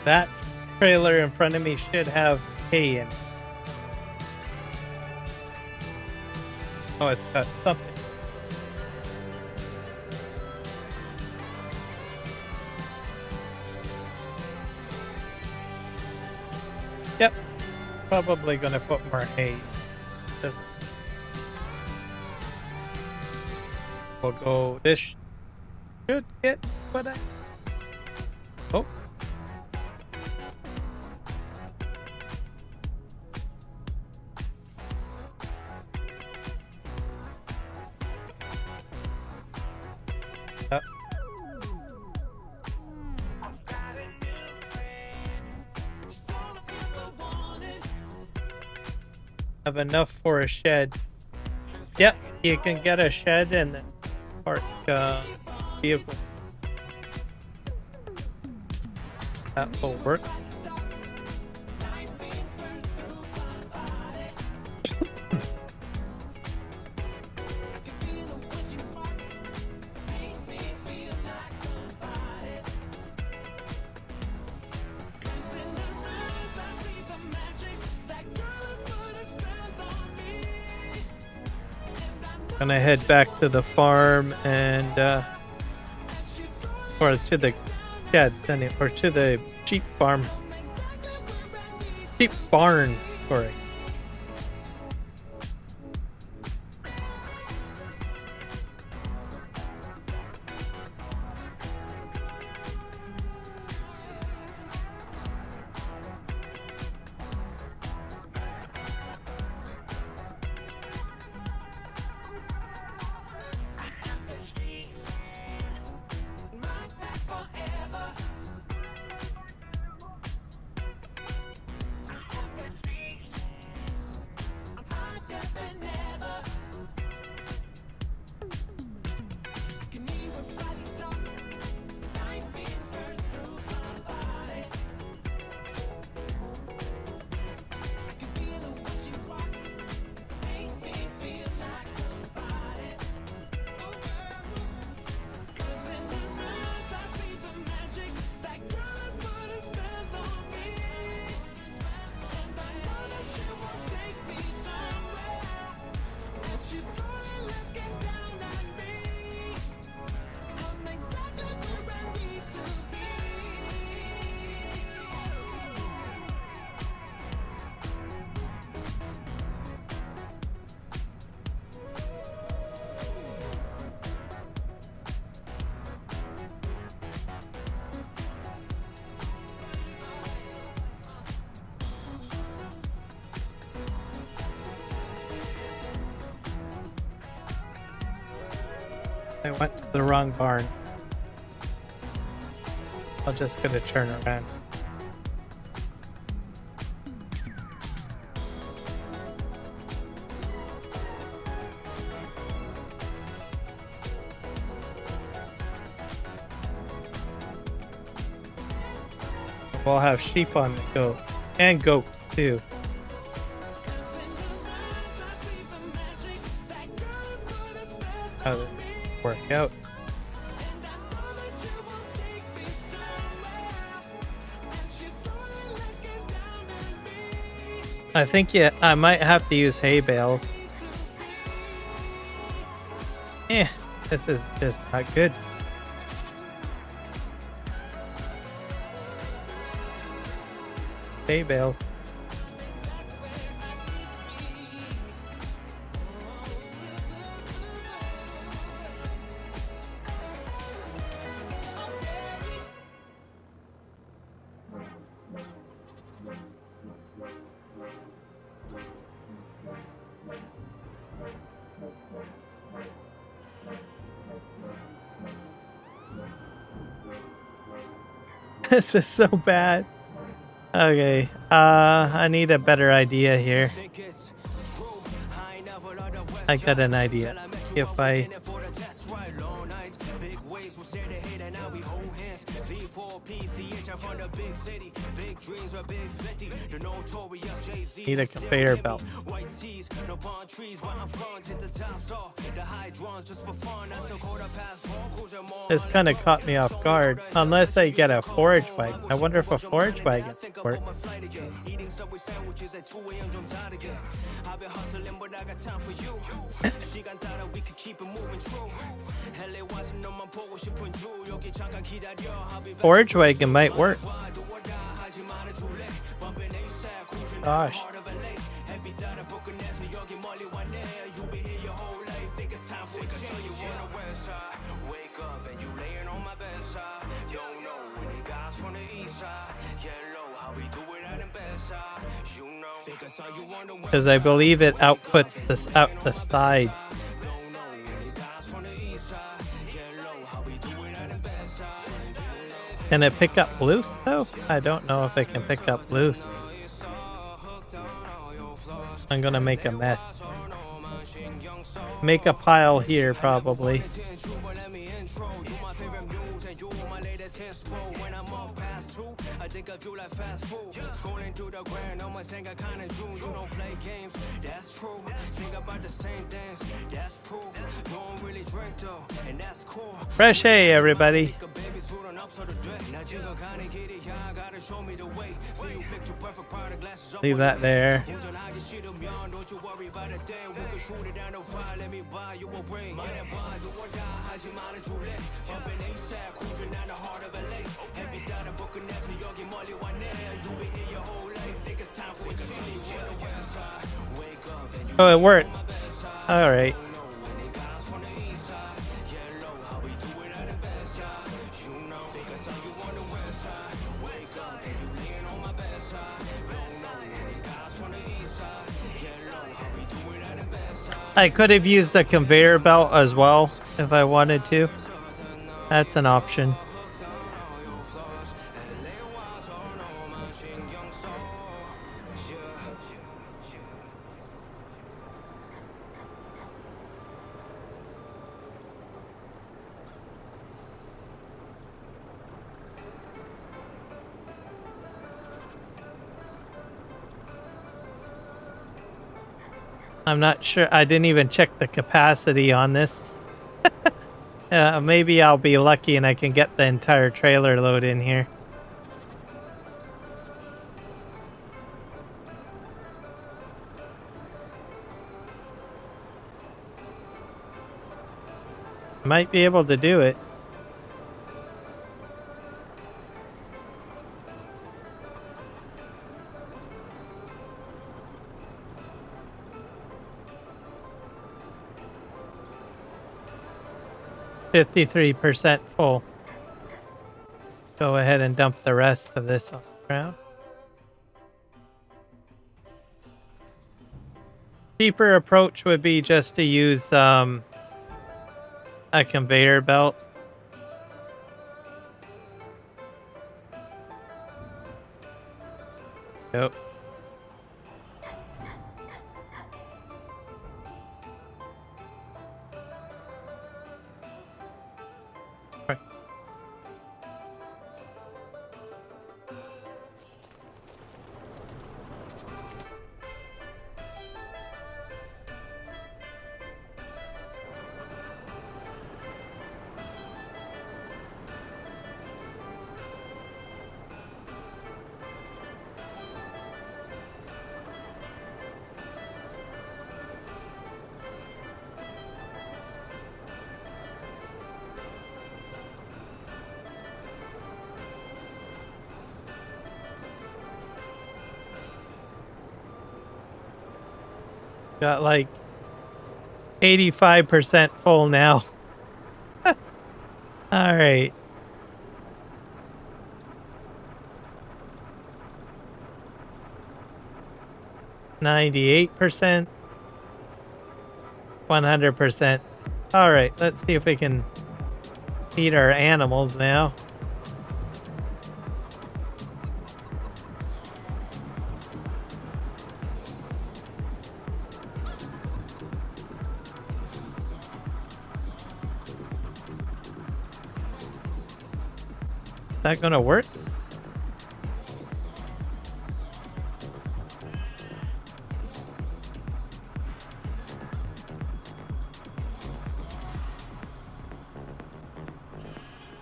That trailer in front of me should have hay in it. Oh, it's got something. Yep. Probably gonna put more hay. We'll go. This should get what I... Oh. Have enough for a shed. Yep, you can get a shed and then park vehicle. That will work. Gonna head back to the farm and or to the sheds or to the sheep farm. Sheep barn, sorry. I went to the wrong barn. I'll just gonna turn around. We'll have sheep on the go and goats too. How did it work out? I think I might have to use hay bales. This is just not good. Hay bales. This is so bad. Okay, I need a better idea here. I got an idea. If I need a conveyor belt. This kind of caught me off guard. Unless I get a forage wagon. I wonder if a forage wagon works. Forage wagon might work. Gosh. because I believe it outputs this out the side. Can it pick up loose though? I don't know if it can pick up loose. I'm gonna make a mess. Make a pile here probably. I think of you like fast food. Scrolling through the grand, no one saying I kinda do. You don't play games, that's true. Think about the same things, that's proof. You don't really drink though, and that's cool. Fresh hay, everybody. Leave that there. Oh, it works. All right. I could have used the conveyor belt as well if I wanted to. That's an option. I'm not sure. I didn't even check the capacity on this. Maybe I'll be lucky and I can get the entire trailer load in here. Might be able to do it. %53 full. Go ahead and dump the rest of this on the ground. Cheaper approach would be just to use a conveyor belt. Yep. Got like 85% full now. All right. %98. 100%. All right, let's see if we can feed our animals now. Is that gonna work?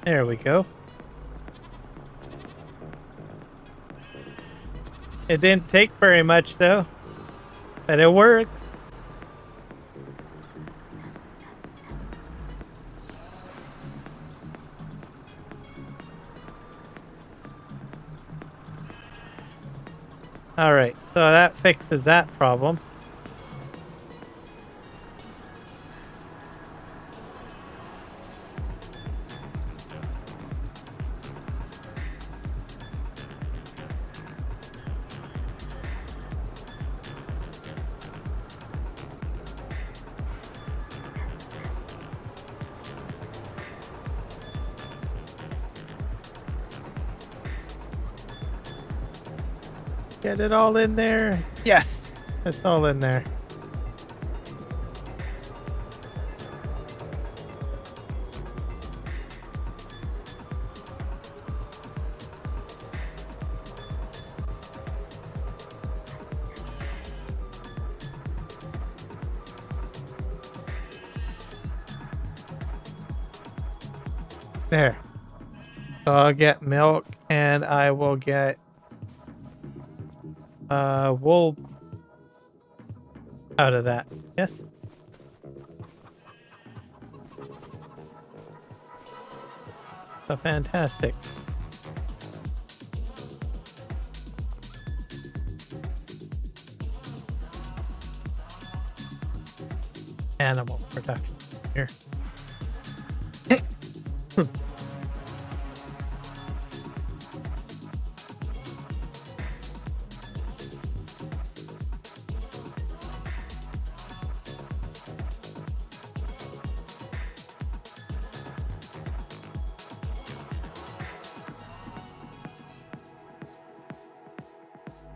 There we go. It didn't take very much though, but it worked. All right, so that fixes that problem. Get it all in there. Yes, it's all in there. There. So I'll get milk and I will get wool out of that. Yes. So fantastic. Animal production here.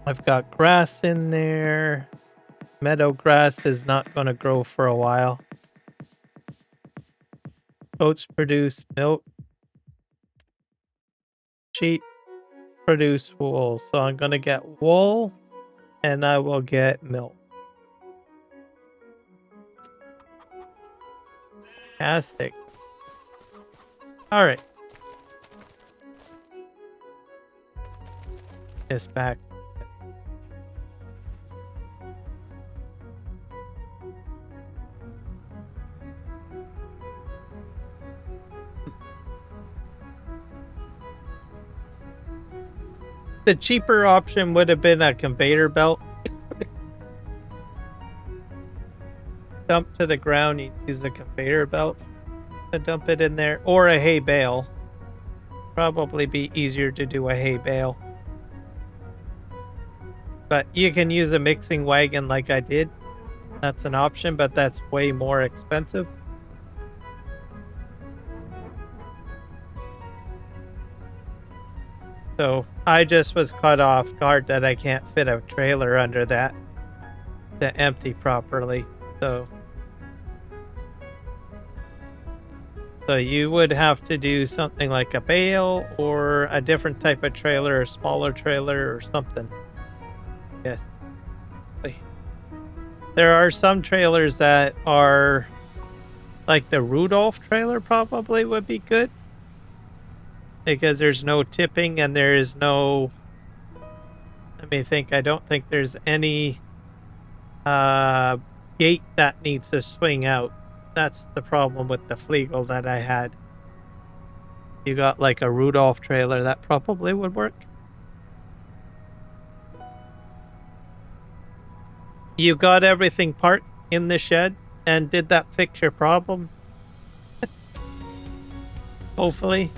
I've got grass in there. Meadow grass is not going to grow for a while. Goats produce milk. Sheep produce wool. So I'm going to get wool and I will get milk. Fantastic. All right. This back. The cheaper option would have been a conveyor belt. Dump to the ground, you use a conveyor belt to dump it in there, or a hay bale. Probably be easier to do a hay bale. But you can use a mixing wagon like I did. That's an option, but that's way more expensive. So I just was caught off guard that I can't fit a trailer under that to empty properly. So you would have to do something like a bale or a different type of trailer, a smaller trailer or something. Yes. There are some trailers that are like the Rudolph trailer probably would be good. Because there's no tipping and there is no... Let me think. I don't think there's any gate that needs to swing out. That's the problem with the Flegel that I had. You got like a Rudolph trailer, that probably would work. You got everything parked in the shed, and did that fix your problem? Hopefully.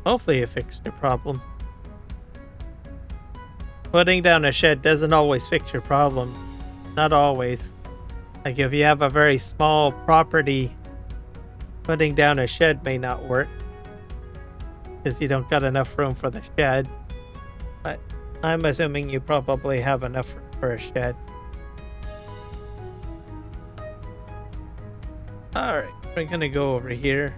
Hopefully it fixed your problem. Putting down a shed doesn't always fix your problem. Not always. Like if you have a very small property, putting down a shed may not work. Because you don't got enough room for the shed. But I'm assuming you probably have enough room for a shed. Alright, we're gonna go over here.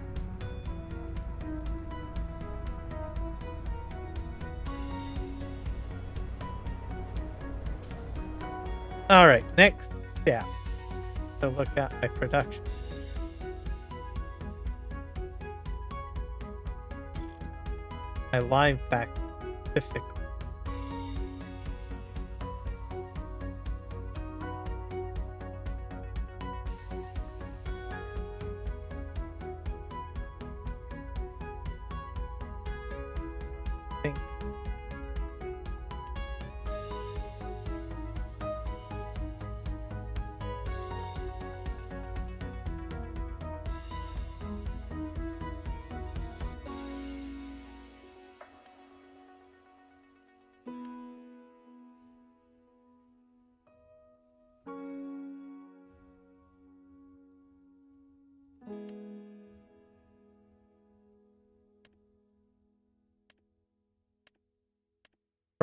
Alright, next step. So look at my production. My lime factor specifically.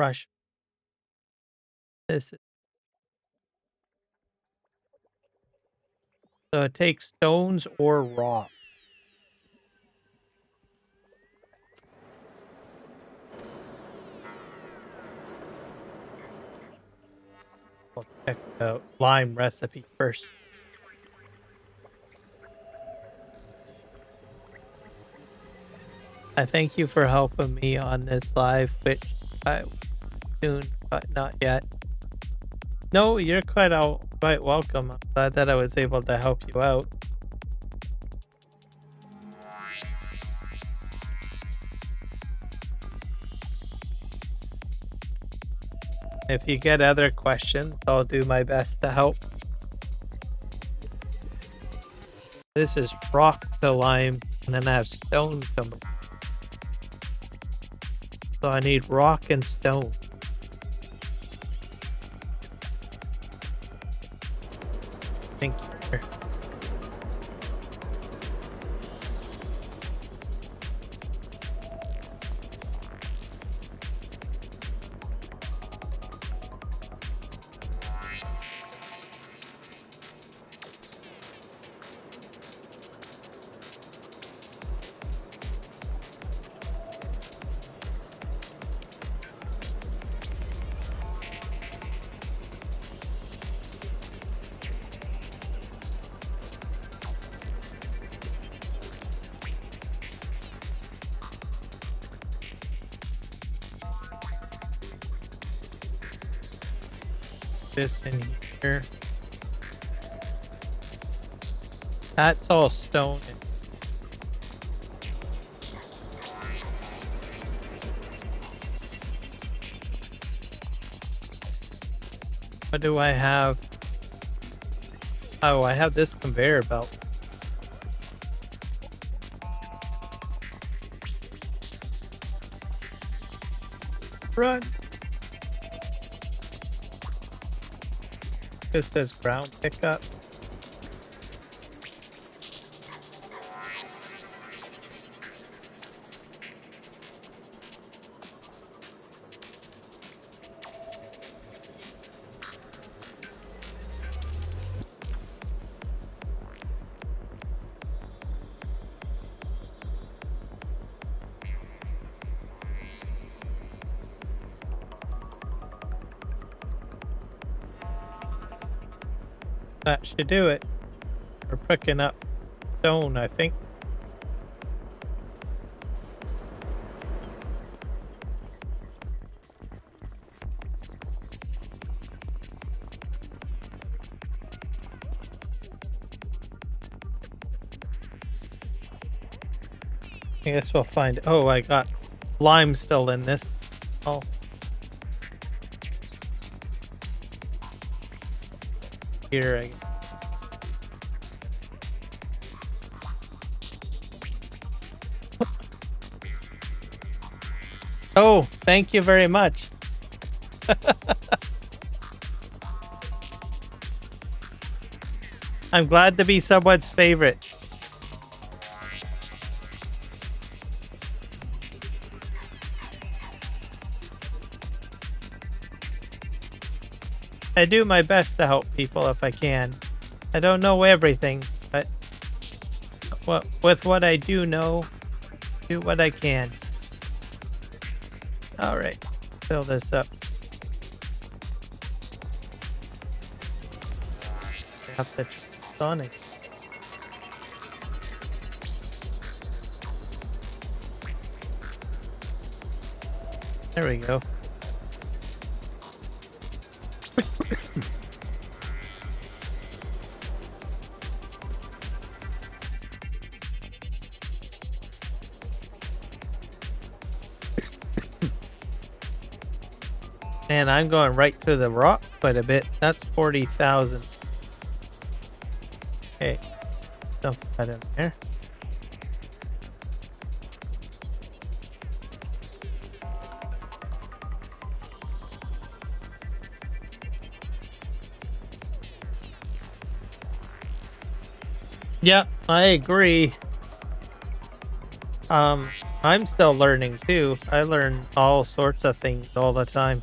crush. This is, so it takes stones or rock. We'll check the lime recipe first. I thank you for helping me on this live, which I soon, but not yet. No, you're quite welcome. I'm glad that I was able to help you out. If you get other questions, I'll do my best to help. This is rock to lime, and then I have stone to move. So I need rock and stone. Thank you. This in here. That's all stone. What do I have? Oh, I have this conveyor belt. Run. This says ground pickup. That should do it. We're picking up stone, I think. I guess we'll find. Oh, I got lime still in this. Oh. Here I Oh, thank you very much. I'm glad to be someone's favorite. I do my best to help people if I can. I don't know everything, but with what I do know, do what I can. All right, fill this up. I have to Sonic. There we go. And I'm going right to the rock quite a bit. That's 40,000. Okay, dump that in there. Yeah, I agree. I'm still learning too. I learn all sorts of things all the time.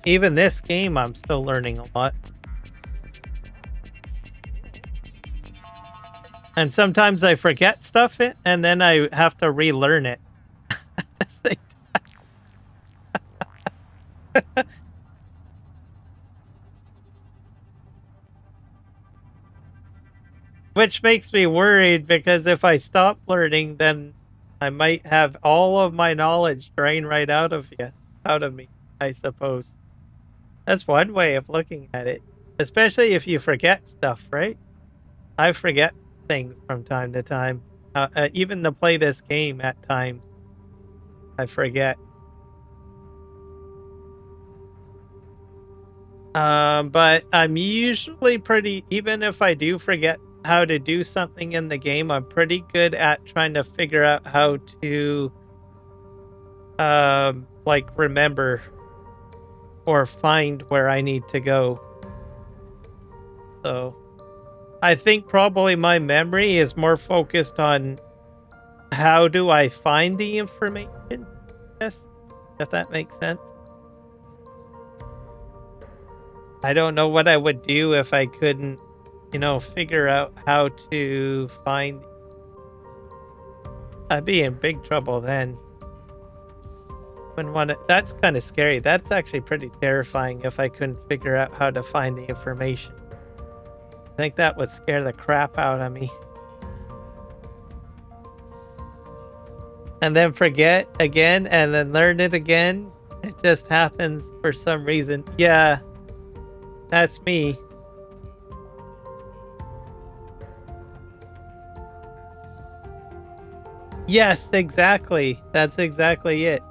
Even this game, I'm still learning a lot. And sometimes I forget stuff and then I have to relearn it. Which makes me worried because if I stop learning, then I might have all of my knowledge drain right out of me, I suppose. That's one way of looking at it. Especially if you forget stuff, right? I forget things from time to time. Even to play this game at times, I forget. But I'm usually even if I do forget how to do something in the game, I'm pretty good at trying to figure out how to, like remember or find where I need to go. So I think probably my memory is more focused on how do I find the information? Yes, if that makes sense. I don't know what I would do if I couldn't, figure out how to find. I'd be in big trouble then. That's kind of scary. That's actually pretty terrifying if I couldn't figure out how to find the information. I think that would scare the crap out of me. And then forget again and then learn it again. It just happens for some reason. Yeah, that's me. Yes, exactly. That's exactly it.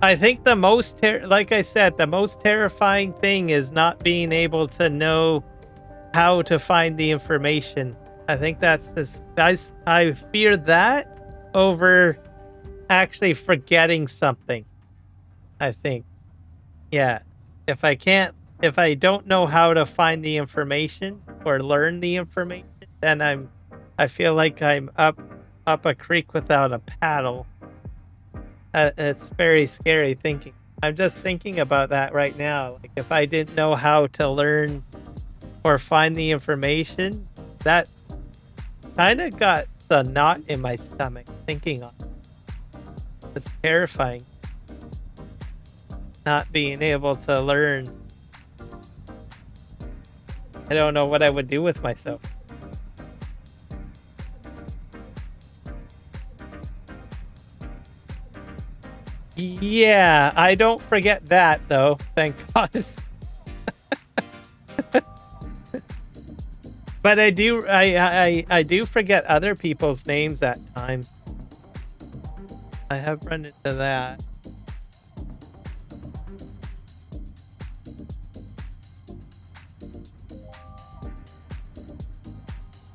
I think the most, like I said, the most terrifying thing is not being able to know how to find the information. I think that's this. I fear that over actually forgetting something. I think, yeah. If I don't know how to find the information or learn the information, then I feel like I'm up a creek without a paddle. It's very scary thinking. I'm just thinking about that right now. Like if I didn't know how to learn or find the information, that kind of got the knot in my stomach thinking on it. It's terrifying. Not being able to learn. I don't know what I would do with myself. Yeah, I don't forget that though, thank God. But I do forget other people's names at times. I have run into that.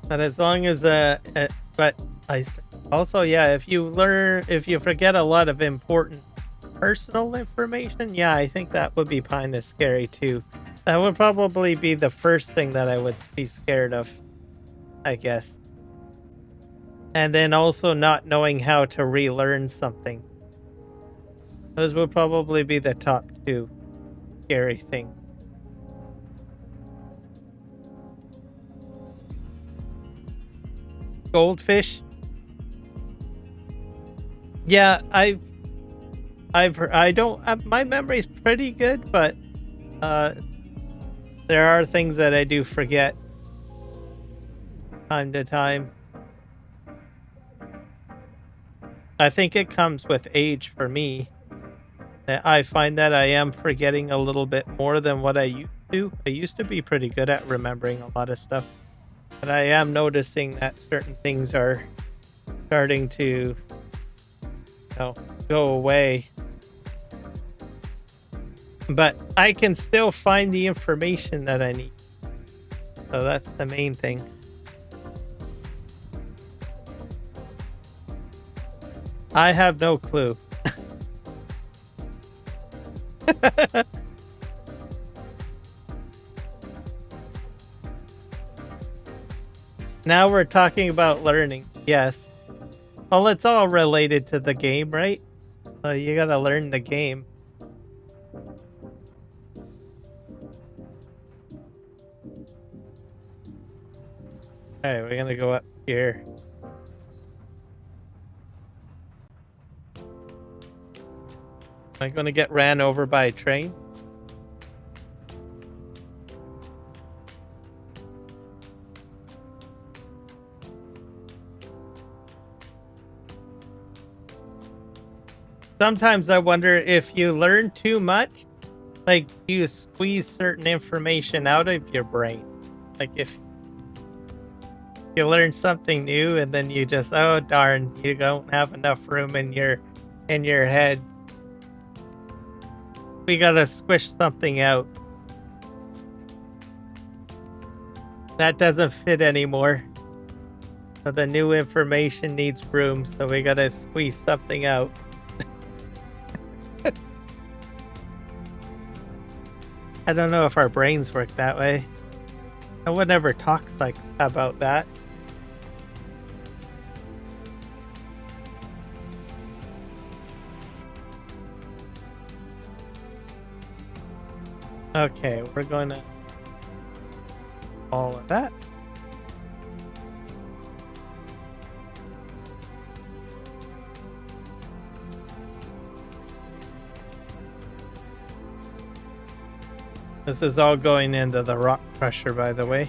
But as long as but I also, yeah, if you forget a lot of important personal information, yeah, I think that would be kind of scary too. That would probably be the first thing that I would be scared of, I guess. And then also not knowing how to relearn something. Those would probably be the top two scary things. Goldfish? Yeah, I've heard, I don't, my memory's pretty good, but there are things that I do forget time to time. I think it comes with age for me. I find that I am forgetting a little bit more than what I used to. I used to be pretty good at remembering a lot of stuff, but I am noticing that certain things are starting to, go away. But I can still find the information that I need. So that's the main thing. I have no clue. Now we're talking about learning. Yes. Well, it's all related to the game, right? So you gotta learn the game. Alright, we're gonna go up here. Am I gonna get ran over by a train? Sometimes I wonder if you learn too much, like you squeeze certain information out of your brain. Like if you learn something new and then you just, oh darn, you don't have enough room in your head. We gotta squish something out. That doesn't fit anymore. So the new information needs room, so we gotta squeeze something out. I don't know if our brains work that way. No one ever talks like about that. Okay, we're gonna all of that. This is all going into the rock crusher, by the way.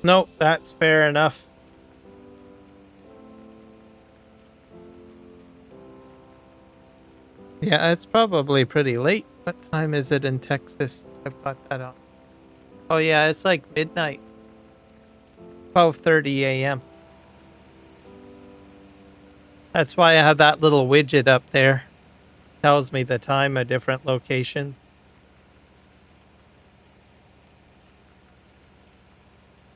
Nope, that's fair enough. Yeah, it's probably pretty late. What time is it in Texas? I've got that on. Oh yeah, it's like midnight. 12:30 a.m. That's why I have that little widget up there. Tells me the time at different locations.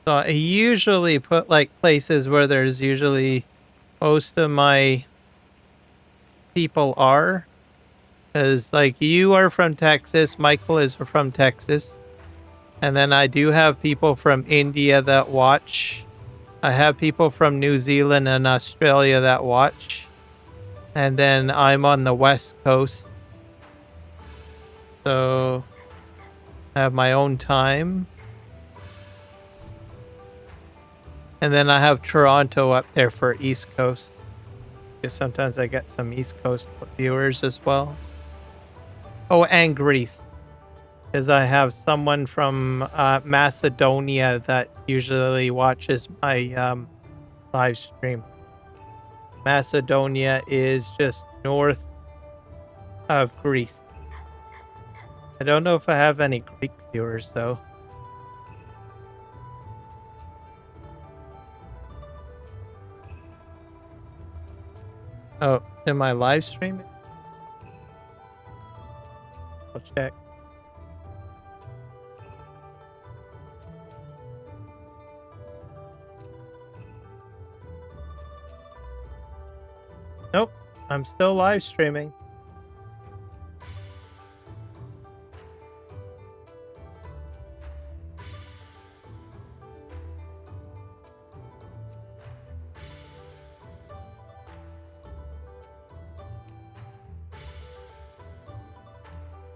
So I usually put like places where there's usually most of my people are. Because like you are from Texas, Michael is from Texas. And then I do have people from India that watch. I have people from New Zealand and Australia that watch. And then I'm on the West Coast. So I have my own time. And then I have Toronto up there for East Coast. Because sometimes I get some East Coast viewers as well. Oh, and Greece. Because I have someone from Macedonia that usually watches my live stream. Macedonia is just north of Greece. I don't know if I have any Greek viewers though. Oh, am I live streaming? I'll check. Nope, I'm still live streaming.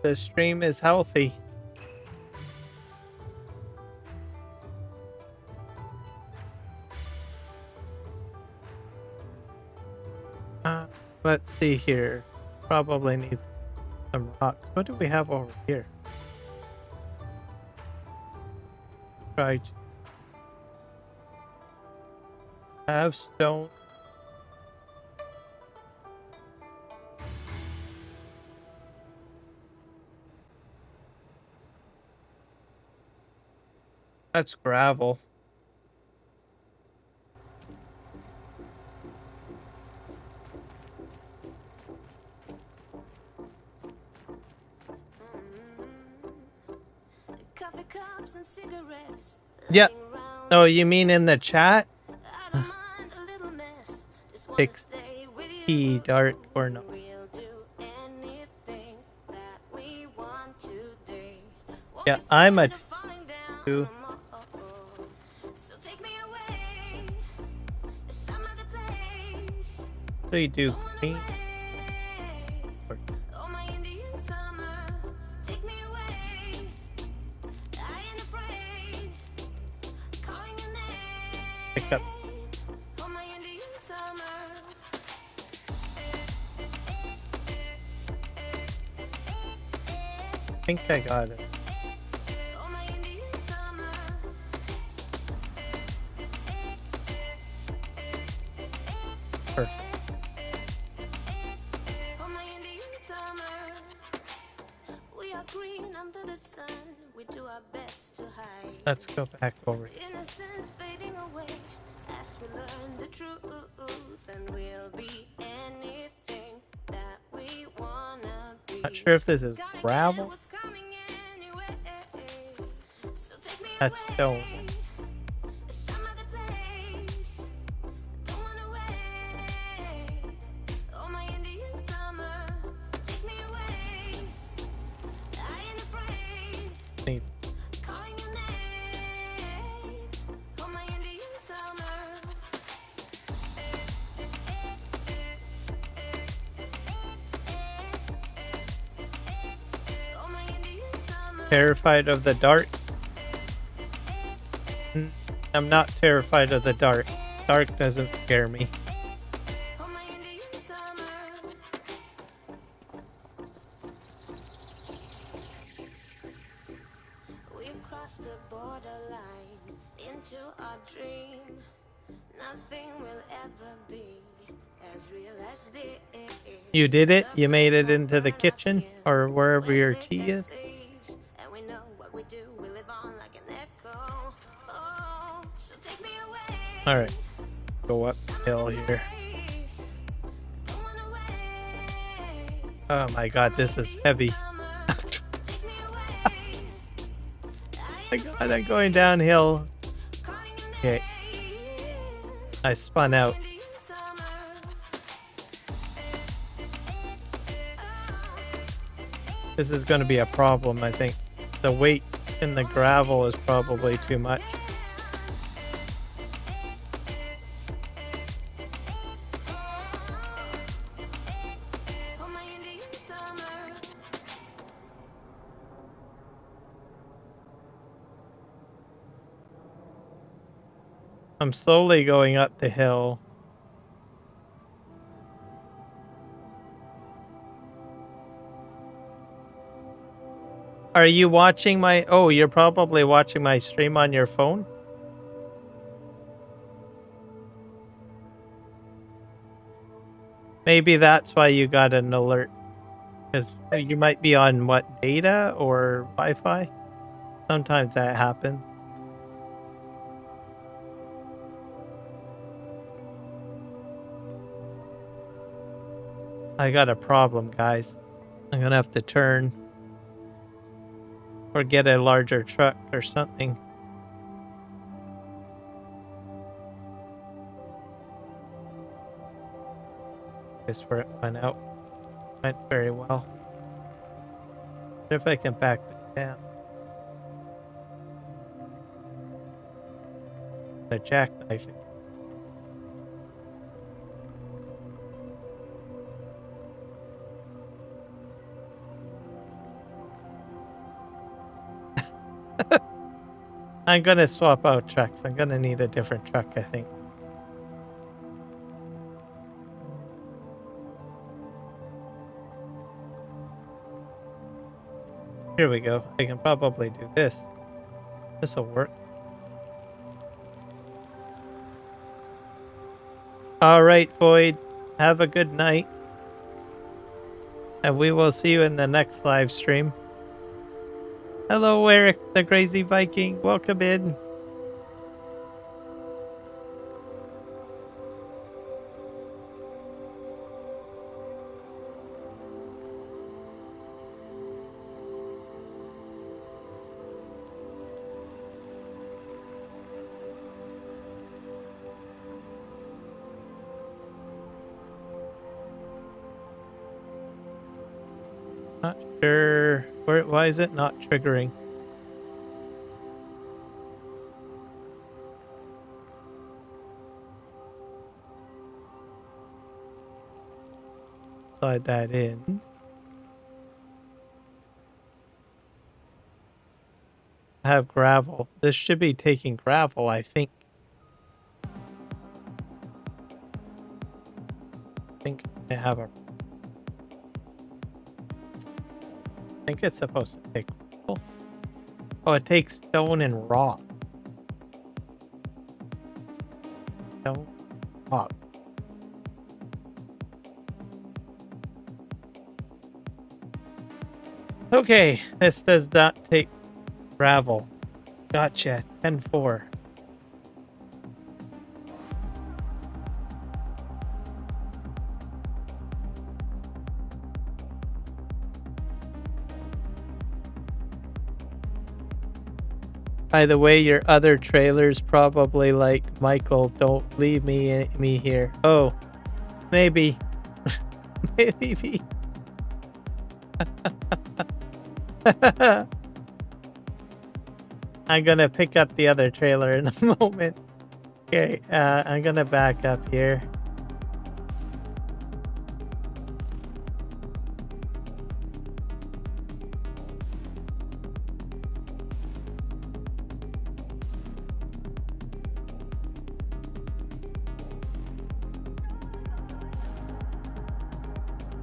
The stream is healthy. Let's see here. Probably need some rocks. What do we have over here? Try to have stone. That's gravel. Yeah. Oh, you mean in the chat? I don't mind a little mess. Just wanna Fix stay with you. T dark or no. We'll do anything that we want today. Won't Yeah, be I'm a scared of falling down two. no more. So take me away to some other place. So you do Don't wanna green. wait. Or Oh, my Indian summer, take me away. I ain't afraid. Calling your pick up. name. Oh, my Indian summer. I think I got it. Oh, my Indian summer. Perfect. Oh, my Indian summer. We are green under the sun. We do our best to hide. Let's go back over here. Innocence fading away as we learn the truth, and we'll be anything that we wanna be. Not sure if this is Gotta get gravel. what's coming anyway. So take me That's away stone. to some other place. Don't wanna wait. Oh, my Indian summer, take me away. I ain't afraid. Neat. Calling your name. Oh, my Indian summer. Oh, my Indian summer. Terrified of the dark? I'm not terrified of the dark. Dark doesn't scare me. Oh, my Indian summer. We've crossed the borderline into our dream. Nothing will ever be as real as this. You did it? You made it into the kitchen? Or wherever your tea is? And we know what we do, we live on like an echo. Oh, so take me away. Alright. Go uphill here. Don't wanna wait. Oh my god, this is heavy. Take me away. My god, I'm going downhill. Okay, I spun out. This is going to be a problem, I think. The weight in the gravel is probably too much. I'm slowly going up the hill. Are you watching my... Oh, you're probably watching my stream on your phone? Maybe that's why you got an alert. Because you might be on, what, data or Wi-Fi? Sometimes that happens. I got a problem, guys. I'm gonna have to turn. Or get a larger truck or something. Guess where it went out. Went very well. What if I can back that down? The jackknife. I'm gonna swap out trucks. I'm gonna need a different truck, I think. Here we go. I can probably do this. This'll work. Alright, Void. Have a good night. And we will see you in the next live stream. Hello, Eric, the Crazy Viking. Welcome in. Not sure why is it not triggering? Slide that in. I have gravel. This should be taking gravel, I think. I think I have a. I think it's supposed to take gravel. Oh, it takes stone and rock. Stone, rock. Okay, this does not take gravel. Gotcha. 10-4. By the way, your other trailers probably like, Michael, don't leave me here. Oh, maybe. Maybe. I'm gonna pick up the other trailer in a moment. Okay, I'm gonna back up here.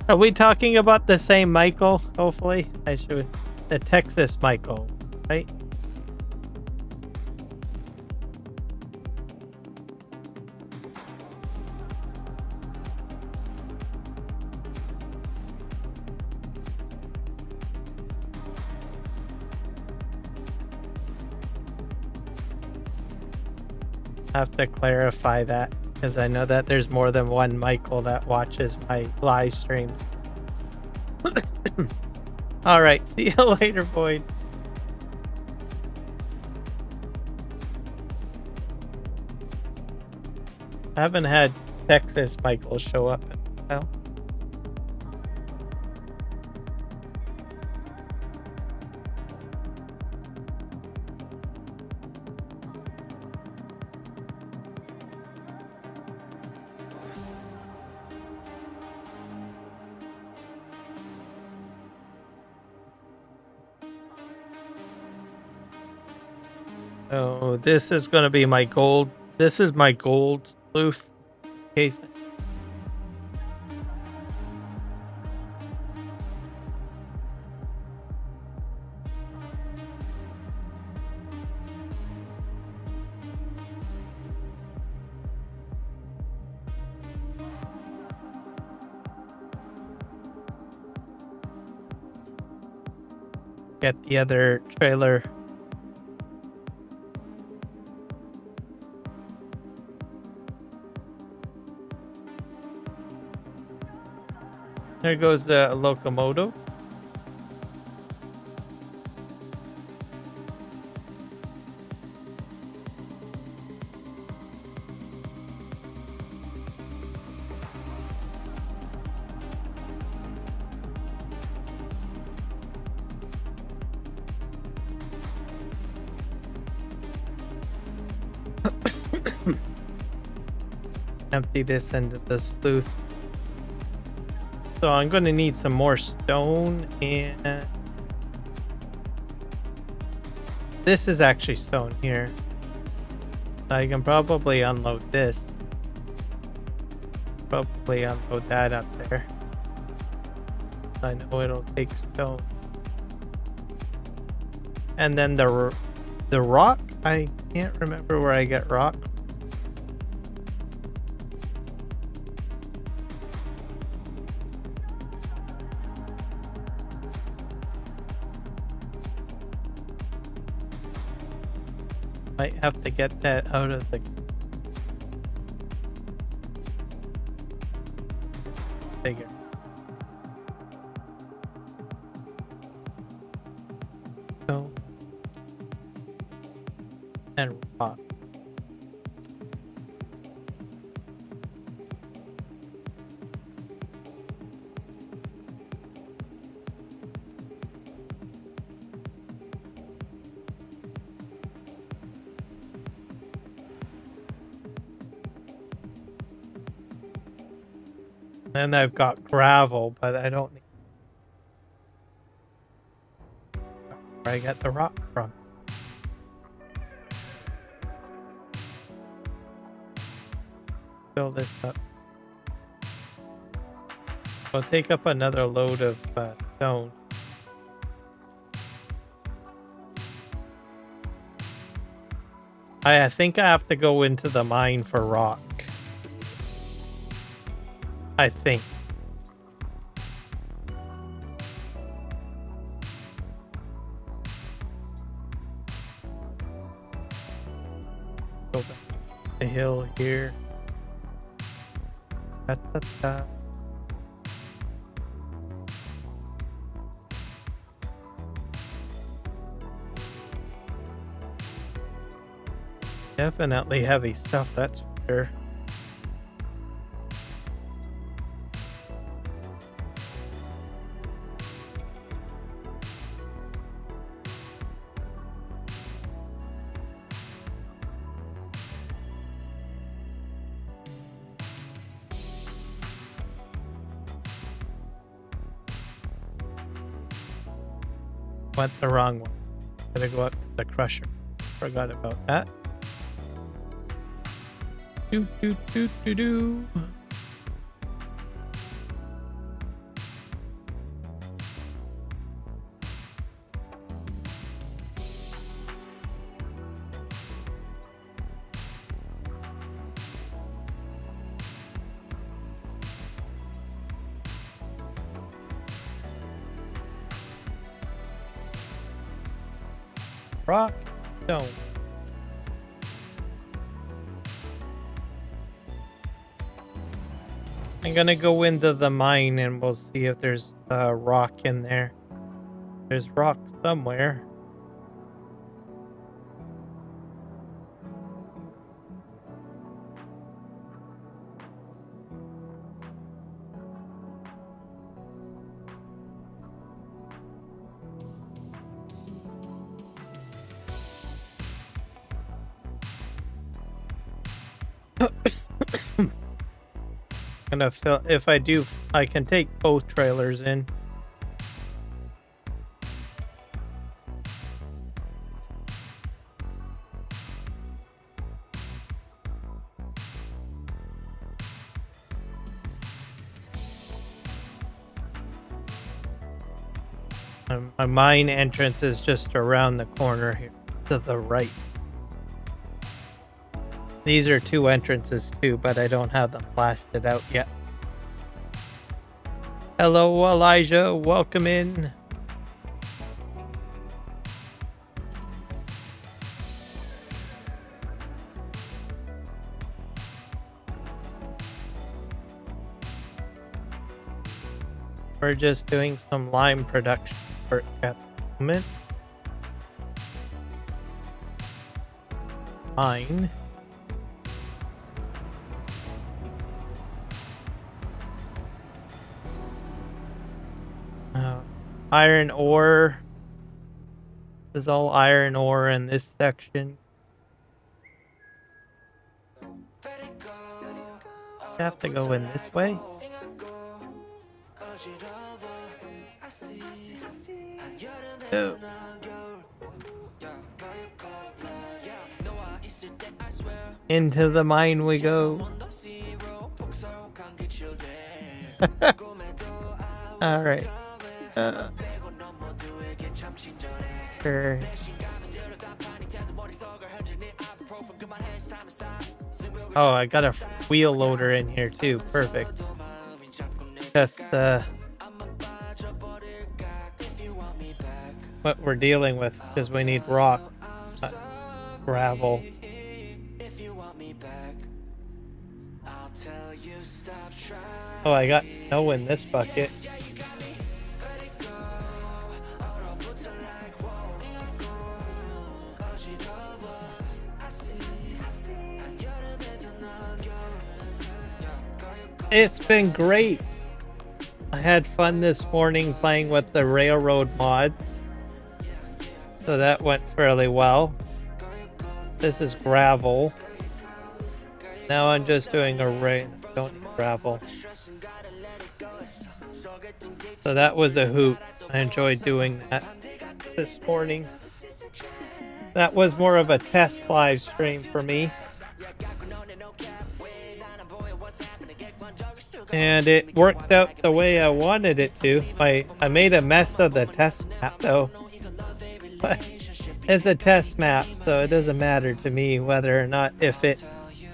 Are we talking about the same Michael? Hopefully, I should. The Texas Michael, right? I have to clarify that because I know that there's more than one Michael that watches my live streams. All right, see you later, Boyd. I haven't had Texas Michael show up in a while. Oh, this is going to be my gold. This is my gold sleuth case. Get the other trailer. There goes the locomotive. Empty this into the sleuth. So I'm going to need some more stone, and this is actually stone here. I can probably unload this. Probably unload that up there. I know it'll take stone. And then the rock, I can't remember where I get rock. Might have to get that out of the figure. So and rock. And I've got gravel, but I don't need where I get the rock from. Fill this up. I'll take up another load of stone. I think I have to go into the mine for rock. I think. Go back the hill here. Da, da, da. Definitely heavy stuff, that's for sure. Went the wrong one. Gotta go up to the crusher. Forgot about that. Do do do do do. Rock, stone. I'm gonna go into the mine and we'll see if there's rock in there. There's rock somewhere. Gonna fill, if I do, I can take both trailers in. My mine entrance is just around the corner here to the right. These are two entrances too, but I don't have them blasted out yet. Hello, Elijah. Welcome in. We're just doing some lime production for at the moment. Mine. Iron ore. This is all iron ore in this section. I have to go in this way. Oh. Into the mine we go. All right. Sure. Oh, I got a wheel loader in here too. Perfect. Test what we're dealing with because we need rock, gravel. Oh, I got snow in this bucket. It's been great. I had fun this morning playing with the railroad mods. So that went fairly well. This is gravel. Now I'm just doing a rain. Don't need gravel. So that was a hoot. I enjoyed doing that this morning. That was more of a test live stream for me. And it worked out the way I wanted it to. I made a mess of the test map though. But it's a test map, so it doesn't matter to me whether or not if it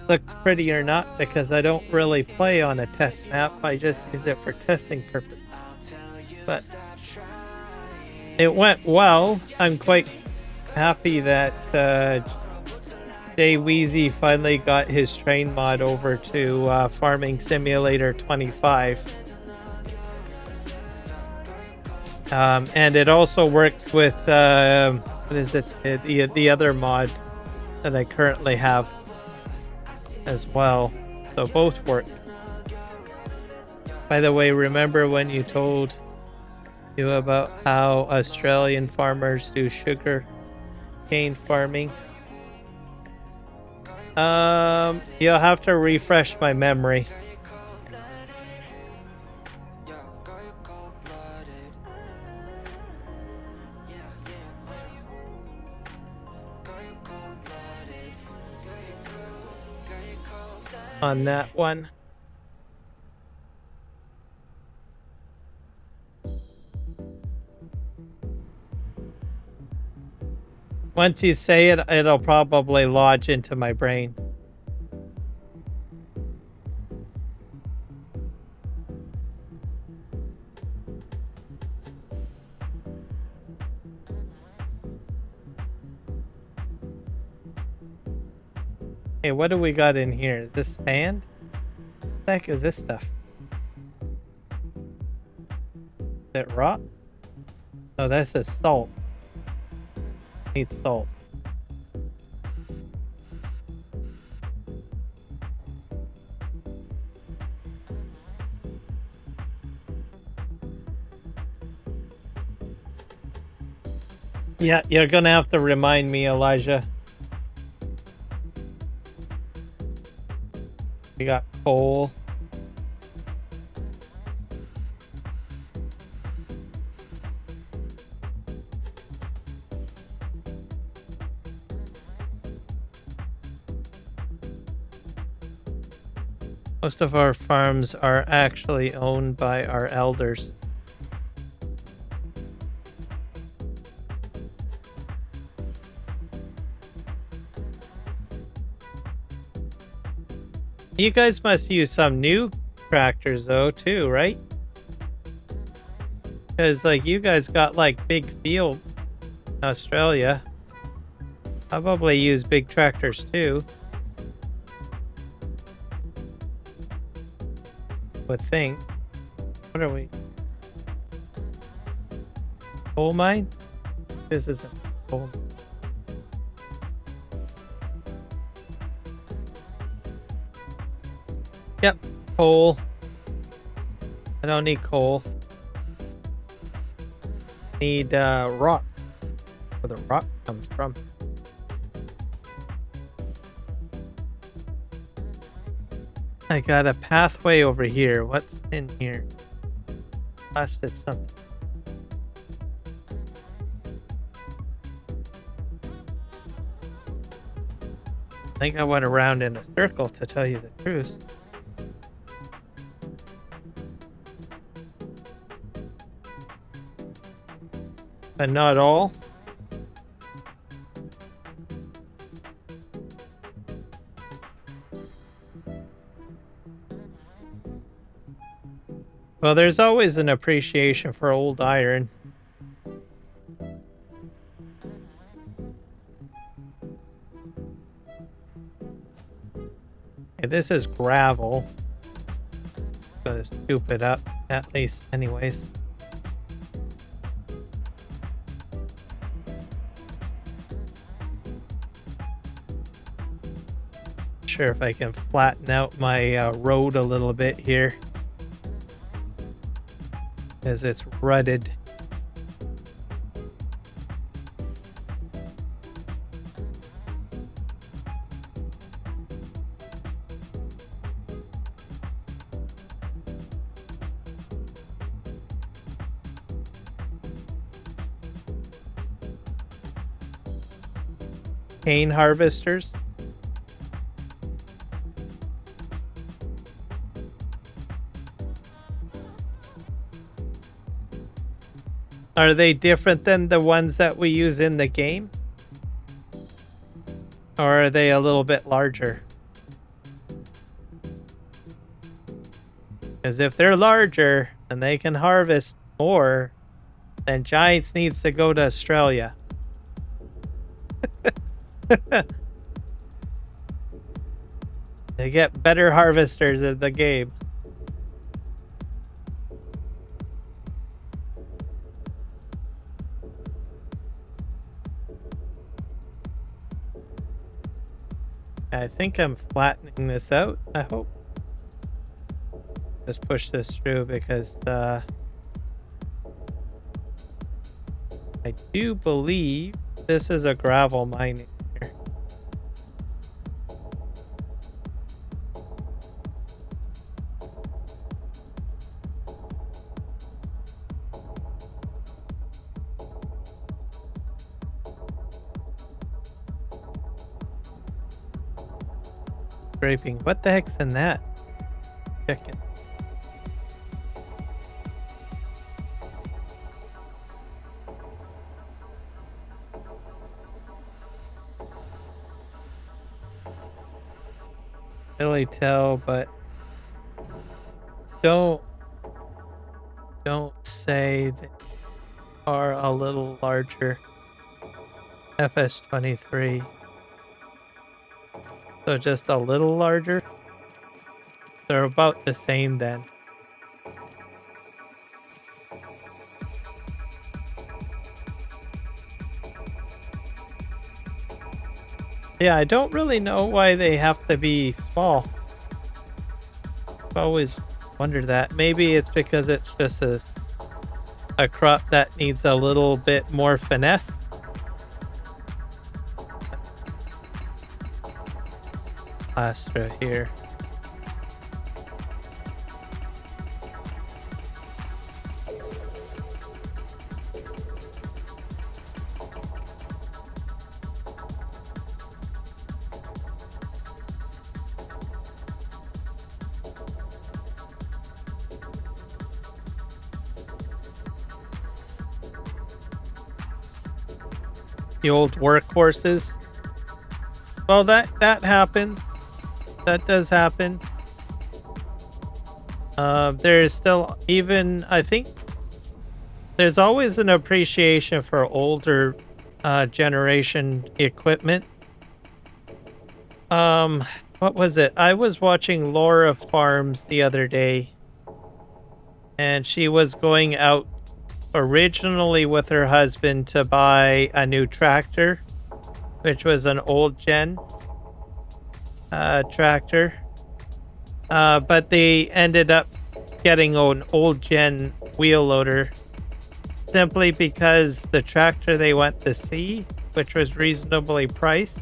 looks pretty or not, because I don't really play on a test map. I just use it for testing purposes. But it went well. I'm quite happy that Jay Weezy finally got his train mod over to Farming Simulator 25. And it also works with what is it? The other mod that I currently have as well. So both work. By the way, remember when you told you about how Australian farmers do sugar cane farming? You'll have to refresh my memory. On that one. Once you say it, it'll probably lodge into my brain. Hey, what do we got in here? Is this sand? What the heck is this stuff? Is it rock? Oh, that's a salt. Need salt. Yeah, you're gonna have to remind me, Elijah. We got coal. Most of our farms are actually owned by our elders. You guys must use some new tractors though too, right? Because like you guys got like big fields in Australia. Probably use big tractors too. Would think. What are we? Coal mine? This isn't coal. Yep, coal. I don't need coal. Need rock. Where the rock comes from. I got a pathway over here. What's in here? Blasted something. I think I went around in a circle, to tell you the truth. But not all. Well, there's always an appreciation for old iron. Okay, this is gravel. Gotta scoop it up, at least, anyways. Sure if I can flatten out my road a little bit here, as it's rutted. cane harvesters. Are they different than the ones that we use in the game? Or are they a little bit larger? Because if they're larger and they can harvest more, then Giants needs to go to Australia. They get better harvesters in the game. I think I'm flattening this out, I hope. Let's push this through because I do believe this is a gravel mine here. Scraping. What the heck's in that? Check it. Really tell, but don't say they are a little larger. FS23. So just a little larger. They're about the same then. Yeah, I don't really know why they have to be small. I've always wondered that. Maybe it's because it's just a crop that needs a little bit more finesse. Plaster here. The old workhorses. Well, that happens. That does happen. There's still, even, I think there's always an appreciation for older generation equipment. What was it? I was watching Laura Farms the other day, and she was going out originally with her husband to buy a new tractor, which was an old gen tractor, but they ended up getting an old gen wheel loader simply because the tractor they went to see, which was reasonably priced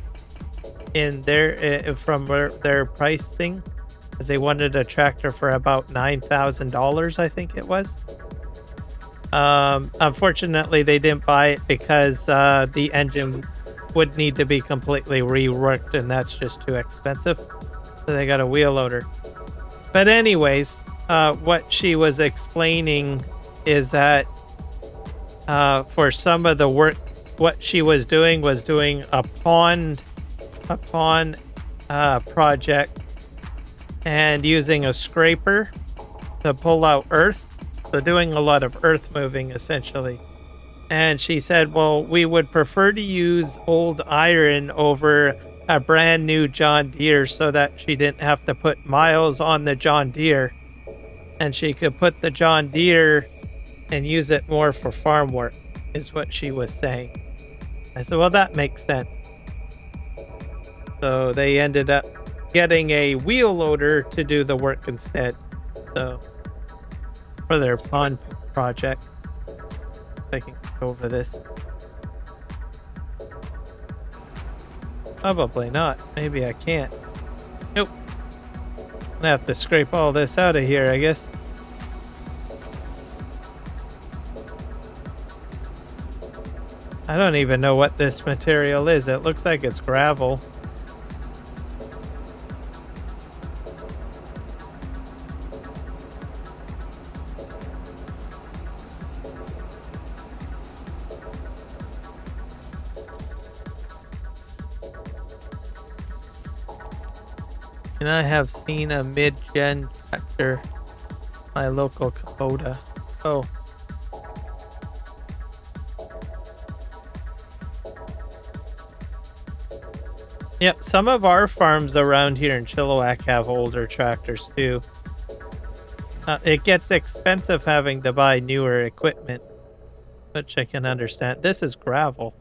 in their from their pricing, because they wanted a tractor for about $9,000, I think it was. Unfortunately, they didn't buy it because the engine would need to be completely reworked, and that's just too expensive. So they got a wheel loader. But anyways, what she was explaining is that for some of the work, what she was doing a pond project and using a scraper to pull out earth. So doing a lot of earth moving, essentially. And she said, well, we would prefer to use old iron over a brand new John Deere so that she didn't have to put miles on the John Deere. And she could put the John Deere and use it more for farm work, is what she was saying. I said, well, that makes sense. So they ended up getting a wheel loader to do the work instead. So for their pond project. If I can get over this. Probably not. Maybe I can't. Nope. I'm gonna have to scrape all this out of here, I guess. I don't even know what this material is. It looks like it's gravel. And I have seen a mid-gen tractor, my local Kubota. Oh. Yep, some of our farms around here in Chilliwack have older tractors too. It gets expensive having to buy newer equipment, which I can understand. This is gravel.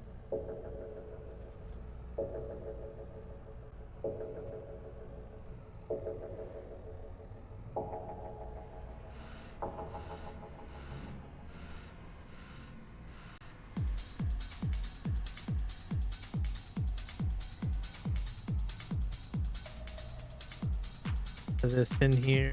Put this in here.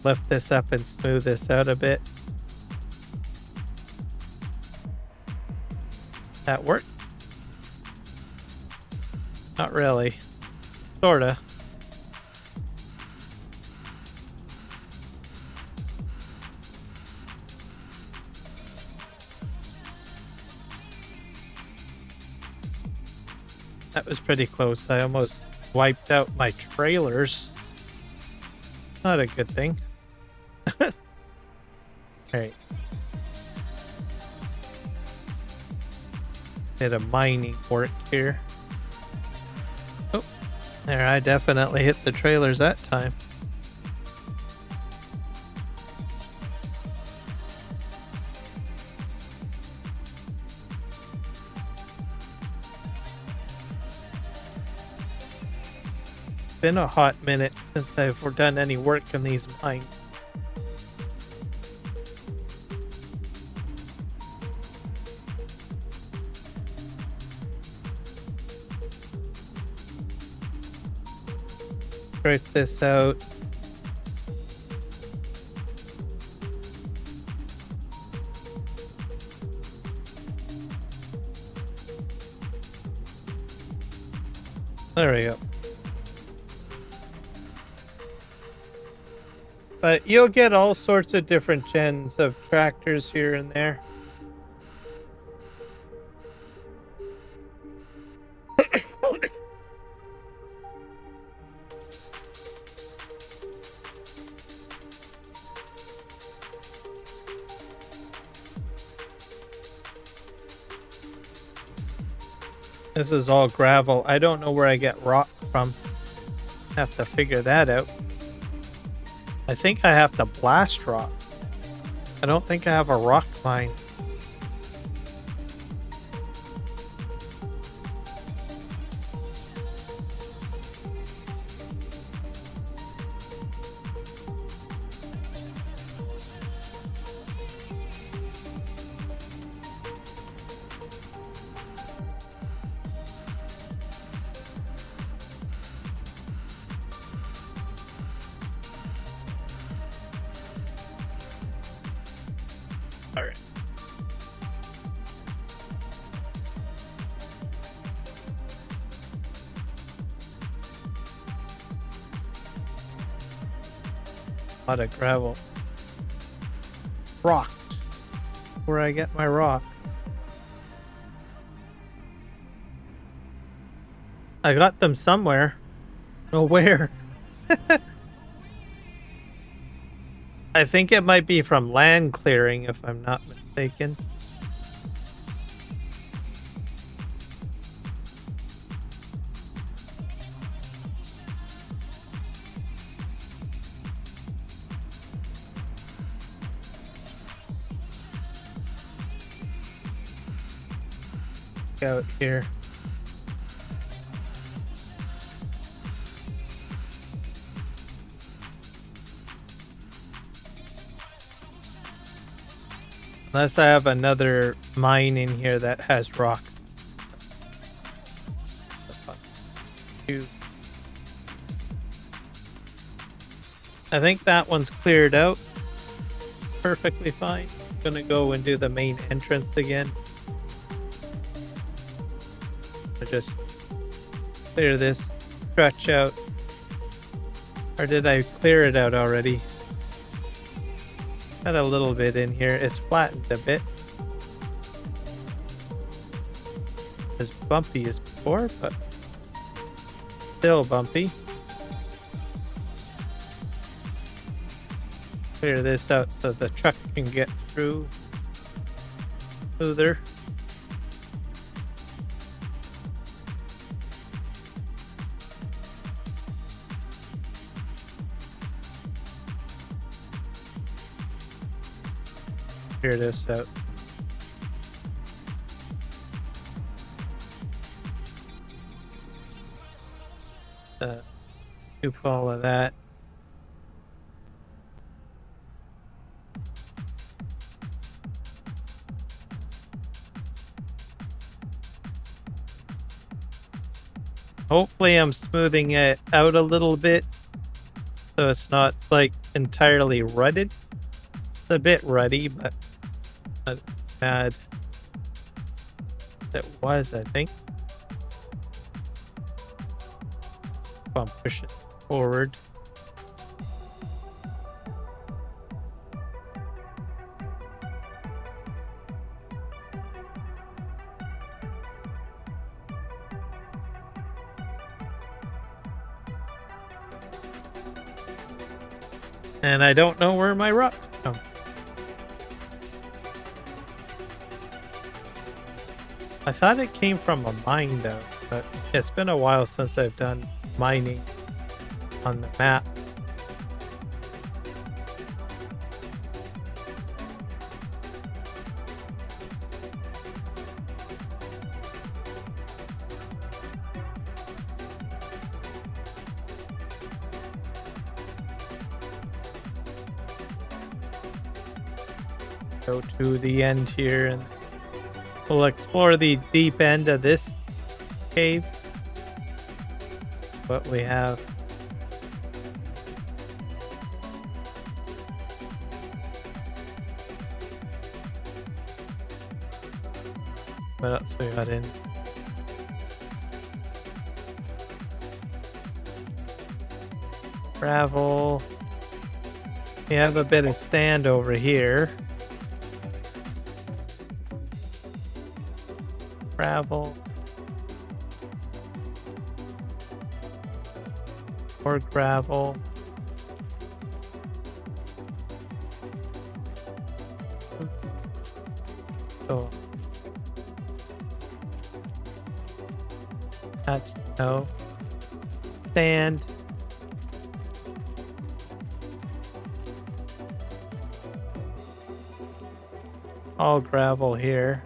Lift this up and smooth this out a bit. That work? Not really. Sorta. That was pretty close. I almost wiped out my trailers. Not a good thing. Alright. Bit of mining work here. Oh, there, I definitely hit the trailers that time. Been a hot minute since I've done any work in these mines. Scrape this out. There we go. But you'll get all sorts of different gens of tractors here and there. This is all gravel. I don't know where I get rock from. Have to figure that out. I think I have to blast rock. I don't think I have a rock mine. All right. A lot of gravel. Rocks. Where I get my rock. I got them somewhere. Oh, where? I think it might be from land clearing, if I'm not mistaken. Out here. Unless I have another mine in here that has rock. 2. I think that one's cleared out perfectly fine. Gonna go and do the main entrance again. I just clear this stretch out. Or did I clear it out already? Got a little bit in here. It's flattened a bit. As bumpy as before, but still bumpy. Clear this out so the truck can get through smoother. Clear this out. Scoop all of that. Hopefully I'm smoothing it out a little bit so it's not like entirely rutted. It's a bit ruddy, but not bad. It was, I think. If I'm pushing forward. And I don't know where my rock come. I thought it came from a mine though, but it's been a while since I've done mining on the map. Go to the end here and we'll explore the deep end of this cave. What we have. What else we got in? Gravel. We have a bit of sand over here. Gravel. More gravel. So that's no sand. All gravel here.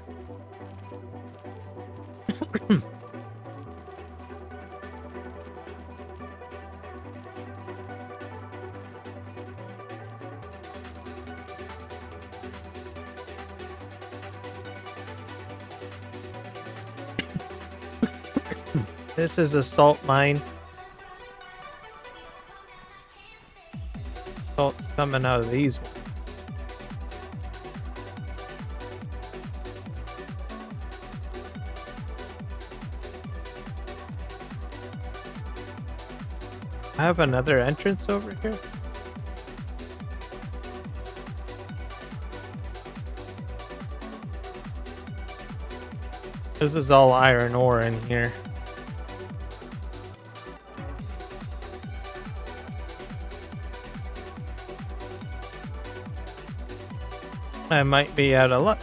This is a salt mine. Salt's coming out of these ones. I have another entrance over here. This is all iron ore in here. I might be out of luck.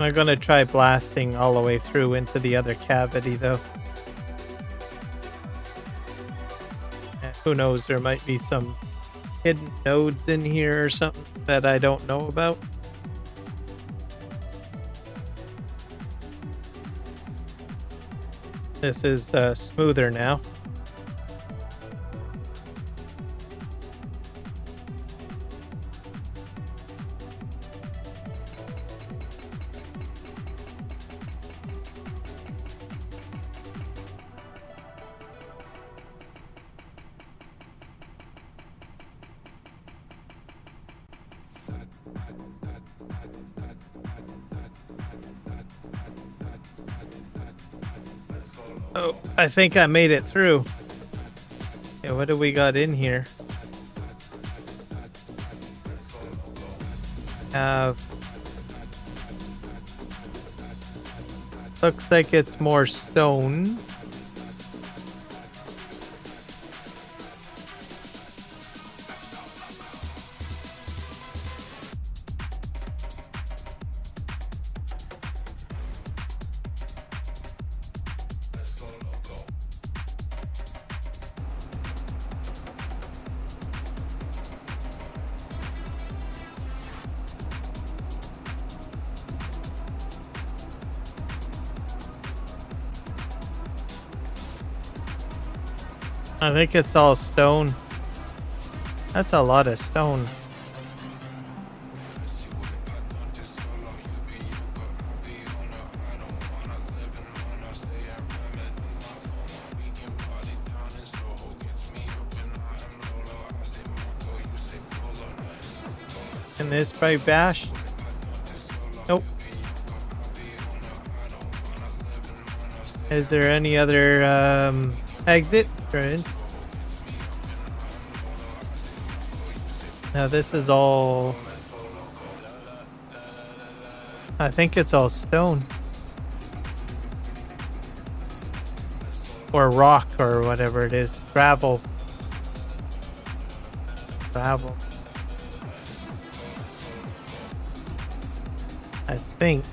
I'm gonna try blasting all the way through into the other cavity though. And who knows, there might be some hidden nodes in here or something that I don't know about. This is smoother now. Oh, I think I made it through. Okay, what do we got in here? Looks like it's more stone. I think it's all stone. That's a lot of stone. Can this by bash? Nope. Is there any other exits? Right. Now this is all. I think it's all stone. Or rock or whatever it is. Gravel. Gravel. I think.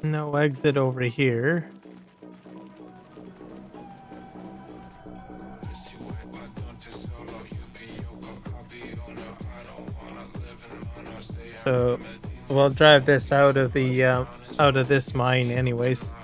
No exit over here. So we'll drive this out of this mine anyways.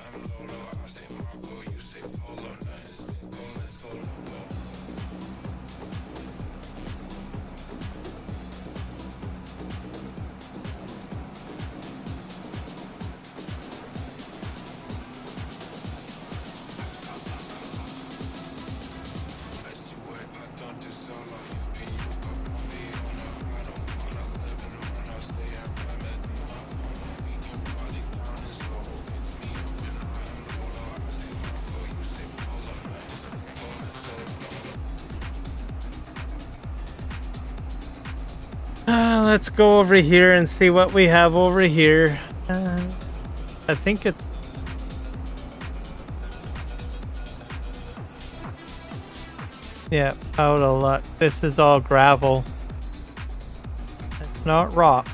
Let's go over here and see what we have over here. I think it's... Yeah, out of luck. This is all gravel. It's not rock,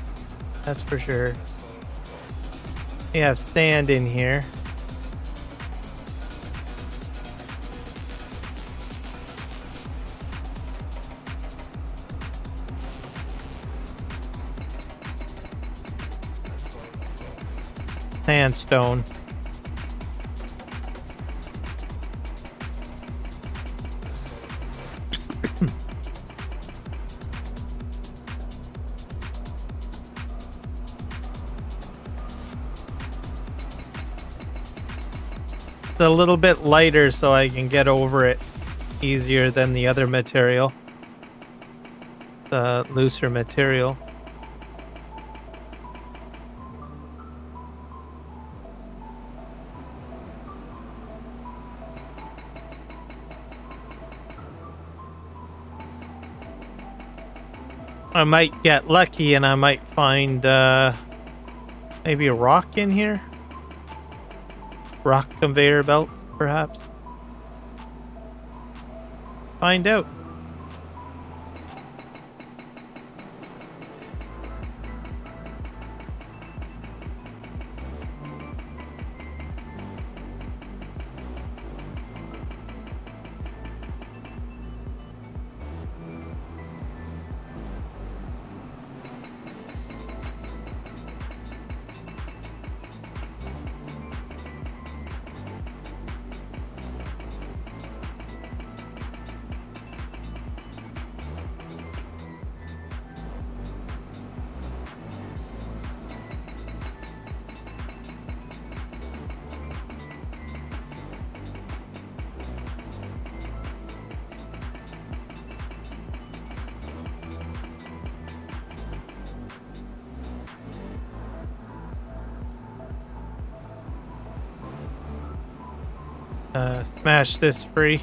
that's for sure. We have sand in here. Sandstone. It's a little bit lighter so I can get over it easier than the other material. The looser material. I might get lucky and I might find maybe a rock in here. Rock conveyor belts, perhaps. Find out. Smash this free.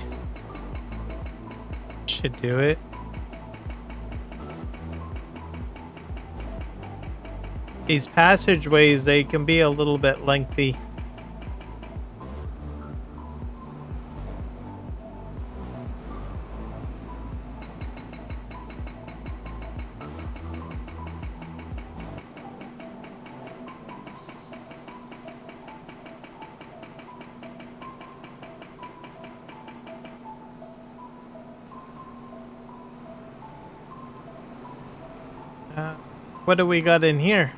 Should do it. These passageways, they can be a little bit lengthy. What do we got in here?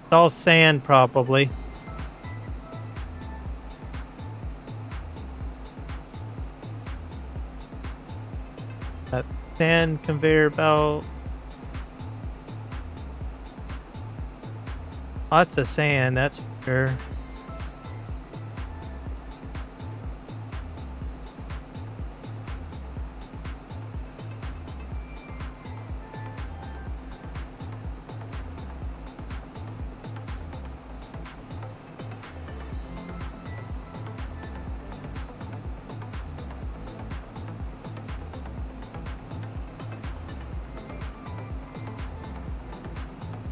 It's all sand, probably. That sand conveyor belt. Lots of sand, that's for sure.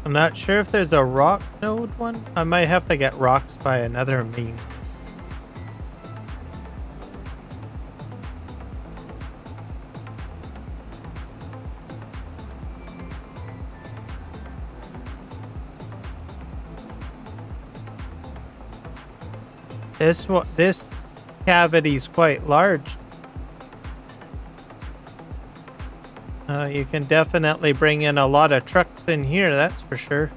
I'm not sure if there's a rock node one. I might have to get rocks by another means. This cavity is quite large. You can definitely bring in a lot of trucks in here, that's for sure.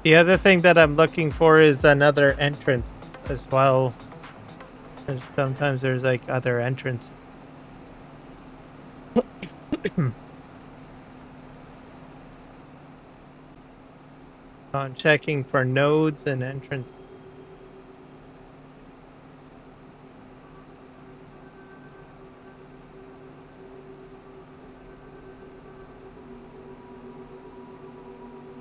The other thing that I'm looking for is another entrance as well. Sometimes there's like other entrances. I'm checking for nodes and entrance.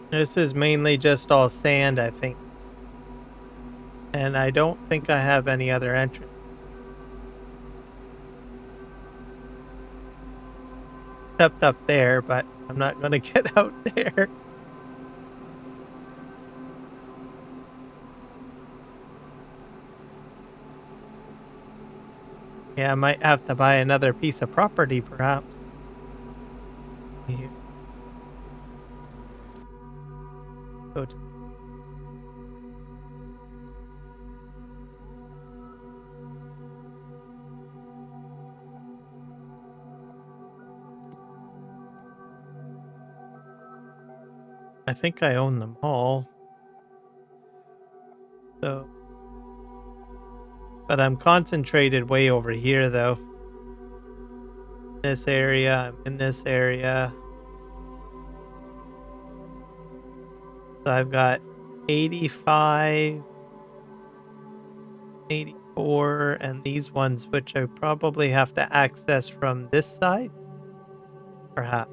This is mainly just all sand, I think. And I don't think I have any other entrance. Except up there, but I'm not going to get out there. Yeah, I might have to buy another piece of property, perhaps. Here. Go to I think I own them all. So, but I'm concentrated way over here, though. This area, I'm in this area. So I've got 85, 84, and these ones, which I probably have to access from this side, perhaps.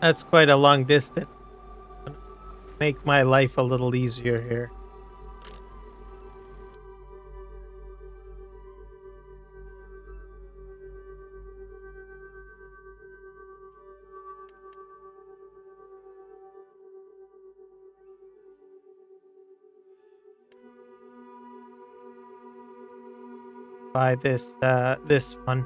That's quite a long distance. Make my life a little easier here. Buy this this one.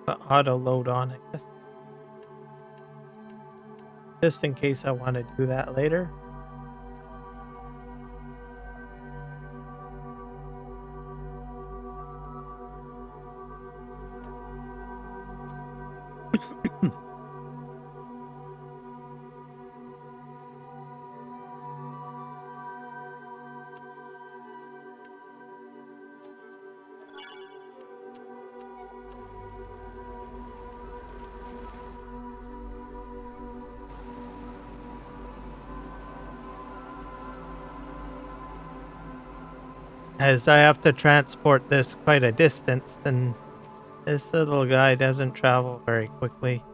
Put auto load on, I guess. just in case I want to do that later. As I have to transport this quite a distance, and this little guy doesn't travel very quickly.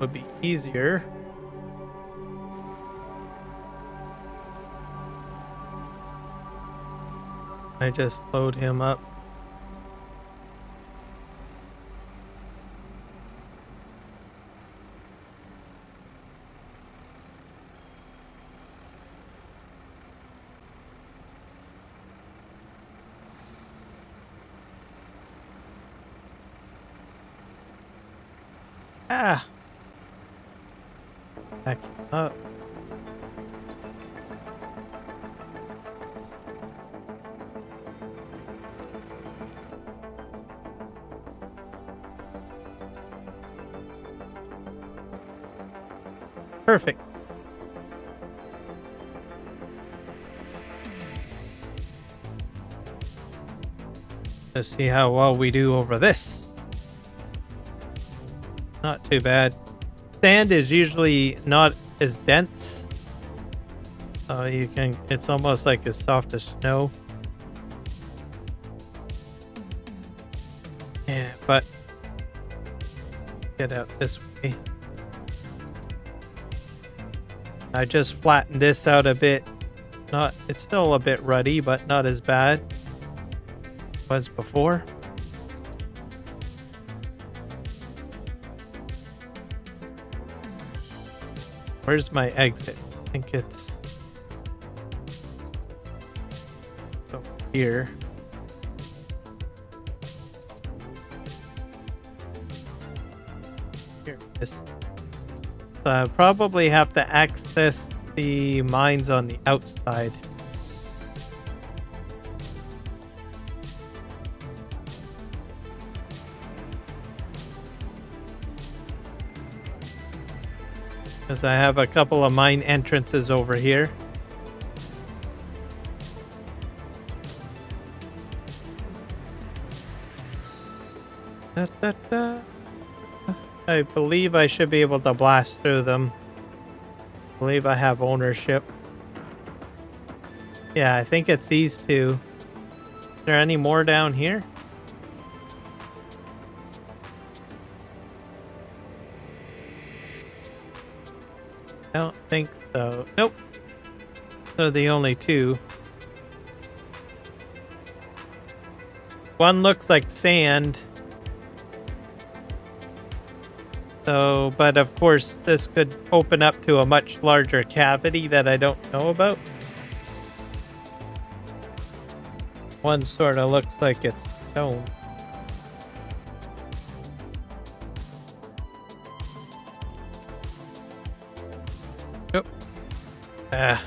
Would be easier. I just load him up. Ah! Back him up. Perfect. Let's see how well we do over this. Not too bad. Sand is usually not as dense. So you can, it's almost like as soft as snow. Yeah, but get out this way. I just flattened this out a bit. Not, it's still a bit ruddy, but not as bad as it was before. Where's my exit? I think it's over here. Here it is. So I probably have to access the mines on the outside. Because I have a couple of mine entrances over here. Da, da, da. I believe I should be able to blast through them. I believe I have ownership. Yeah, I think it's these two. Is there any more down here? I don't think so. Nope. They're the only two. One looks like sand. So, but of course, this could open up to a much larger cavity that I don't know about. One sort of looks like it's stone. Oh. Ah.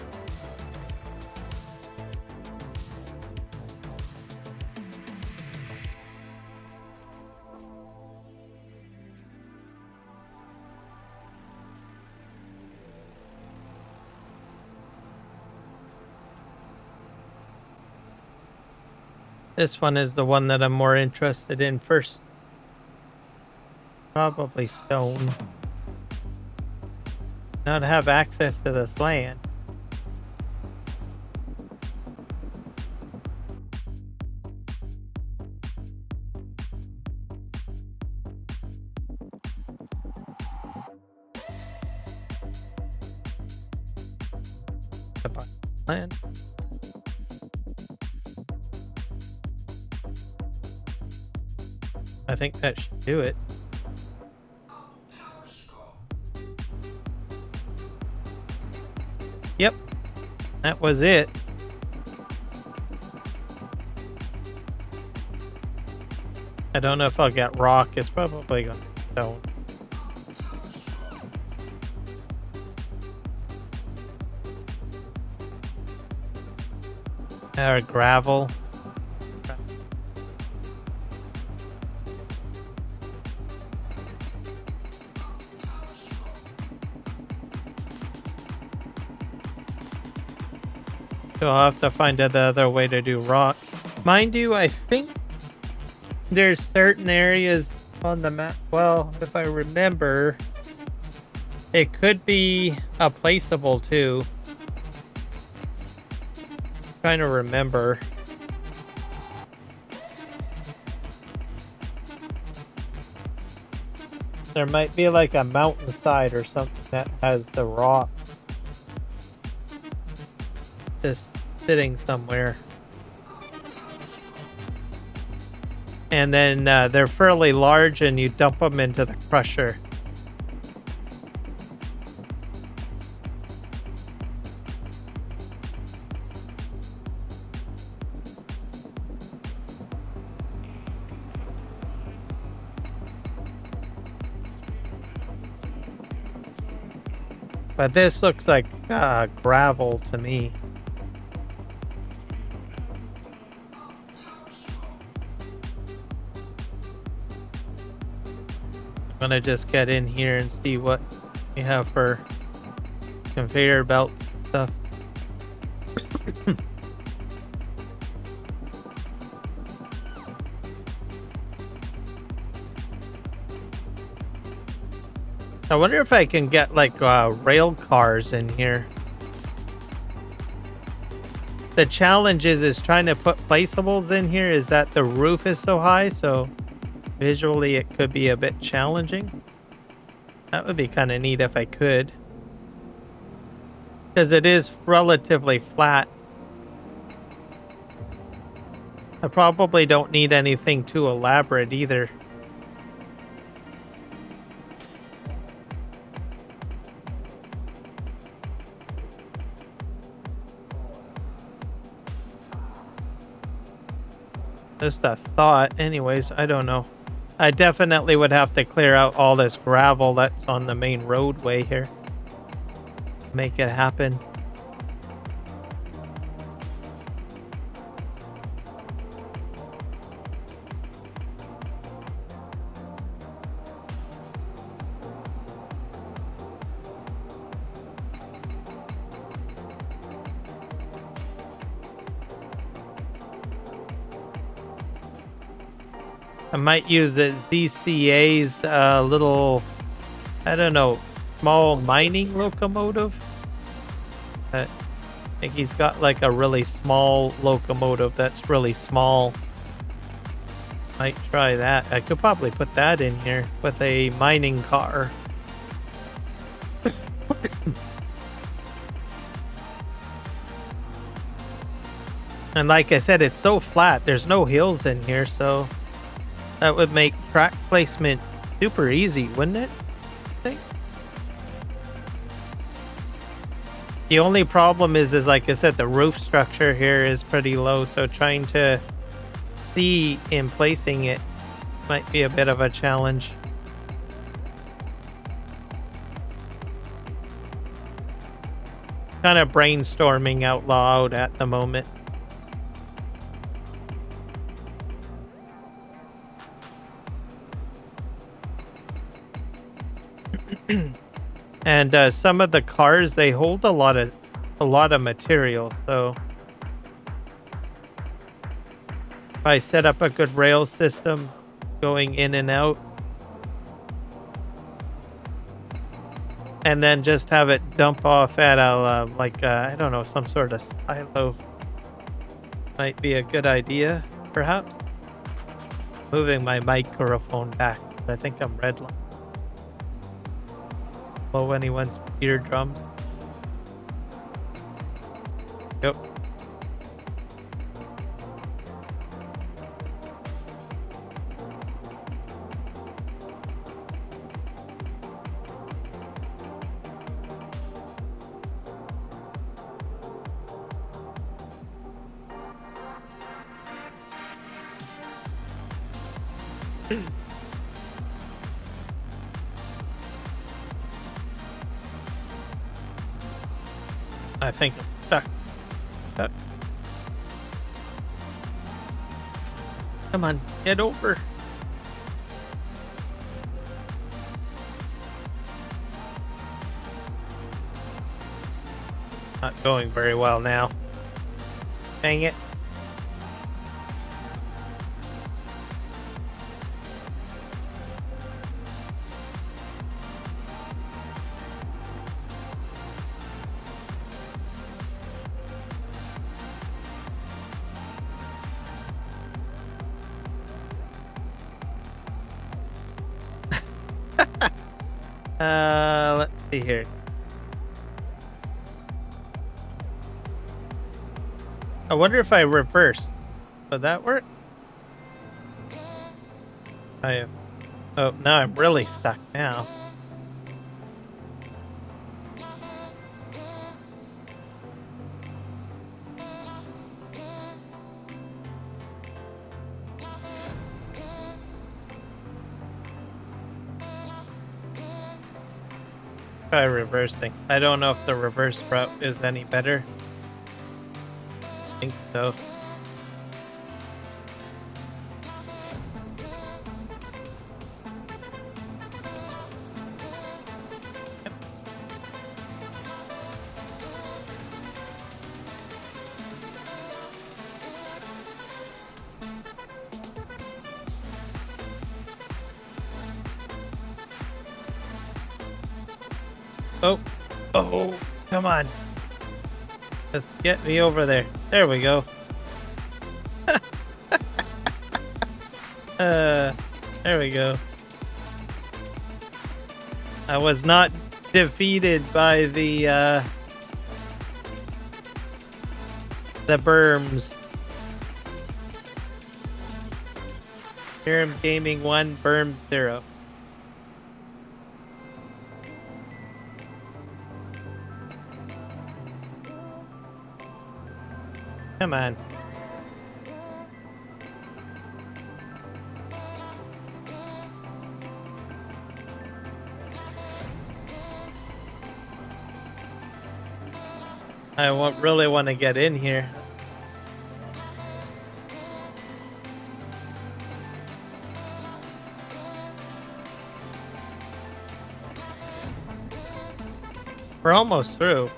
This one is the one that I'm more interested in first. Probably stone. Not have access to this land. Land. I think that should do it. Yep, that was it. don't know if I'll get rock. It's probably going to be stone. Or gravel. So I'll have to find the other way to do rock. Mind you, I think there's certain areas on the map. Well, if I remember, it could be a placeable too. Trying to remember. There might be like a mountainside or something that has the rock just sitting somewhere. And then they're fairly large and you dump them into the crusher. But this looks like gravel to me. I'm gonna just get in here and see what we have for conveyor belt stuff. I wonder if I can get like rail cars in here. The challenge is trying to put placeables in here is that the roof is so high, so visually it could be a bit challenging. That would be kind of neat if I could, because it is relatively flat. I probably don't need anything too elaborate either. Just a thought. Anyways, I don't know. I definitely would have to clear out all this gravel that's on the main roadway here. Make it happen. I might use the ZCA's little, I don't know, small mining locomotive. I think he's got like a really small locomotive that's really small. Might try that. I could probably put that in here with a mining car. And like I said, it's so flat. There's no hills in here, so that would make track placement super easy, wouldn't it? I think. The only problem is like I said, the roof structure here is pretty low, so trying to see in placing it might be a bit of a challenge. Kind of brainstorming out loud at the moment. And some of the cars, they hold a lot of material, so if I set up a good rail system going in and out, and then just have it dump off at a I don't know, some sort of silo, might be a good idea, perhaps. Moving my microphone back, I think I'm redlining. Blow anyone's eardrums. Yep. I think I'm stuck. Stuck. Come on, get over. Not going very well now. Dang it. Let's see here. I wonder if I reverse. Would that work? I have. Oh, now I'm really stuck now. Try reversing. I don't know if the reverse route is any better. I think so. Yep. Oh, oh, come on. Let's get me over there. There we go. There we go. I was not defeated by the berms. Pyram Gaming 1, berms 0. Come on. Really want to get in here. We're almost through.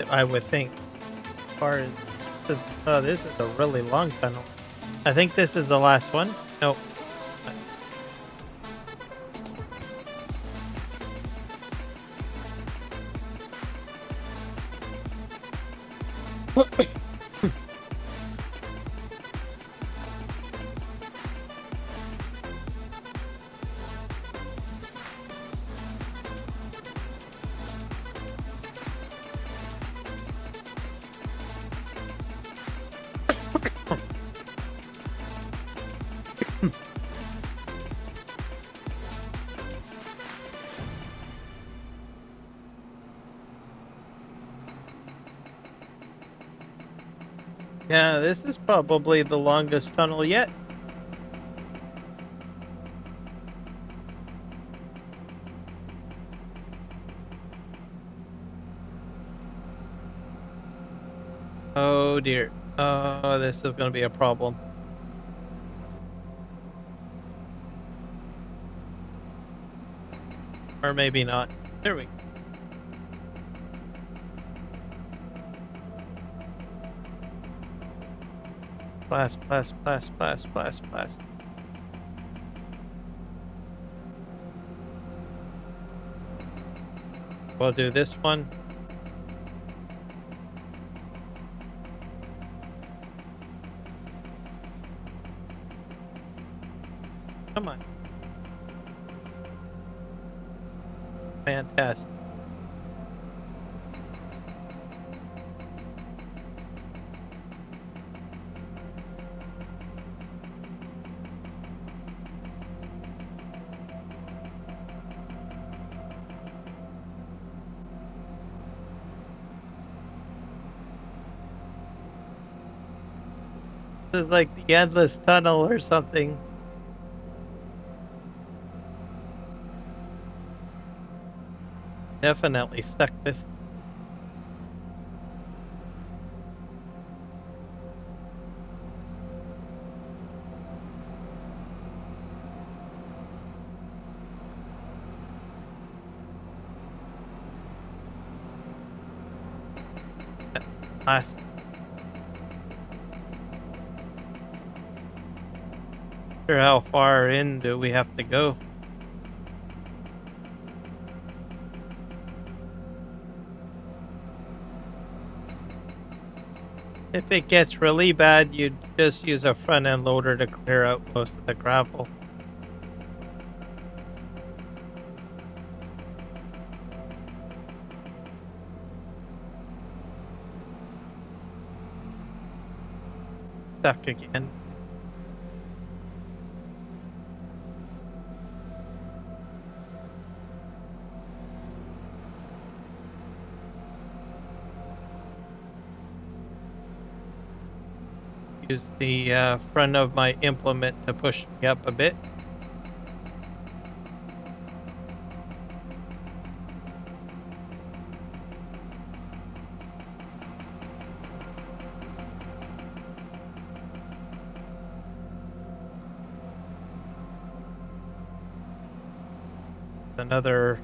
I would think. As far as this is a really long tunnel. I think this is the last one. Nope. Yeah, this is probably the longest tunnel yet. Oh dear. Oh, this is going to be a problem. Or maybe not. There we go. Blast, blast, blast, blast, blast, blast. We'll do this one. Come on. Fantastic. This is like the endless tunnel or something. Definitely stuck this. Last. Sure, how far in do we have to go? If it gets really bad, you just use a front end loader to clear out most of the gravel. Stuck again. Use the front of my implement to push me up a bit. Another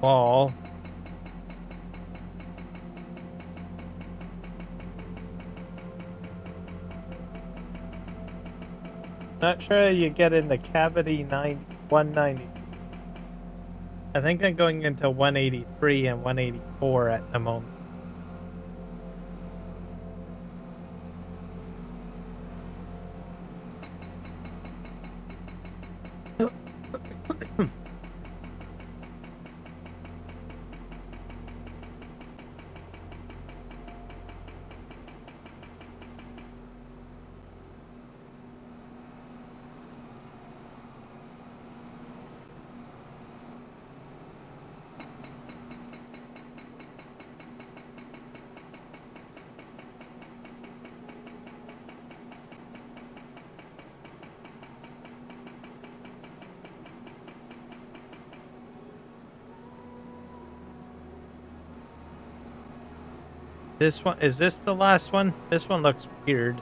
wall. Not sure you get in the cavity 190. I think I'm going into 183 and 184 at the moment. This one, is this the last one? This one looks weird.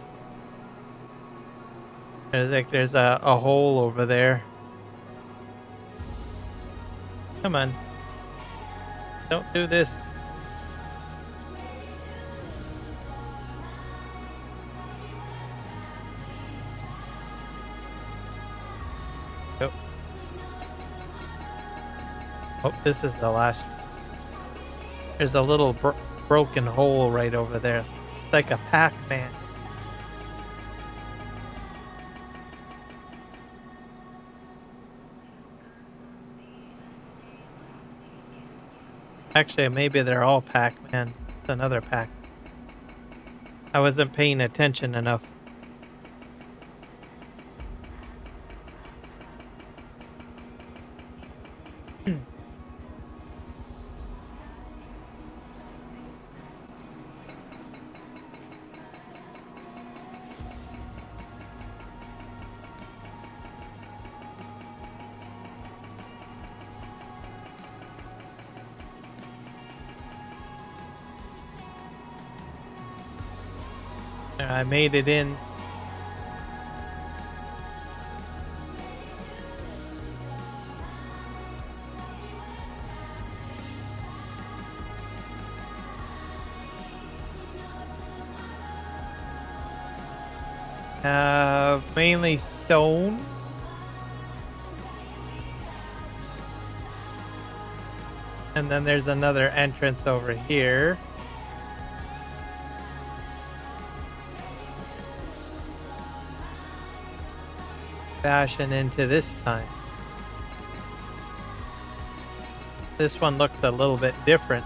There's like there's a hole over there. Come on. Don't do this. Oh. Oh, this is the last one. There's a little broken hole right over there. It's like a Pac-Man. Actually, maybe they're all Pac-Man. It's another Pac. I wasn't paying attention enough. I made it in. Mainly stone. And then there's another entrance over here. Fashion into this time. This one looks a little bit different.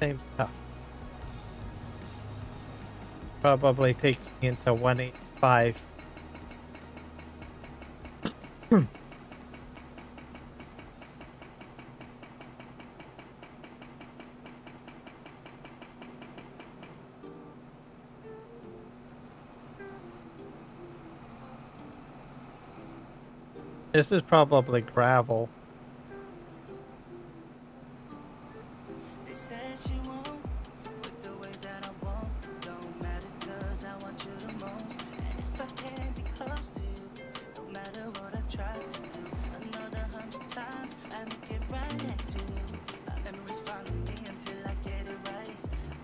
Same stuff. probably takes me into 185. This is probably gravel. They said she won't with the way that I want. It don't matter 'cause I want you the most. And if I can't be close to you, no matter what I try to do, another 100 times I make it right next to you. My memories follow me until I get it right.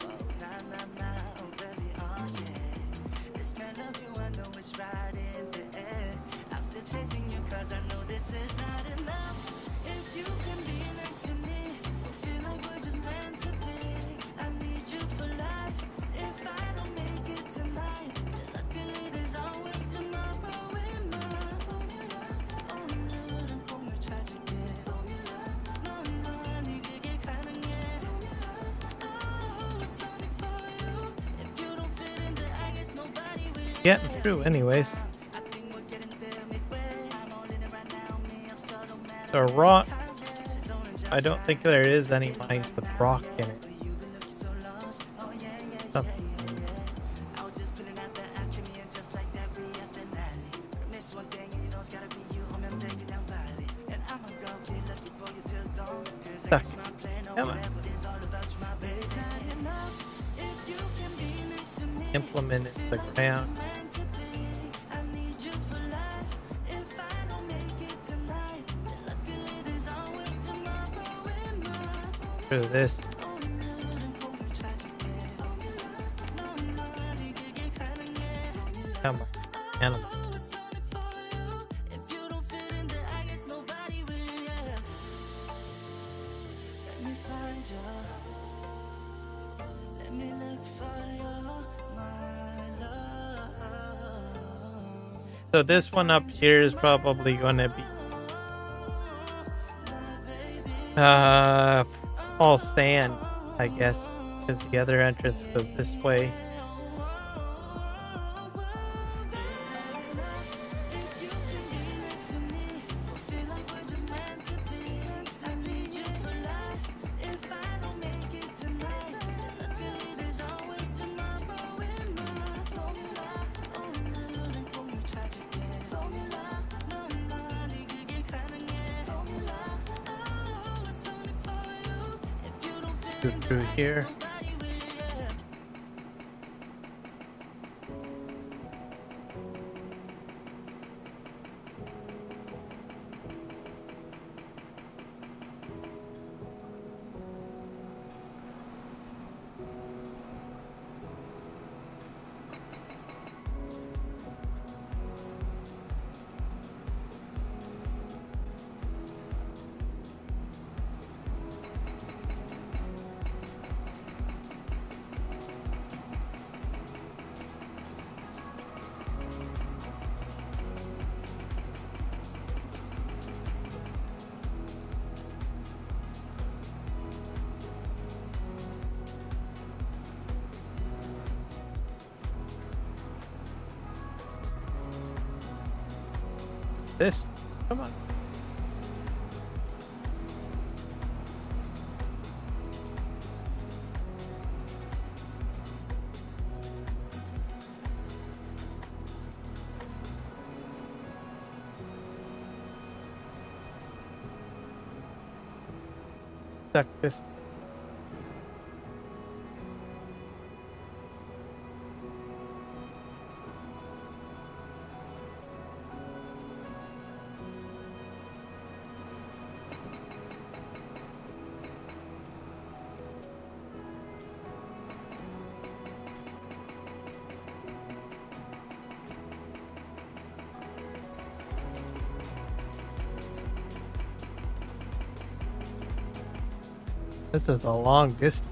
Oh, nah, nah, nah, oh baby, oh yeah. The smell of you, I know it's right in the air. I'm still chasing you 'cause I know this is not enough. If you can be next to me, I feel like we're just meant to be. I need you for life. If I don't make it tonight, luckily there's always tomorrow in my formula. 오늘은 꿈을 찾을게. Formula. 넌 아니게 가능해. Oh, it's only for you. If you don't fit in there, I guess nobody will. Getting through anyways. I think we're getting there midway. I'm all in it right now, me, I'm so no matter. The rock, I don't think there is any mines with rock in it. Oh, I was just pulling out the alchemy and just like that we have finale. Miss one thing and you know it's gotta be you. I'm taking down Bali. And I'ma go get lucky for you till dawn. 'Cause I stuck. guess my plan or Come on. whatever is all about you, my baby. It's not enough if you can be next to me. Implement it to the ground. Meant to be. I need you for life. If I don't make it tonight, luckily there's always tomorrow in my Through this. Come on. Animal. So this one up here is probably gonna be all sand, I guess, because the other entrance goes this way. Go through here. This. Come on. Stuck this. This is a long distance.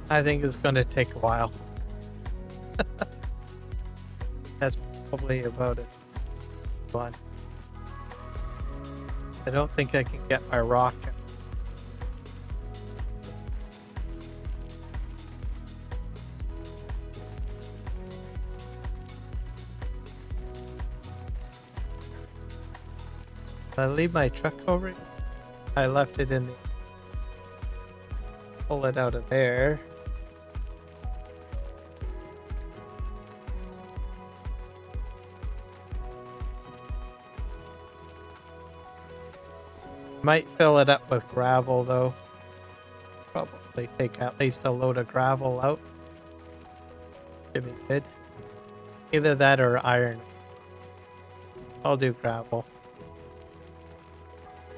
I think it's going to take a while. probably about it. One. I don't think I can get my rocket. Did I leave my truck over here? I left it in the... Pull it out of there. Might fill it up with gravel though. Probably take at least a load of gravel out. Should be good. Either that or iron. I'll do gravel.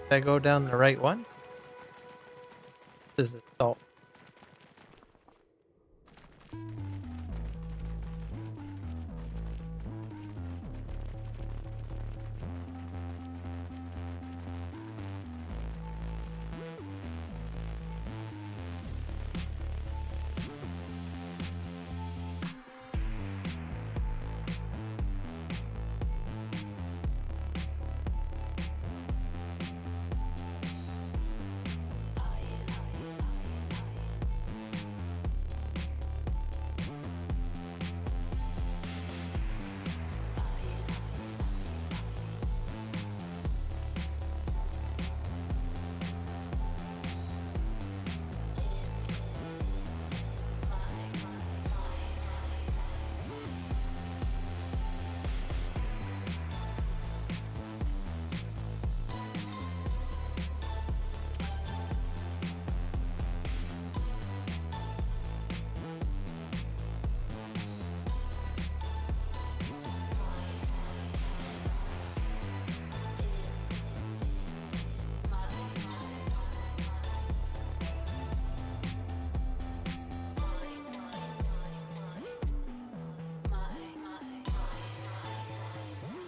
Did I go down the right one? This is the salt.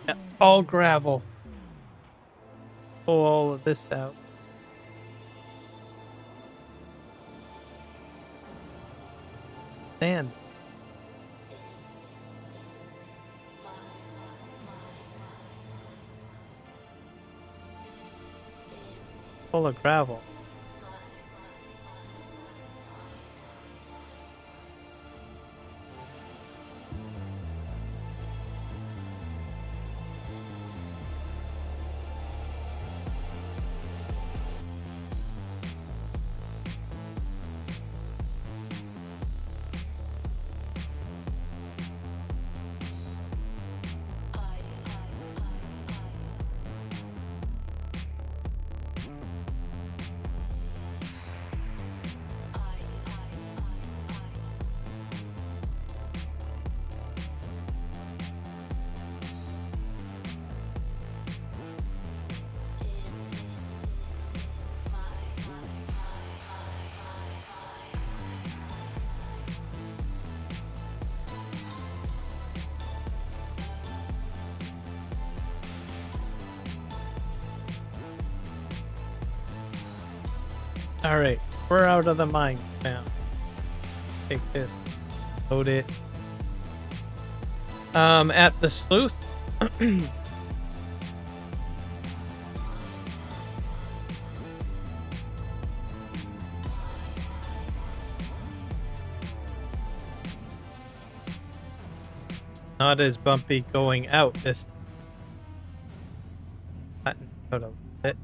Yeah, all gravel. Pull all of this out. Sand. Full of gravel. Alright, we're out of the mine now. Take this. Load it. At the sleuth. Not as bumpy going out this time. Flatten out a bit.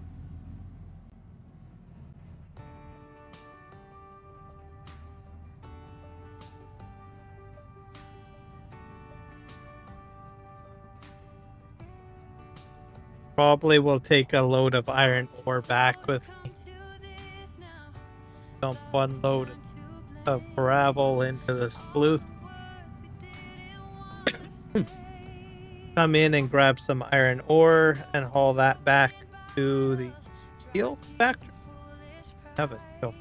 Probably will take a load of iron ore back with me. Dump one load of gravel into the sleuth. Come in and grab some iron ore and haul that back to the steel factory. Have a steel.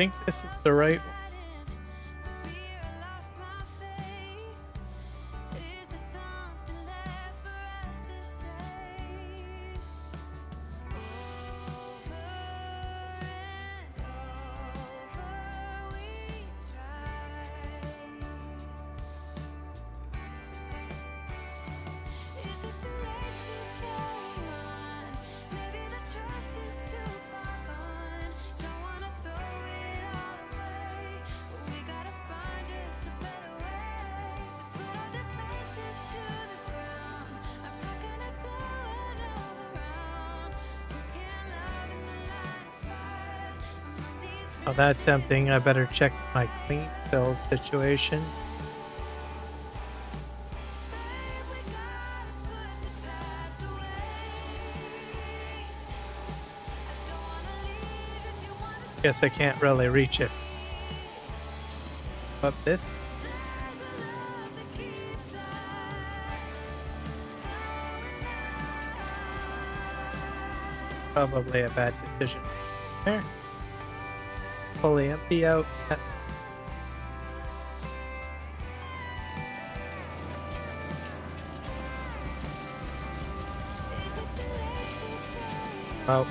think this is the right one. Fear I lost my faith. Is there something left for us to say? Over and over we tried. Is it too late to carry on? Maybe the trust is too far gone. Don't wanna throw it all away, but we gotta find just a better way to put our defenses to the ground. I'm not gonna go another round. We can't love in the light of fire. Among these Oh, that's something. I better check my clean fill situation. babe, we gotta put the past away. I don't wanna leave if you wanna stay. Guess I can't really reach it. But this There's a love that keeps us going on. probably a bad decision. There. Fully empty out. Is it too late to carry About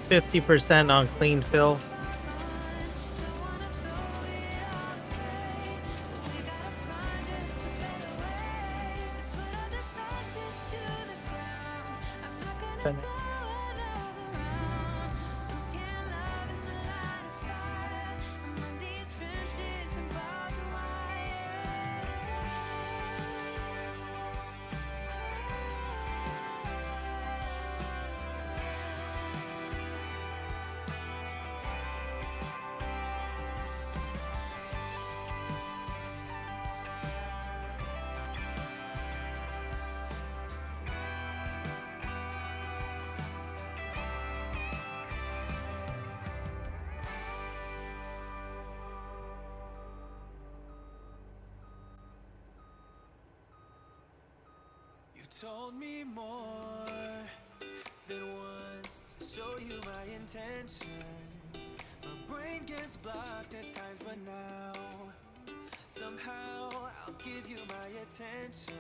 50% on clean fill. Don't wanna throw it all away, but we gotta find just a better way to put our defenses to the ground. I'm not gonna Then- go another round. We can't love in the light of fire. Among these trenches and barbed You've told me more than once to show you my intention. My brain gets blocked at times, but now somehow I'll give you my attention.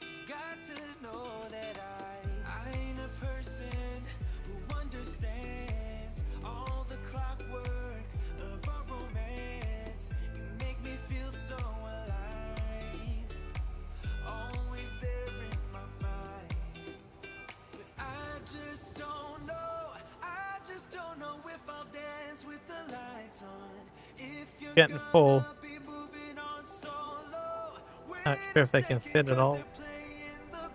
You've got to know that I ain't a person who understands all the clockwork of our romance. You make me feel so alive, always there in my mind. But I just don't know, I just don't know if I'll dance with the lights on. If you're Getting full. gonna be moving on solo, Not sure if I can fit it all.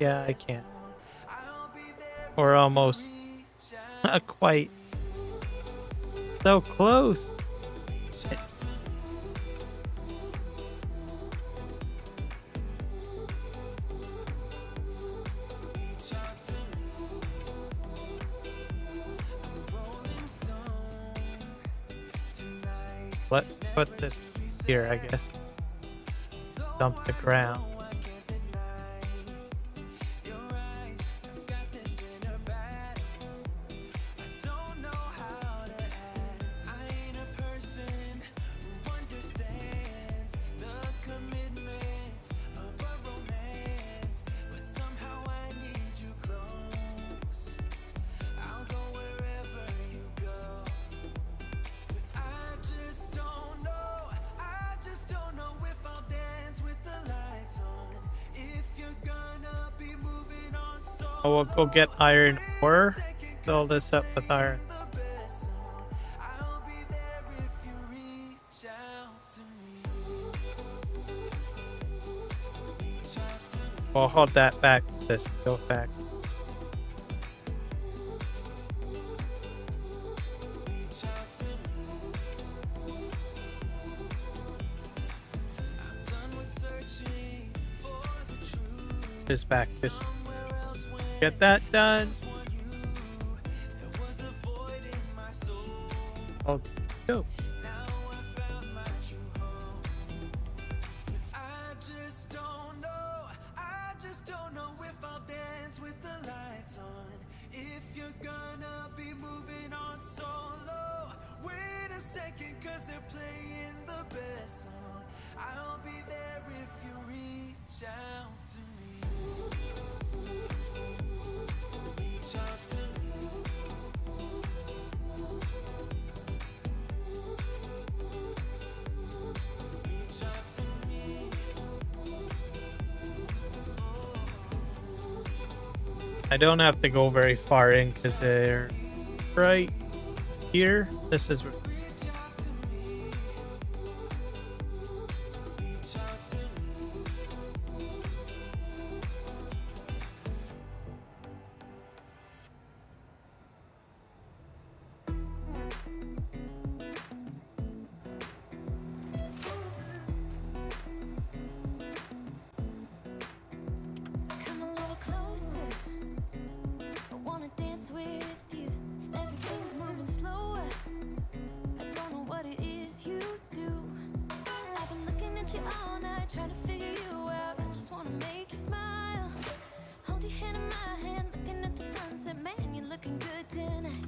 Yeah, I can. I'll be there Or almost. reach out. Not quite. So close. Let's put this here, I guess. Dump the ground. Oh, we'll go get iron ore. Fill this up with iron. I'll be there if you reach out to me. Reach out to me. We'll hold that back. This steel fact. Reach out to me. I'm done with searching for the truth. Just back this. Somewhere else when Get that done. I want you, there was a void in my soul. Oh, go. Now I found my true home. I just don't know, I just don't know if I'll dance with the lights on. If you're gonna be moving on solo, where a second, cause they're playing the best song. I'll be there if you reach out to me. Reach out to me. Reach out to me. I don't have to go very far in because they're right here. This is Reach out to me. Reach out to me. Come a little closer. I wanna dance with you. Everything's moving slower. I don't know what it is you do. I've been looking at you all night, trying to figure you out. I just wanna make you smile. Hold your hand in my hand, looking at the sunset. Man, you're looking good tonight.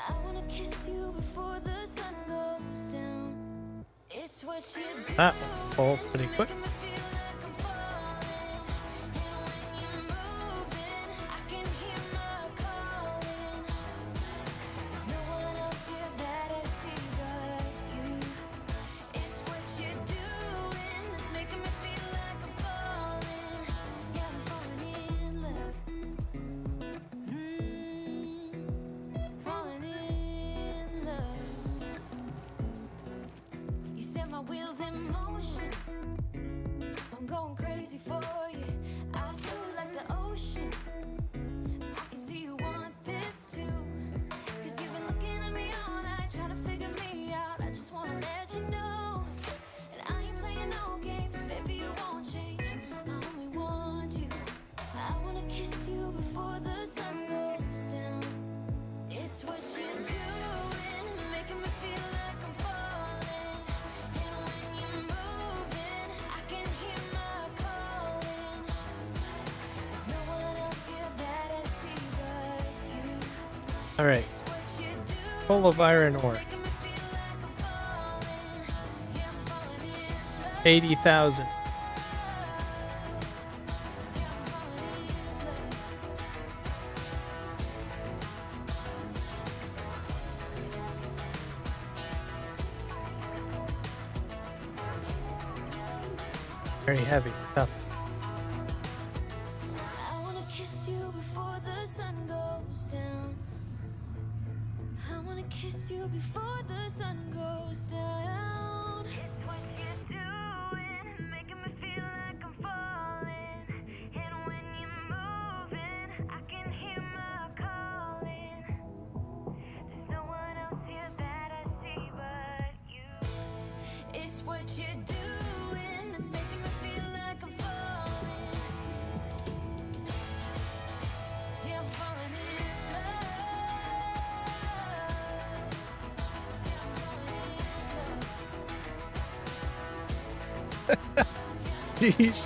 I wanna kiss you before the sun goes down. It's what you do. that pull pretty quick. Making me feel like I'm falling. And when you're moving, I can hear my calling. There's no one else here that I see but you. It's what you're doing that's making me feel like I'm falling. Yeah, I'm falling in love. Falling in love. You set my wheels in motion. I'm going crazy for you. Eyes blue like the ocean. I can see you want this too. Cause you've been looking at me all night, trying to figure me out. I just wanna let you know. And I ain't playing no games, baby, you won't change. I only want you. I wanna kiss you before the sun goes down. It's what you're doing, it's making me feel like I'm falling. And when you're moving, I can hear my calling. There's no one else here that I see but you. All right, It's what you do, full of iron ore, making me feel like I'm falling. Yeah, I'm falling in love. 80,000. Yeah, I'm falling in love. Very heavy stuff. I wanna kiss you before the sun goes down. I wanna kiss you before the sun goes down. It's what you're doing, making me feel like I'm falling. And when you're moving, I can hear my calling. There's no one else here that I see but you. It's what you're doing that's making me feel like I'm falling. Yeah, I'm falling in love. Yeah, I'm falling in love. Jeez.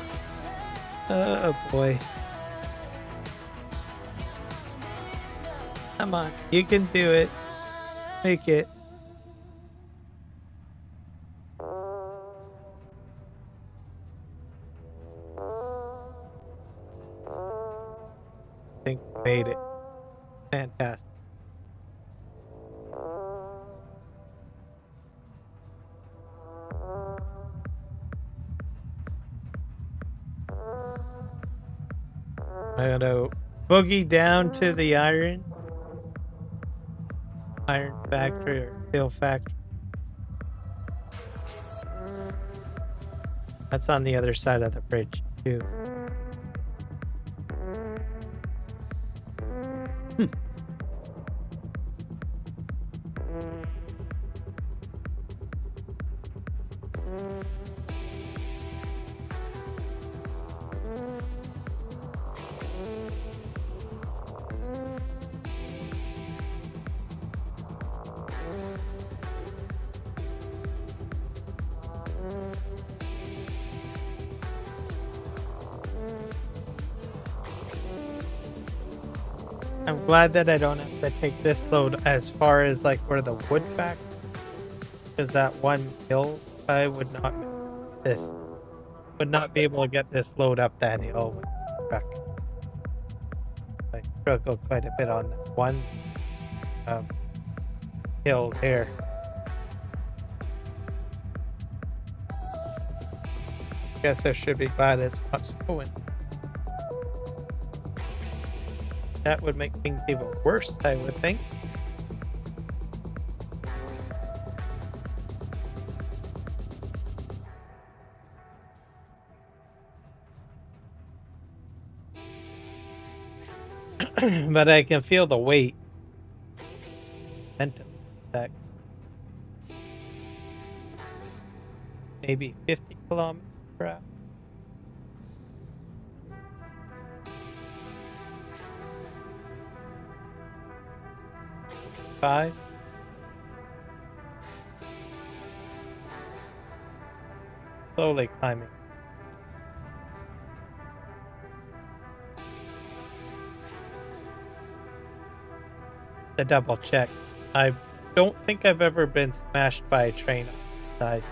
Oh boy. Come on, you can do it. Make it. I think we made it. Fantastic. I gotta boogie down to the iron factory or steel factory. That's on the other side of the bridge too. I'm glad that I don't have to take this load as far as like where the wood factory because that one hill I would not this would not be able to get this load up that hill with the truck. I struggled quite a bit on that one hill there. Guess I should be glad it's not snowing. That would make things even worse, I would think. But I can feel the weight. Momentum. That maybe 50 kilometers per hour. Five. Slowly climbing. To double check. I don't think I've ever been smashed by a train outside.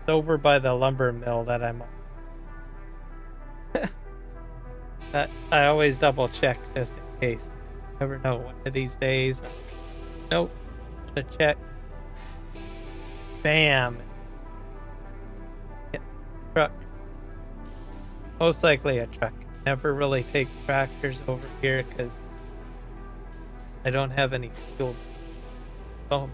It's over by the lumber mill that I'm on. I always double check just in case. Never know. One of these days. Nope. I'm gonna check. Bam. Get the truck. Most likely a truck. Never really take tractors over here because I don't have any fuel. Oh.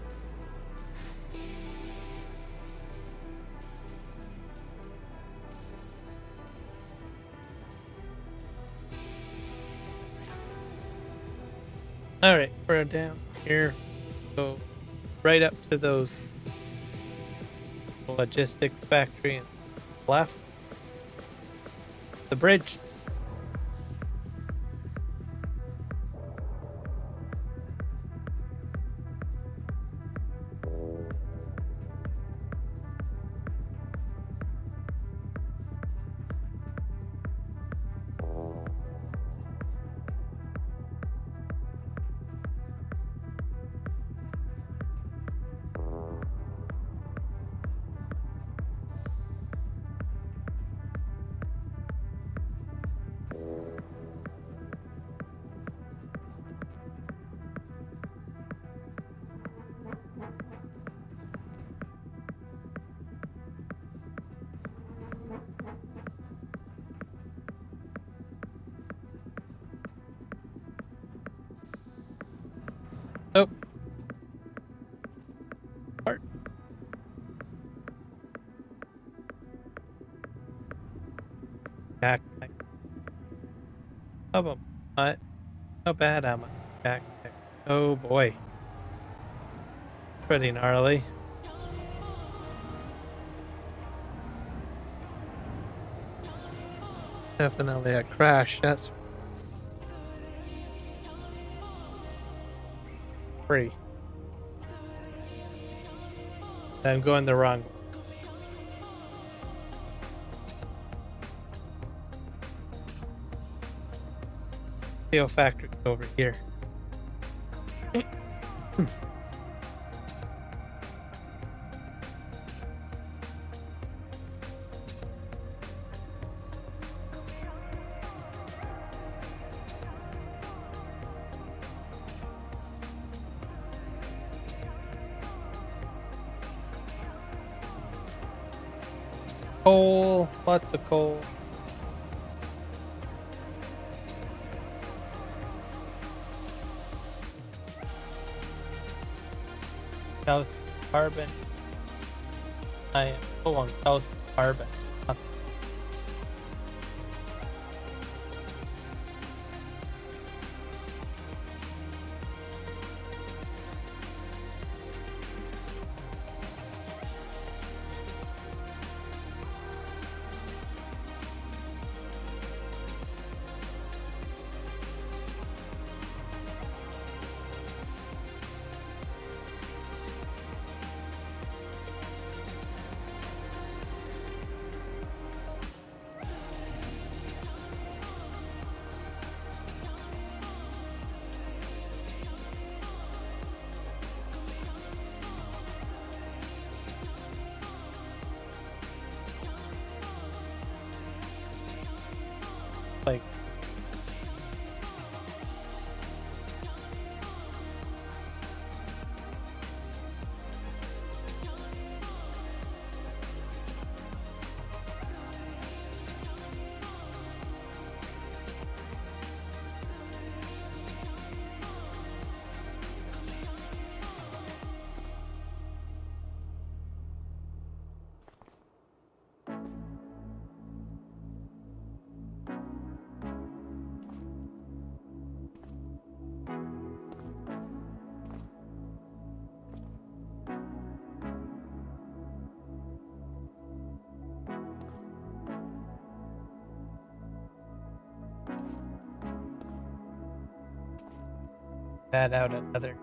Alright, we're down here. Go right up to those logistics factory and left. The bridge. Oh. Part. Backpack. Oh, but how bad am I? Backpack. Oh boy. Pretty gnarly. Definitely a crash. That's free. I'm going the wrong way. Steel factory over here. Coal, lots of coal. Calcium carbon. I am low on calcium carbon. that out another.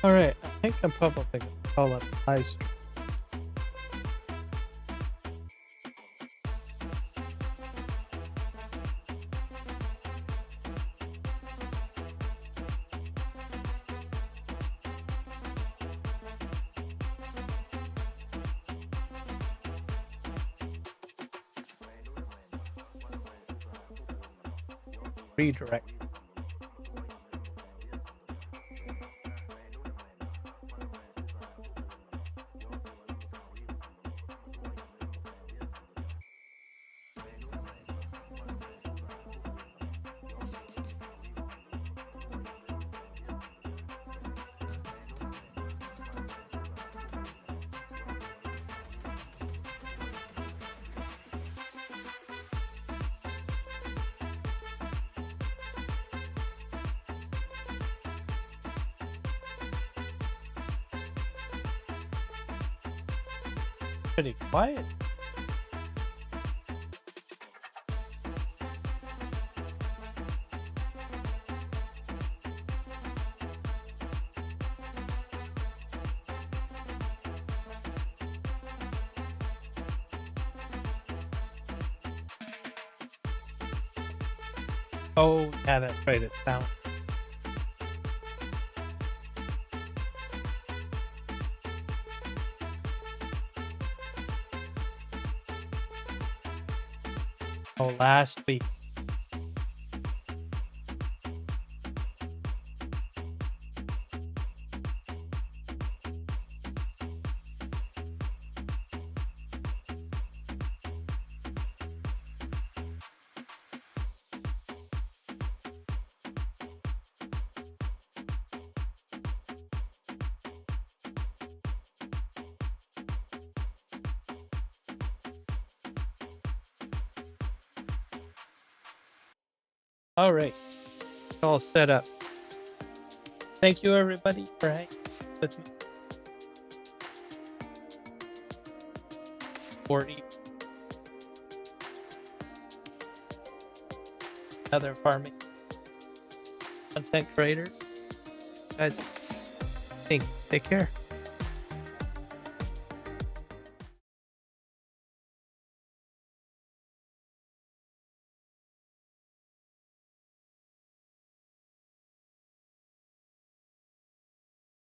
All right, I think I'm probably gonna call it live stream. Redirect. Pretty quiet. Oh, yeah, that's right. It's down. Oh, last week. All right, all set up. Thank you, everybody, for hanging with me. 40 other farming content creators. Guys, take care.